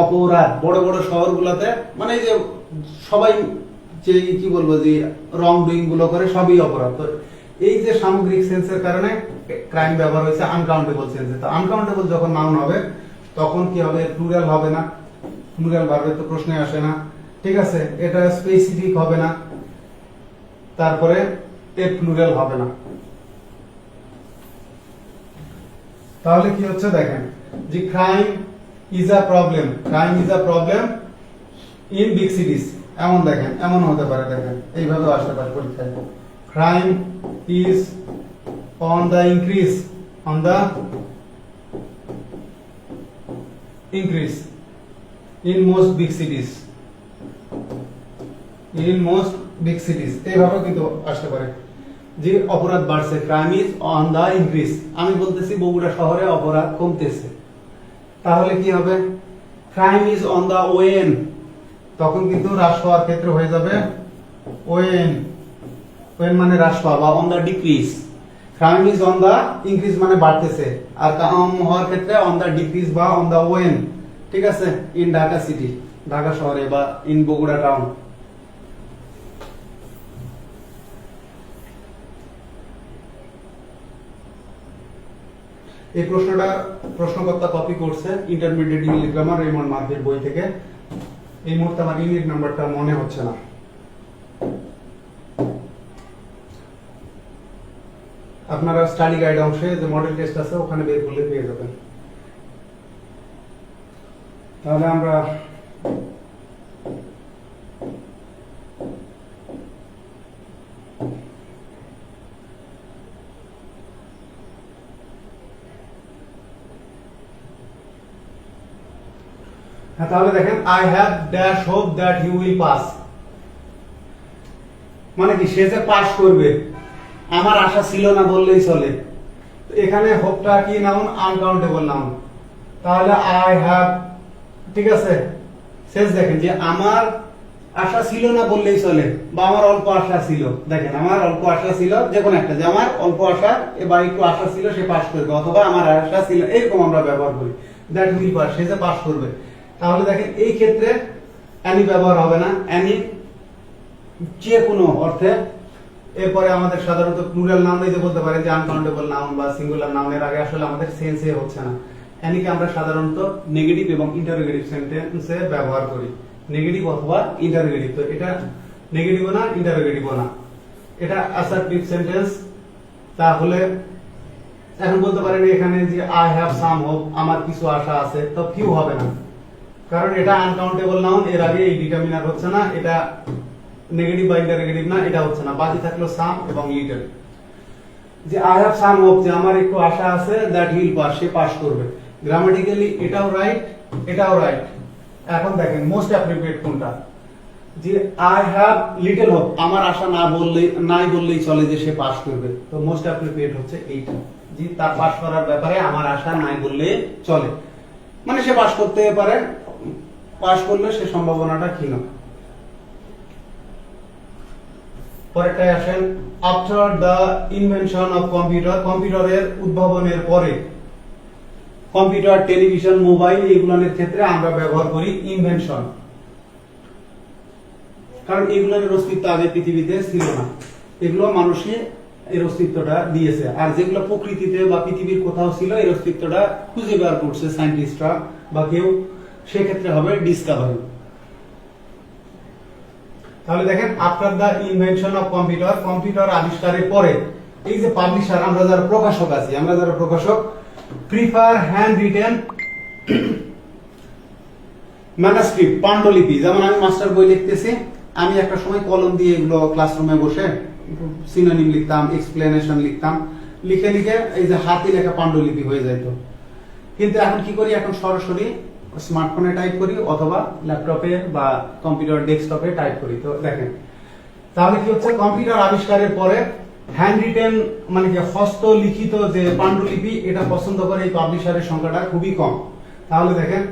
Speaker 1: অপরাধ বড় বড় শহরগুলোতে মানে এই যে সবাই যে কি বলবো যে রং ডুইং গুলো করে সবই অপরাধ। তো এই যে সামগ্রিক সেন্সের কারণে ক্রাইম ব্যবহার হয়েছে আনকাউন্টেবল সেন্সে। তো আনকাউন্টেবল যখন নাউন হবে তখন কি হবে, প্লুরাল হবে না, প্লুরাল ভার্বের তো প্রশ্নে আসে না, ঠিক আছে, এটা স্পেসিফিক হবে না, তারপরে এ প্লুরাল হবে না। তাহলে কি হচ্ছে দেখেন যে crime is a problem, crime is a problem in big সিটিজ, এমন দেখেন, এমন হতে পারে, দেখেন এইভাবে আসতে পারে পরীক্ষায়, crime is on the increase, on the increase in most big cities, in most big cities, এইভাবে কিন্তু আসতে পারে যে অপরাধ বাড়ছে, crime is on the increase. আমি বলতেছি বগুড়া শহরে অপরাধ কমতেছে, তাহলে কি হবে, crime is on the wane, তখন কিন্তু হ্রাস পাওয়ার ক্ষেত্রে হয়ে যাবে ওয়েন, ওয়েন মানে হ্রাস পাওয়া, বা on the decrease. Crime is on the increase মানে বাড়তেছে, আর কম হওয়ার ক্ষেত্রে অন দা ডিক্রিজ বা অন দা ওয়েন, ঠিক আছে, ইন ঢাকা সিটি, ঢাকা শহরে, বা ইন বগুড়া টাউন। এই প্রশ্নটা প্রশ্নকর্তা কপি করছে ইন্টারমিডিয়েট ইংলিশ গ্রামার রেমন্ড মার্কের বই থেকে। এই মুহূর্তে আমার ইউনিট নাম্বারটা মনে হচ্ছে না, আপনারা স্টাডি গাইড অংশে যে মডেল টেস্ট আছে ওখানে বের করলে পেয়ে যাবেন। তাহলে আমরা তাহলে দেখেন I have dash hope that you will pass, মানে কি সে যে পাস করবে আমার আশা ছিল না বললেই চলে। এখানে হোপটা কি নাউন, আনকাউন্টেবল নাউন, তাহলে আই হ্যাভ, ঠিক আছে, শেষ দেখেন যে আমার আশা ছিল না বললেই চলে, বা আমার অল্প আশা ছিল, দেখেন আমার অল্প আশা ছিল, যে কোনো একটা, যে আমার অল্প আশা এবার একটু আশা ছিল সে পাস করবে, অথবা আমার আশা ছিল, এরকম আমরা ব্যবহার করি, দ্যাট উইল পাস, সে যে পাস করবে। তাহলে দেখেন এই ক্ষেত্রে অ্যানি ব্যবহার হবে না, অ্যানি যে কোনো অর্থে। এরপরে আমাদের সাধারণত প্লুরাল নাউন এই যে বলতে পারে যে আনকাউন্টেবল নাউন বা সিঙ্গুলার নাউনের আগে আসলে আমাদের সেন্সে হচ্ছে না। অ্যানিকে আমরা সাধারণত নেগেটিভ এবং ইন্টারোগেটিভ সেন্টেন্সে ব্যবহার করি, নেগেটিভ অথবা ইন্টারোগেটিভ। তো এটা নেগেটিভও না ইন্টারোগেটিভও না, এটা অ্যাসার্টিভ সেন্টেন্স। তাহলে এখন বলতে পারেন এখানে যে আই হ্যাভ সাম হোপ, আমার কিছু আশা আছে, তো ফিউ হবে না, কারণ এটা আনকাউন্টেবল নাউন, এর আগে এই ডিটারমিনার হচ্ছে না, এটা নেগেটিভ বা ইন্টারনেগেটিভ না, এটা হচ্ছে না, বাকি থাকলো সাম এবং লিটল। যে আই হ্যাভ সাম হোপ, যে আমার একটু আশা আছে, that he will pass, say pass করবে। গ্রামাটিক্যালি এটাও রাইট, এটাও রাইট। এখন দেখেন মোস্ট অ্যাপ্রোপ্রিয়েট কোনটা, যে আই হ্যাভ লিটল হোপ, আমার আশা নাই বললেই চলে যে সে পাস করবে। তো মোস্ট অ্যাপ্রোপ্রিয়েট হচ্ছে এইটা, যে তার পাস করার ব্যাপারে আমার আশা নাই বললে চলে, মানে সে পাস করতে পারে, পাস করলে সে সম্ভাবনাটা ক্ষীণ। পরেরটায় আসেন, after the invention of computer, কম্পিউটারের উদ্ভাবনের পরে। কম্পিউটার, টেলিভিশন, মোবাইল এগুলোর ক্ষেত্রে আমরা ব্যবহার করি ইনভেনশন, কারণ এগুলোর অস্তিত্ব আগে পৃথিবীতে ছিল না, এগুলো মানুষে এর অস্তিত্বটা দিয়েছে। আর যেগুলো প্রকৃতিতে বা পৃথিবীর কোথাও ছিল, এর অস্তিত্বটা খুঁজে বের করছে সায়েন্টিস্টরা বা কেউ, সেক্ষেত্রে হবে ডিসকভারি। তাহলে দেখেন, after the invention of computer, computer আবিষ্কারের পরে, এই যে পাবলিশার, আমরা যারা প্রকাশক আছি, আমরা যারা প্রকাশক, প্রিফার হ্যান্ড রিটেন ম্যানুস্ক্রিপ্ট, পাণ্ডুলিপি। যেমন আমি মাস্টার বই লিখতেছি, আমি একটা সময় কলম দিয়ে এগুলো ক্লাসরুমে বসে সিনোনিম লিখতাম, এক্সপ্লেনেশন লিখতাম, লিখে লিখে এই যে হাতে লেখা পাণ্ডুলিপি হয়ে যেত। কিন্তু এখন কি করি, এখন সরাসরি স্মার্টফোনে টাইপ করি অথবা ল্যাপটপে বা কম্পিউটার ডেস্কটপে টাইপ করি। তো দেখেন, তাহলে কি হচ্ছে, কম্পিউটার আবিষ্কারের পরে হ্যান্ড রিটেন মানে কি হস্তলিখিত যে পাণ্ডুলিপি, এটা পছন্দ করে এই পাবলিশারের সংখ্যাটা খুবই কম। তাহলে দেখেন,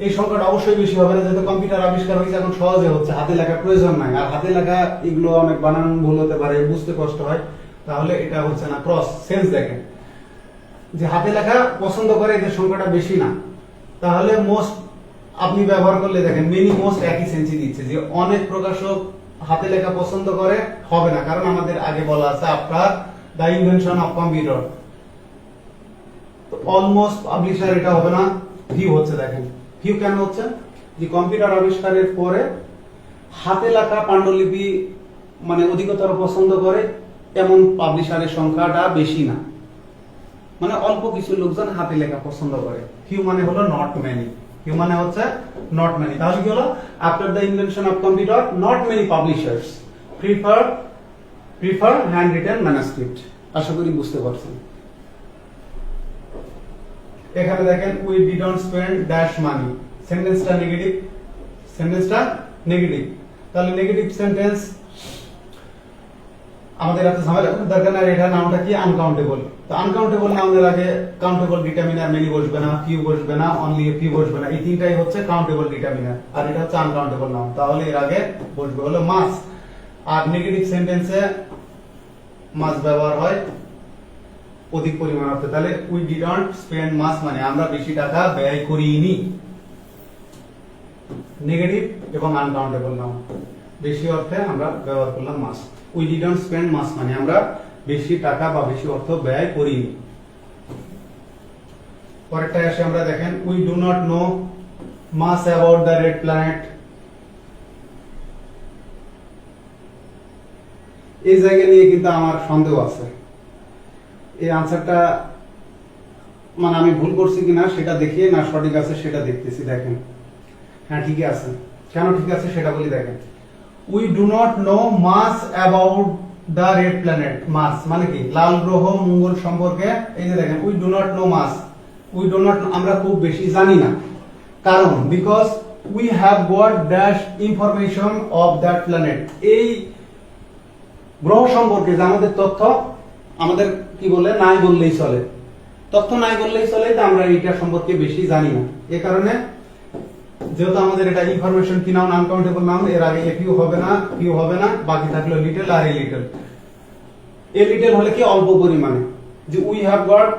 Speaker 1: এই সংখ্যাটা অবশ্যই বেশি হবে না, যেহেতু কম্পিউটার আবিষ্কার হয়েছে, এখন সহজে হচ্ছে, হাতে লেখার প্রয়োজন নাই। আর হাতে লেখা এগুলো অনেক বানান ভুল হতে পারে, বুঝতে কষ্ট হয়, তাহলে এটা হচ্ছে না ক্রস সেন্স। দেখেন যে হাতে লেখা পছন্দ করে, এদের সংখ্যাটা বেশি না। তাহলে মোস্ট আপনি ব্যবহার করলে দেখেন মেনি মোস্ট একই সেন্সই দিচ্ছে, যে অনেক প্রকাশক হাতে লেখা পছন্দ করে, হবে না, কারণ আমাদের আগে বলা আছে after the invention of computer. তো অলমোস্ট পাবলিশার এটা হবে না, ভিউ হচ্ছে। দেখেন ভিউ কেন হচ্ছে, যে কম্পিউটার আবিষ্কারের পরে হাতে লেখা পাণ্ডুলিপি মানে অধিকতর পছন্দ করে, এমন পাবলিশারের সংখ্যাটা বেশি না, মানে অল্প কিছু লোকজন হাতে লেখা পছন্দ করে। ফিউ মানে হলো নট মেনি, ফিউ মানে হচ্ছে নট মেনি। তাহলে কি হলো, after the invention of computer not many publishers prefer hand written manuscript. আশা করি বুঝতে পারছেন। এখানে দেখেন, we didn't spend dash money, সেন্টেন্সটা নেগেটিভ, সেন্টেন্সটা নেগেটিভ। তাহলে নেগেটিভ সেন্টেন্স আমাদের এত ঝামেলা করার দরকার নাই, এটা নামটা কি, আনকাউন্টেবল। তো আনকাউন্টেবল নাউনের আগে কাউন্টেবল ডিটারমিনার মেনি বসবে না, ফিউ বসবে না, অনলি এ ফিউ বসবে না, এই তিনটাই হচ্ছে কাউন্টেবল ডিটারমিনার, আর এটা হচ্ছে আনকাউন্টেবল নাউন। তাহলে এর আগে বসবে হলো মাস। আর নেগেটিভ সেন্টেন্সে মাস ব্যবহার হয় অধিক পরিমাণ অর্থে। তাহলে উই ডিডন্ট স্পেন্ড মাস মানে আমরা বেশি টাকা ব্যয় করিনি। নেগেটিভ এবং আনকাউন্টেবল নাউন, বেশি অর্থে আমরা ব্যবহার করলাম মাস। উই ডিডন্ট স্পেন্ড মাস মানে আমরা বেশি টাকা বা বেশি অর্থ ব্যয় করিনি। পরেরটায় আসে, আমরা দেখেন, we do not know much about the red planet. এই জায়গা নিয়ে কিন্তু আমার সন্দেহ আছে, এই আনসারটা মানে আমি ভুল করছি কিনা সেটা দেখিয়ে না সঠিক আছে সেটা দেখতেছি। দেখেন, হ্যাঁ ঠিকই আছে, কেন ঠিক আছে সেটা বলি। দেখেন, we do not know much about the red planet. Much মানে কি, লাল গ্রহ মঙ্গল সম্পর্কে। এই যে দেখেন, we do not know much, we do not, আমরা খুব বেশি জানি না। কারণ because we have got dash information of that planet, এই গ্রহ সম্পর্কে যে আমাদের তথ্য, আমাদের কি বলে, নাই বললেই চলে, তথ্য নাই বললেই চলে, তো আমরা এইটা সম্পর্কে বেশি জানি না। এ কারণে যেহেতু আমাদের এটা ইনফরমেশন কি নাউন, আনকাউন্টেবল নাউন, এর আগে এ ফিউ হবে না, ফিউ হবে না, বাকি থাকলো লিটল আর এ লিটল। এ লিটল হলে কি, অল্প পরিমাণে, যে we have got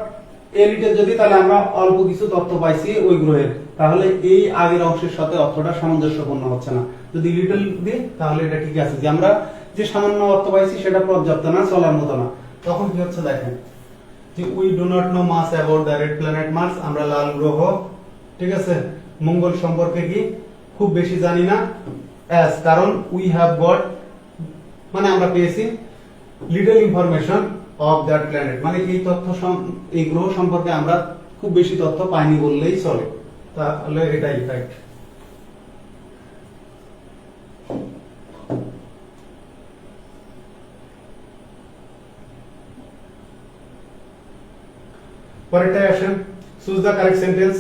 Speaker 1: a little যদি, তাহলে আমরা অল্প কিছু তথ্য পাইছি ওই গ্রহের, তাহলে এই আগের অংশের সাথে অর্থটা সামঞ্জস্যপূর্ণ হচ্ছে না। যদি লিটল দিই তাহলে এটা ঠিক আছে, যে আমরা যে সামান্য অর্থ পাইছি সেটা পর্যাপ্ত না, চলার মতো না। তখন কি হচ্ছে, দেখেন, যে we do not know much about the red planet Mars, আমরা লাল গ্রহ, ঠিক আছে, মঙ্গল সম্পর্কে কি খুব বেশি জানি না। অ্যাজ, কারণ উই হ্যাভ গট মানে আমরা পেয়েছি little information of that planet, মানে কি তথ্য, এই গ্রহ সম্পর্কে আমরা খুব বেশি তথ্য পাইনি বললেই চলে। তাহলে এটাই রাইট। পরেরটাই আসেন, চুজ দ্য কারেক্ট সেন্টেন্স।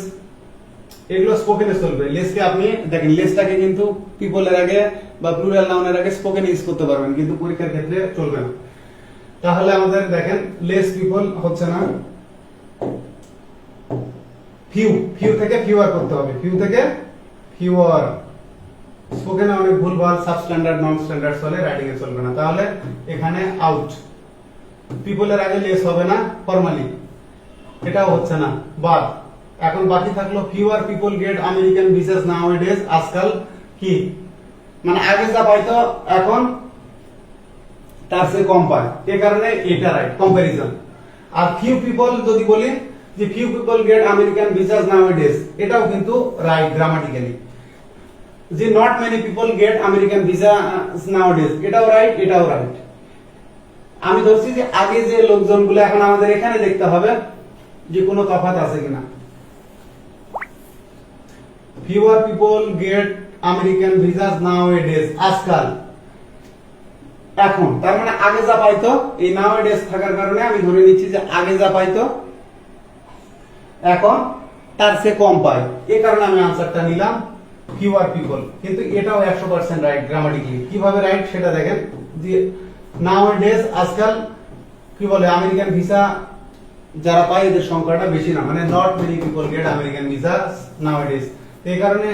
Speaker 1: এগুলো স্পোকেনে চলবে। লেসকে আপনি দেখেন, লেসটাকে কিন্তু পিপলের আগে বা প্লুরাল নাউনের আগে স্পোকেন ইউজ করতে পারবেন, কিন্তু পরীক্ষার ক্ষেত্রে চলবে না। তাহলে আমাদের দেখেন লেস পিপল হচ্ছে না, ফিউ, ফিউ থেকে ফিউয়ার করতে হবে, ফিউ থেকে ফিউয়ার। স্পোকেনে অনেক ভুলভাল সাবস্ট্যান্ডার্ড নন স্ট্যান্ডার্ড চলে, রাইটিং এ চলবে না। তাহলে এখানে আউট, পিপলের আগে লেস হবে না ফরমালি, এটাও হচ্ছে না, বাদ। এখন বাকি থাকলো fewer people get American visas nowadays. আজকাল কি মানে আগে যা পাইতো এখন তার চেয়ে কম পায়, এই কারণে এটা রাইট কম্পারিজন। আর ফিউ পিপল যদি বলি যে few people get American visas nowadays, এটাও কিন্তু রাইট গ্রামাটিক্যালি। যে not many people get American visa nowadays, এটাও রাইট, এটাও রাইট। আমি ধরছি যে আগে যে লোকজনগুলো, এখন আমাদের এখানে দেখতে হবে যে কোনো তফাৎ আছে কিনা। Fewer people get American visas nowadays, আজকাল, এখন, তার মানে আগে যা পাইতো, এই নাওএডেজ থাকার কারণে আমি ধরে নিচ্ছি যে আগে যা পাইতো এখন তার চেয়ে কম পায়, এই কারণে আমি আনসারটা নিলাম ফিউয়ার পিপল। কিন্তু এটাও 100% রাইট গ্রামাটিক্যালি। কিভাবে রাইট সেটা দেখেন, যে নাওএডেজ আজকাল কি বলে আমেরিকান ভিসা যারা পায় এদের সংখ্যাটা বেশি না, মানে not many people get American visa nowadays. এই কারণে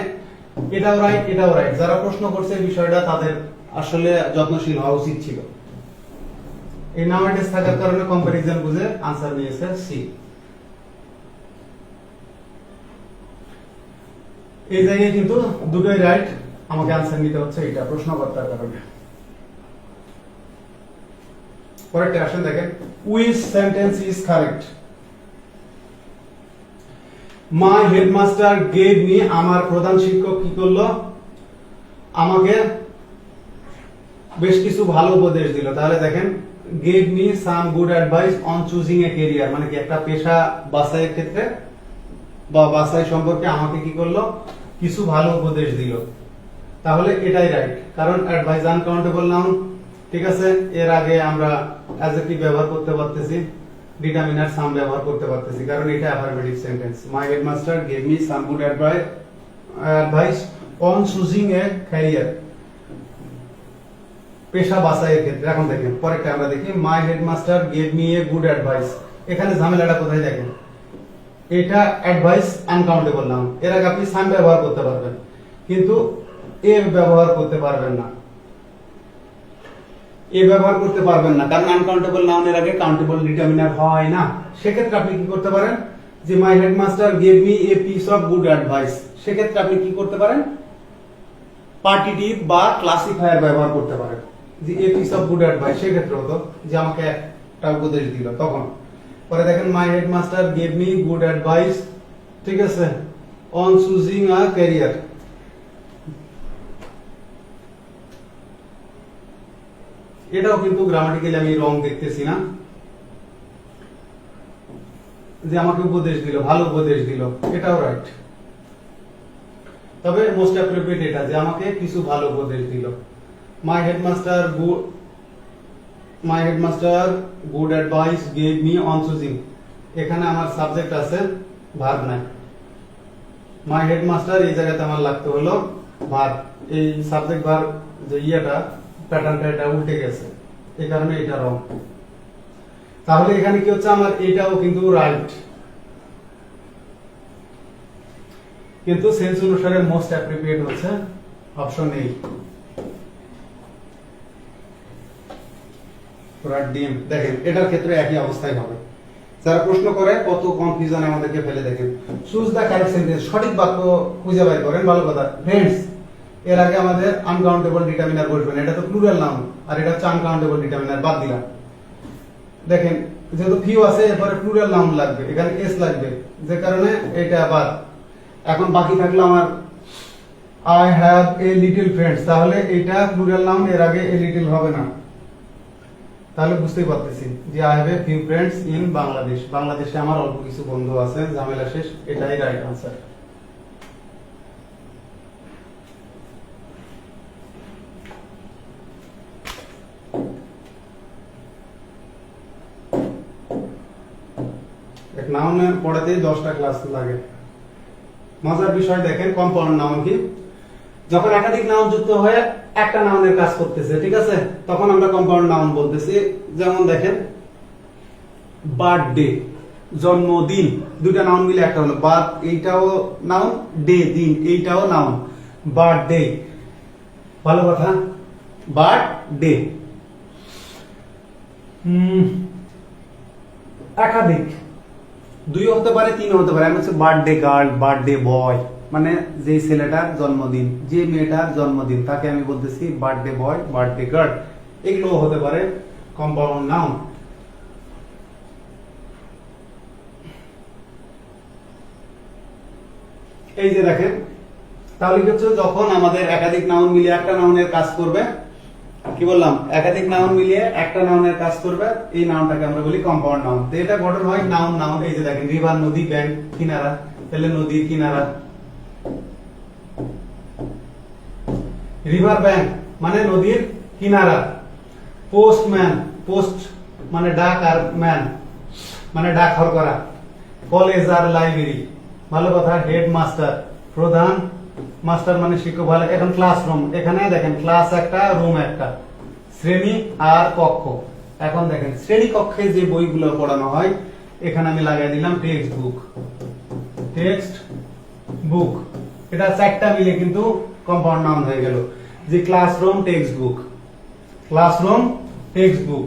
Speaker 1: এটাও রাইট, এটাও রাইট। যারা প্রশ্ন করছে বিষয়টা তাদের আসলে যত্নশীল হওয়া উচিত ছিল। এই নাওএডেজ থাকার কারণে কম্পারিজন বুঝে আনসার নিয়েছে সি। এই জায়গায় কিন্তু দুটোই রাইট, আমাকে আনসার নিতে হচ্ছে এটা প্রশ্নকর্তার কারণে। পরেরটা আসেন দেখেন, which sentence is correct? My headmaster gave me, আমার প্রধান শিক্ষক কি করলো, আমাকে বেশ কিছু ভালো উপদেশ দিল। তাহলে দেখেন gave me some good advice on choosing a career, মানে কি একটা পেশা বাছাইয়ের ক্ষেত্রে বা বাছাই সম্পর্কে আমাকে কি করলো, কিছু ভালো উপদেশ দিল। তাহলে এটাই রাইট, কারণ অ্যাডভাইস আনকাউন্টেবল নাউন, ঠিক আছে। এর আগে আমরা অ্যাডজেক্টিভ ব্যবহার করতে পারতেছি, ডিটারমিনার সাম ব্যবহার করতে পারতেছি, কারণ এটা affirmative sentence. My headmaster gave me some good advice on choosing a career, পেশা বাছাইয়ের ক্ষেত্রে। এখন দেখেন পরেরটা আমরা দেখি, my headmaster gave me a good advice. এখানে ঝামেলাটা কোথায় দেখেন, এটা অ্যাডভাইস আনকাউন্টেবল নাউন, এর আগে আপনি সাম ব্যবহার করতে পারবেন, কিন্তু এ ব্যবহার করতে পারবেন না, এ ব্যবহার করতে পারবেন না, কারণ আনকাউন্টেবল নাউনের আগে কাউন্টেবল ডিটারমিনার হয় না। সেক্ষেত্রে আপনি কি করতে পারেন, যে my headmaster gave me a piece of good advice, সেক্ষেত্রে আপনি কি করতে পারেন, পার্টিটিভ বা ক্লাসিফায়ার ব্যবহার করতে পারেন। যে এ পিস অফ গুড অ্যাডভাইস, সেক্ষেত্রে হতো যে আমাকে একটা উপদেশ দিল তখন। পরে দেখেন my headmaster gave me good advice, ঠিক আছে, অন চুজিং আ ক্যারিয়ার। এটাও কিন্তু গ্রামাটিক্যালি আমি রং দেখতেছি না, যে আমাকে উপদেশ দিল, ভালো উপদেশ দিল, এটাও রাইট। তবে মোস্ট অ্যাপ্রোপ্রিয়েট এটা, যে আমাকে কিছু ভালো উপদেশ দিল। My headmaster good advice gave me on choosing, এখানে আমার সাবজেক্ট আছে, ভার্ব নাই। মাই হেডমাস্টার এই জায়গাতে আমার লাগতে হলো ভার্ব, এই সাবজেক্ট ভার্ব যে ইয়েটা প্যাটার্নটা এটা উল্টে গেছে, এই কারণে এটা রং। তাহলে এখানে কি হচ্ছে, আমার এটাও কিন্তু রাইট, কিন্তু সেন্স অনুসারে মোস্ট অ্যাপ্রোপ্রিয়েট হচ্ছে অপশন এ। দেখেন এটার ক্ষেত্রে একই অবস্থায় হবে। যারা প্রশ্ন করে কত কনফিউশন আমাদেরকে ফেলে, দেখেন চুজ দা কারেক্ট সেন্টেন্স, সঠিক বাক্য খুঁজে বের করেন। ভালো কথা ফ্রেন্ডস, এর আগে আমাদের আনকাউন্টেবল ডিটারমিনার বসবে না, এটা তো প্লুরাল নাউন, আর এটা হচ্ছে আনকাউন্টেবল ডিটারমিনার, বাদ দিলাম। দেখেন যেহেতু ফিউ আছে, এরপরে প্লুরাল নাউন লাগবে, এখানে এস লাগবে, যে কারণে এটা বাদ। এখন বাকি থাকলো আমার I have a little friends, তাহলে এটা প্লুরাল নাউন, এর আগে এ লিটল হবে না। তাহলে বুঝতেই পারতেছি যে I have a few friends in Bangladesh, বাংলাদেশে আমার অল্প কিছু বন্ধু আছে, ঝামেলা শেষ, এটাই রাইট আনসার। নাউনের পড়াতেই 10টা ক্লাস লাগে। মজার বিষয় দেখেন কম্পাউন্ড নাউন কি, যখন একাধিক নাউন যুক্ত হয়ে একটা নাউনের কাজ করতেছে, ঠিক আছে, তখন আমরা কম্পাউন্ড নাউন বলতেছি। যেমন দেখেন বার্থডে, জন্মদিন, দুইটা নাউন মিলে একটা হলো। বার্থ এইটাও নাউন, ডে দিন এইটাও নাউন, বার্থডে। ভালো কথা, বার্থডে। একাধিক, দুই হতে পারে, তিন হতে পারে। আমি হচ্ছে বার্থডে গার্ল, বার্থডে বয়, মানে যে ছেলেটার জন্মদিন, যে মেয়েটার জন্মদিন, তাকে আমি বলতেছি বার্থডে বয়, বার্থডে গার্ল। এগুলো হতে পারে কম্পাউন্ড নাউন। এই যে দেখেন, তাহলে কি হচ্ছে, যখন আমাদের একাধিক নাউন মিলিয়ে একটা নাউনের কাজ করবে, কি বললাম, একাধিক নাউন মিলিয়ে একটা নাউনের কাজ করবে, এই নাউনটাকে আমরা বলি কম্পাউন্ড নাউন। তো এটা গঠন হয় নাউন নাউন। এই যে দেখেন রিভার, নদী, ব্যাংক, কিনারা, তাহলে নদীর কিনারা। রিভার ব্যাংক মানে নদীর কিনারা। পোস্টম্যান, পোস্ট মানে ডাক, আর ম্যান মানে ডাকঘর করা। কলেজ আর লাইব্রেরি, ভালো কথা। হেডমাস্টার, প্রধান, মাস্টার মানে শিক্ষক। ভালো। এখন ক্লাসরুম, এখানে দেখেন ক্লাস একটা, রুম একটা, শ্রেণী আর কক্ষ। এখন দেখেন শ্রেণী কক্ষে যে বইগুলো পড়ানো হয়, এখানে আমি লাগাই দিলাম টেক্সট বুক, টেক্সট বুক। এটা চারটা মিলে কিন্তু কম্পাউন্ড নাউন হয়ে গেল, যে classroom text book, classroom text book,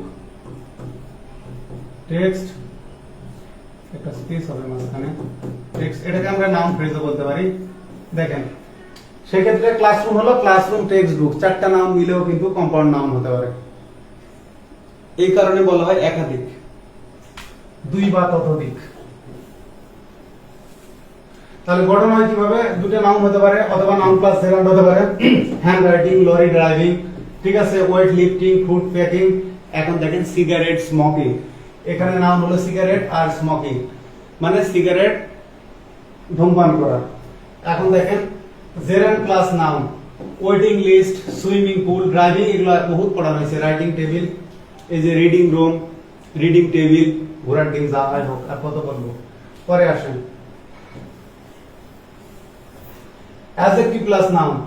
Speaker 1: text, একটা স্পেস হবে মাঝখানে, টেক্সট। এটাকে আমরা নাউন ফ্রেজও বলতে পারি। দেখেন সেক্ষেত্রে ক্লাসরুম হলো ক্লাসরুম টেক্সট বুক, চারটা নাউন মিলেও কিন্তু কম্পাউন্ড নাউন হতে পারে। এই কারণে বলা হয় একাধিক, দুই বা ততোধিক। তাহলে গঠন হয় কিভাবে, দুটো নাউন হতে পারে অথবা নাউন প্লাস সেকেন্ড হতে পারে। হ্যান্ড রাইটিং, লরি ড্রাইভিং, ঠিক আছে, ওয়েট লিফটিং, ফুড প্যাকিং। এখন দেখেন সিগারেট, স্মোকিং। এখানে নাউন হলো সিগারেট আর স্মোকিং, মানে সিগারেট ধূমপান করা। এখন দেখেন gerund plus noun, waiting list, swimming pool, driving, এগুলো বহুত পড়ানো হয়েছে। রাইটিং টেবিল, এই যে রিডিং রুম, রিডিং টেবিল, ঘোড়ার ডিম, যা হয় হোক, আর কত বলবো। পরে আসেন অ্যাডজেক্টিভ প্লাস নাউন,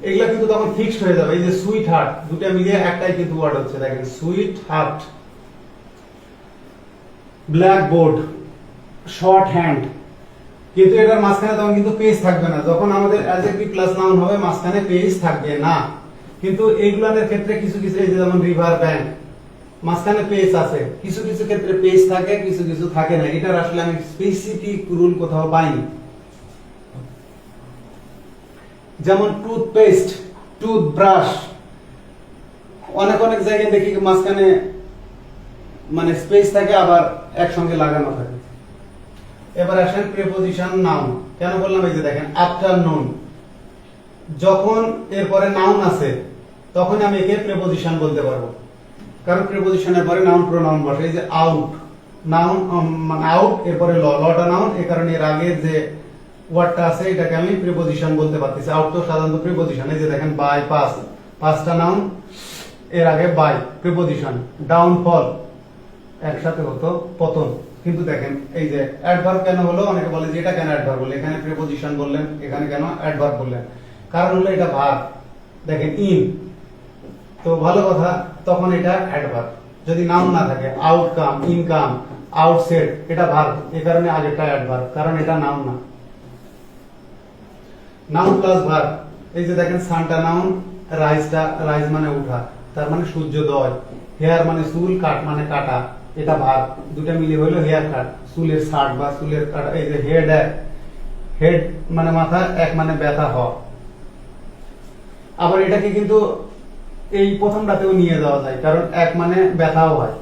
Speaker 1: এগুলা কিন্তু তখন ফিক্সড হয়ে যাবে। এই যে সুইট হার্ট, দুটো মিলিয়ে একটাই কিন্তু ওয়ার্ড হচ্ছে। দেখেন sweet heart. Black board, short hand, কিন্তু এটার মাঝখানে তখন কিন্তু পেজ থাকবে না। যখন আমাদের অ্যাডজেক্টিভ প্লাস নাউন হবে, মাঝখানে পেজ থাকবে না। কিন্তু এইগুলোর ক্ষেত্রে কিছু কিছু, এই যে যেমন রিভার ব্যাংক, মাঝখানে পেজ আছে। কিছু কিছু ক্ষেত্রে পেজ থাকে, কিছু কিছু থাকে না। এটার আসলে আমি স্পেসিফিক রুল কোথাও পাইনি। যেমন টুথপেস্ট, টুথব্রাশ, অনেক অনেক জায়গায় দেখি মাঝখানে মানে স্পেস থাকে, আবার একসঙ্গে লাগানো থাকে। এবার আসেন প্রিপোজিশন নাউন। কেন বললাম, এই যে দেখেন আফটারনুন, যখন এরপরে নাউন আছে তখন আমি একে প্রিপোজিশন বলতে পারবো, কারণ প্রিপোজিশনের পরে নাউন প্রোনাউন বসে। এই যে আউট, নাউন মানে আউট, এরপরে লটা নাউন, এই কারণে এর আগে যে ওয়ার্ডটা আছে এটাকে আমি প্রিপোজিশন বলতে পারতেছি। আউট তো সাধারণত প্রিপোজিশন। এই যে দেখেন বাই, পাস, পাঁচটা নাউন, এর আগে বাই, প্রিপোজিশন। ডাউনফল একসাথে হতো পতন, কিন্তু দেখেন এই যে অ্যাডভার্ব কেন হলো, অনেকে বলে যে এটা কেন অ্যাডভার্ব বললেন, এখানে প্রিপোজিশন বললেন, এখানে কেন অ্যাডভার্ব বললেন। কারণ হলো এটা ভার্ব। দেখেন ইন, তো ভালো কথা, তখন এটা অ্যাডভার্ব। যদি নাউন না থাকে, আউটকাম, ইনকাম, আউটসেট, এটা ভার্ব, এই কারণে আগেরটা অ্যাডভার্ব, কারণ এটা নাউন না। নাউন প্লাস ভার্ব, এই যে দেখেন সানটা নাউন, রাইজটা, রাইজ মানে উঠা, তার মানে সূর্যোদয়। হেয়ার মানে চুল, কাট মানে কাটা, এটা ভার্ব। দুটা মিলে হলো হেয়ার কাট, চুলের ছাট বা চুলের কাটা। এই যে হেড, হেড মানে মাথা, এক মানে ব্যথা হওয়া। আবার এটাকে কিন্তু এই প্রথমটাতেও নিয়ে যাওয়া যায়, কারণ এক মানে ব্যথাও হয়।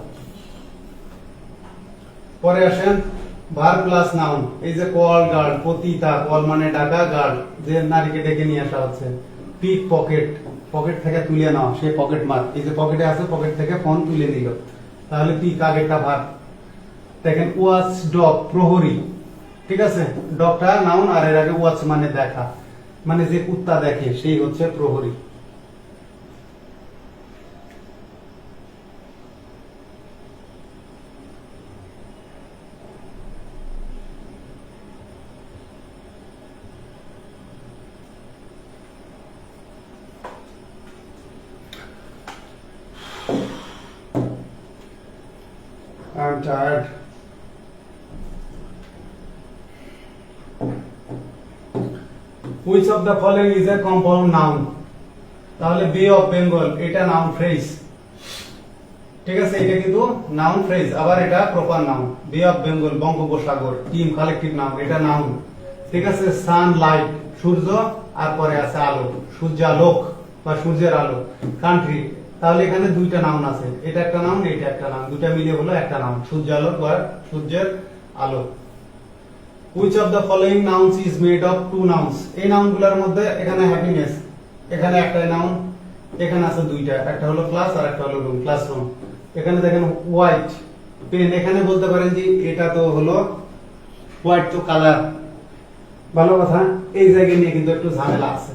Speaker 1: পরে আসেন ভার্ব প্লাস নাউন, এই যে কল গার্ড, পতিতা, কল মানে ডাকা, গার্ড যে নারীকে ডেকে নিয়ে আসা হচ্ছে। পিক পকেট, পকেট থেকে তুলে নাও, সে পকেট মার, এই যে পকেটে আছে, পকেট থেকে ফোন তুলে নিল, তাহলে পিক আগেরটা ভার্ব। দেখেন ওয়াচ ডগ, প্রহরী, ঠিক আছে, ডগটা নাউন, আর এর আগে ওয়াচ মানে দেখা, মানে যে কুত্তা দেখে সেই হচ্ছে প্রহরী। tired. Which of the following is a compound noun? তাহলে বে অফ বেঙ্গল এটা নাউন ফ্রেজ, ঠিক আছে, এটা কিন্তু নাউন ফ্রেজ, আবার এটা প্রপার নাউন। বে অফ বেঙ্গল বঙ্গোপসাগর, টিম কালেক্টিভ নাউন, এটা নাউন, ঠিক আছে। সানলাইট সূর্য, আর পরে আছে আলো, সূর্যালোক বা সূর্যের আলো। কান্ট্রি, তাহলে এখানে দুইটা নাউন আছে, এটা একটা নাউন, এটা একটা নাউন, দুইটা মিলে হলো একটা নাউন, সূর্যালোক বা সূর্যের আলো। Which of the following nouns is made of two nouns? এই নাউনগুলোর মধ্যে এখানে হ্যাপিনেস, এখানে একটা নাউন, এখানে আছে দুইটা, একটা হলো ক্লাস আর একটা হলো রুম, ক্লাসরুম। এখানে দেখেন হোয়াইট পেন, এখানে বলতে পারেন যে এটা তো হলো হোয়াইট তো কালার, ভালো কথা। এই জায়গায় নিয়ে কিন্তু একটু ঝামেলা আছে,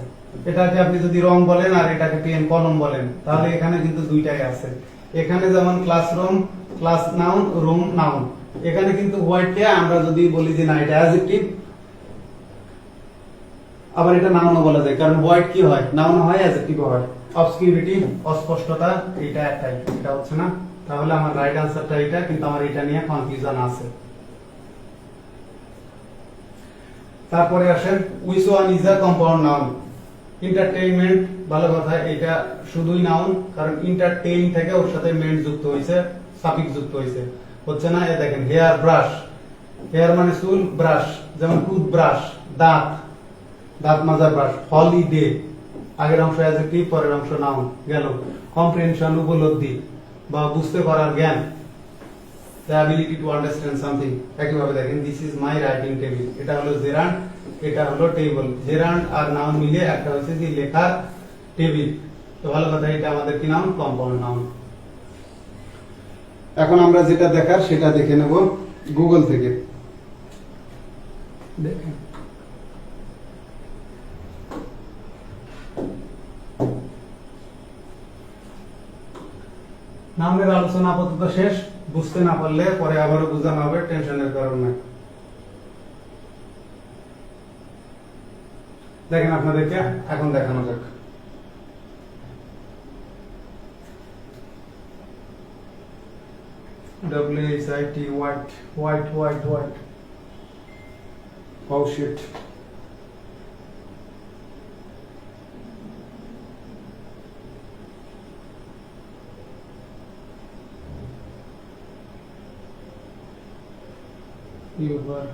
Speaker 1: এটাকে আপনি যদি রং বলেন আর এটাকে পেন কলম বলেন, তাহলে এখানে কিন্তু দুইটাই আছে। এখানে যেমন classroom class noun, room noun, এখানে কিন্তু হোয়াইটকে আমরা যদি বলি যে না এটা অ্যাডজেক্টিভ, আবার এটা নাউনও বলা যায়, কারণ হোয়াইট কি হয়, নাউন হয়, অ্যাডজেক্টিভ হয়। অবসকিউরিটি অস্পষ্টতা, এটা একটাই, এটা হচ্ছে না। তাহলে আমার রাইট আনসারটা এটা, কিন্তু আমার এটা নিয়ে কনফিউশন আছে। তারপরে আসেন which one is a compound noun? Entertainment, ভালো কথা, এটা শুধুই নাউন, কারণ এন্টারটেইন থেকে ওর সাথে মেন্ট যুক্ত হয়েছে, সাফিক্স যুক্ত হয়েছে, হচ্ছে না। এ দেখেন হেয়ার ব্রাশ, হেয়ার মানে চুল, ব্রাশ যেমন টুথব্রাশ, দাঁত, দাঁত মাজার ব্রাশ। হলিডে, আগের অংশ অ্যাডজেক্টিভ, পরের অংশ নাউন গেল। কম্প্রিহেনশন, উপলব্ধি বা বুঝতে পারার জ্ঞান, the ability to understand something। একইভাবে দেখেন this is my writing table, এটা হলো জেরান্ড, এটা হলো টেবিল। জেরান্ড আর নাউন মিলে একটা হচ্ছে যে লেখার টেবিল, তো ভালো কথা, এটা আমাদের কি নাউন, কম্পাউন্ড নাউন। এখন আমরা যেটা দেখার সেটা দেখে নেব গুগল থেকে। দেখেন নামের আলোচনা আপাতত শেষ, বুঝতে না পারলে পরে আবারও বোঝানো হবে, টেনশনের কারণ নাই। দেখেন আপনাদেরকে এখন দেখানো যাক। WHIT, white, white, white, white. Oh shit. You were.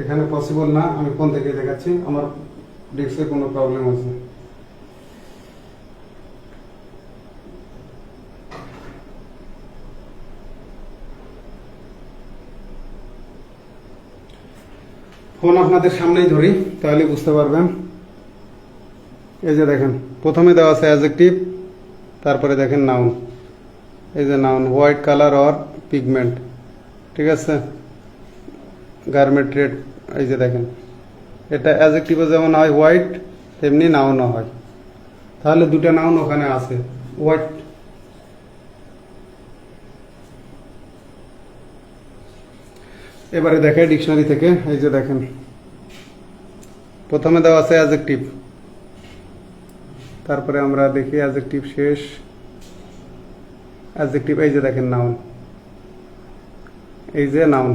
Speaker 1: এখানে পসিবল না, আমি ফোন থেকে দেখাচ্ছি, আমার ডিস্কে কোনো প্রবলেম আছে। ফোন আপনাদের সামনেই ধরি, তাহলে বুঝতে পারবেন। এই যে দেখেন প্রথমে দেওয়া আছে অ্যাডজেক্টিভ, তারপরে দেখেন নাউন, এই যে noun white colour or pigment, ঠিক আছে। গার্মেন্ট রেড, এই যে দেখেন এটা অ্যাডজেক্টিভে যেমন হয় হোয়াইট, তেমনি নাউনও হয়। তাহলে দুটো নাউন ওখানে আছে, হোয়াইট। এবারে দেখে ডিকশনারি থেকে, এই যে দেখেন প্রথমে দেওয়া আছে অ্যাডজেক্টিভ, তারপরে আমরা দেখি অ্যাডজেক্টিভ শেষ, অ্যাডজেক্টিভ, এই যে দেখেন নাউন, এই যে নাউন।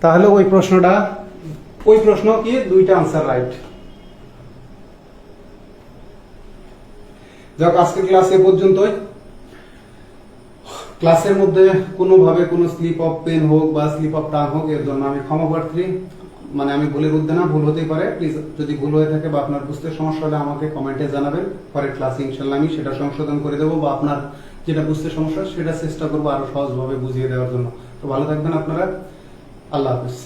Speaker 1: তাহলে ওই প্রশ্ন কি দুইটা আনসার রাইট। যাক, আজকের ক্লাস এ পর্যন্তই। ক্লাসের মধ্যে কোনোভাবে কোনো স্লিপ অফ পেন হোক বা স্লিপ অফ টাং হোক, এর জন্য আমি ক্ষমা প্রার্থী। মানে আমি ভুলের ঊর্ধ্বে না, ভুল হতেই পারে, প্লিজ যদি ভুল হয়ে থাকে বা আপনার বুঝতে সমস্যা হলে আমাকে কমেন্টে জানাবেন, পরের ক্লাসে ইনশাল্লাহ আমি সেটা সংশোধন করে দেবো, বা আপনার যেটা বুঝতে সমস্যা সেটা চেষ্টা করবো আরো সহজভাবে বুঝিয়ে দেওয়ার জন্য। তো ভালো থাকবেন আপনারা, আল্লাহ হাফিজ।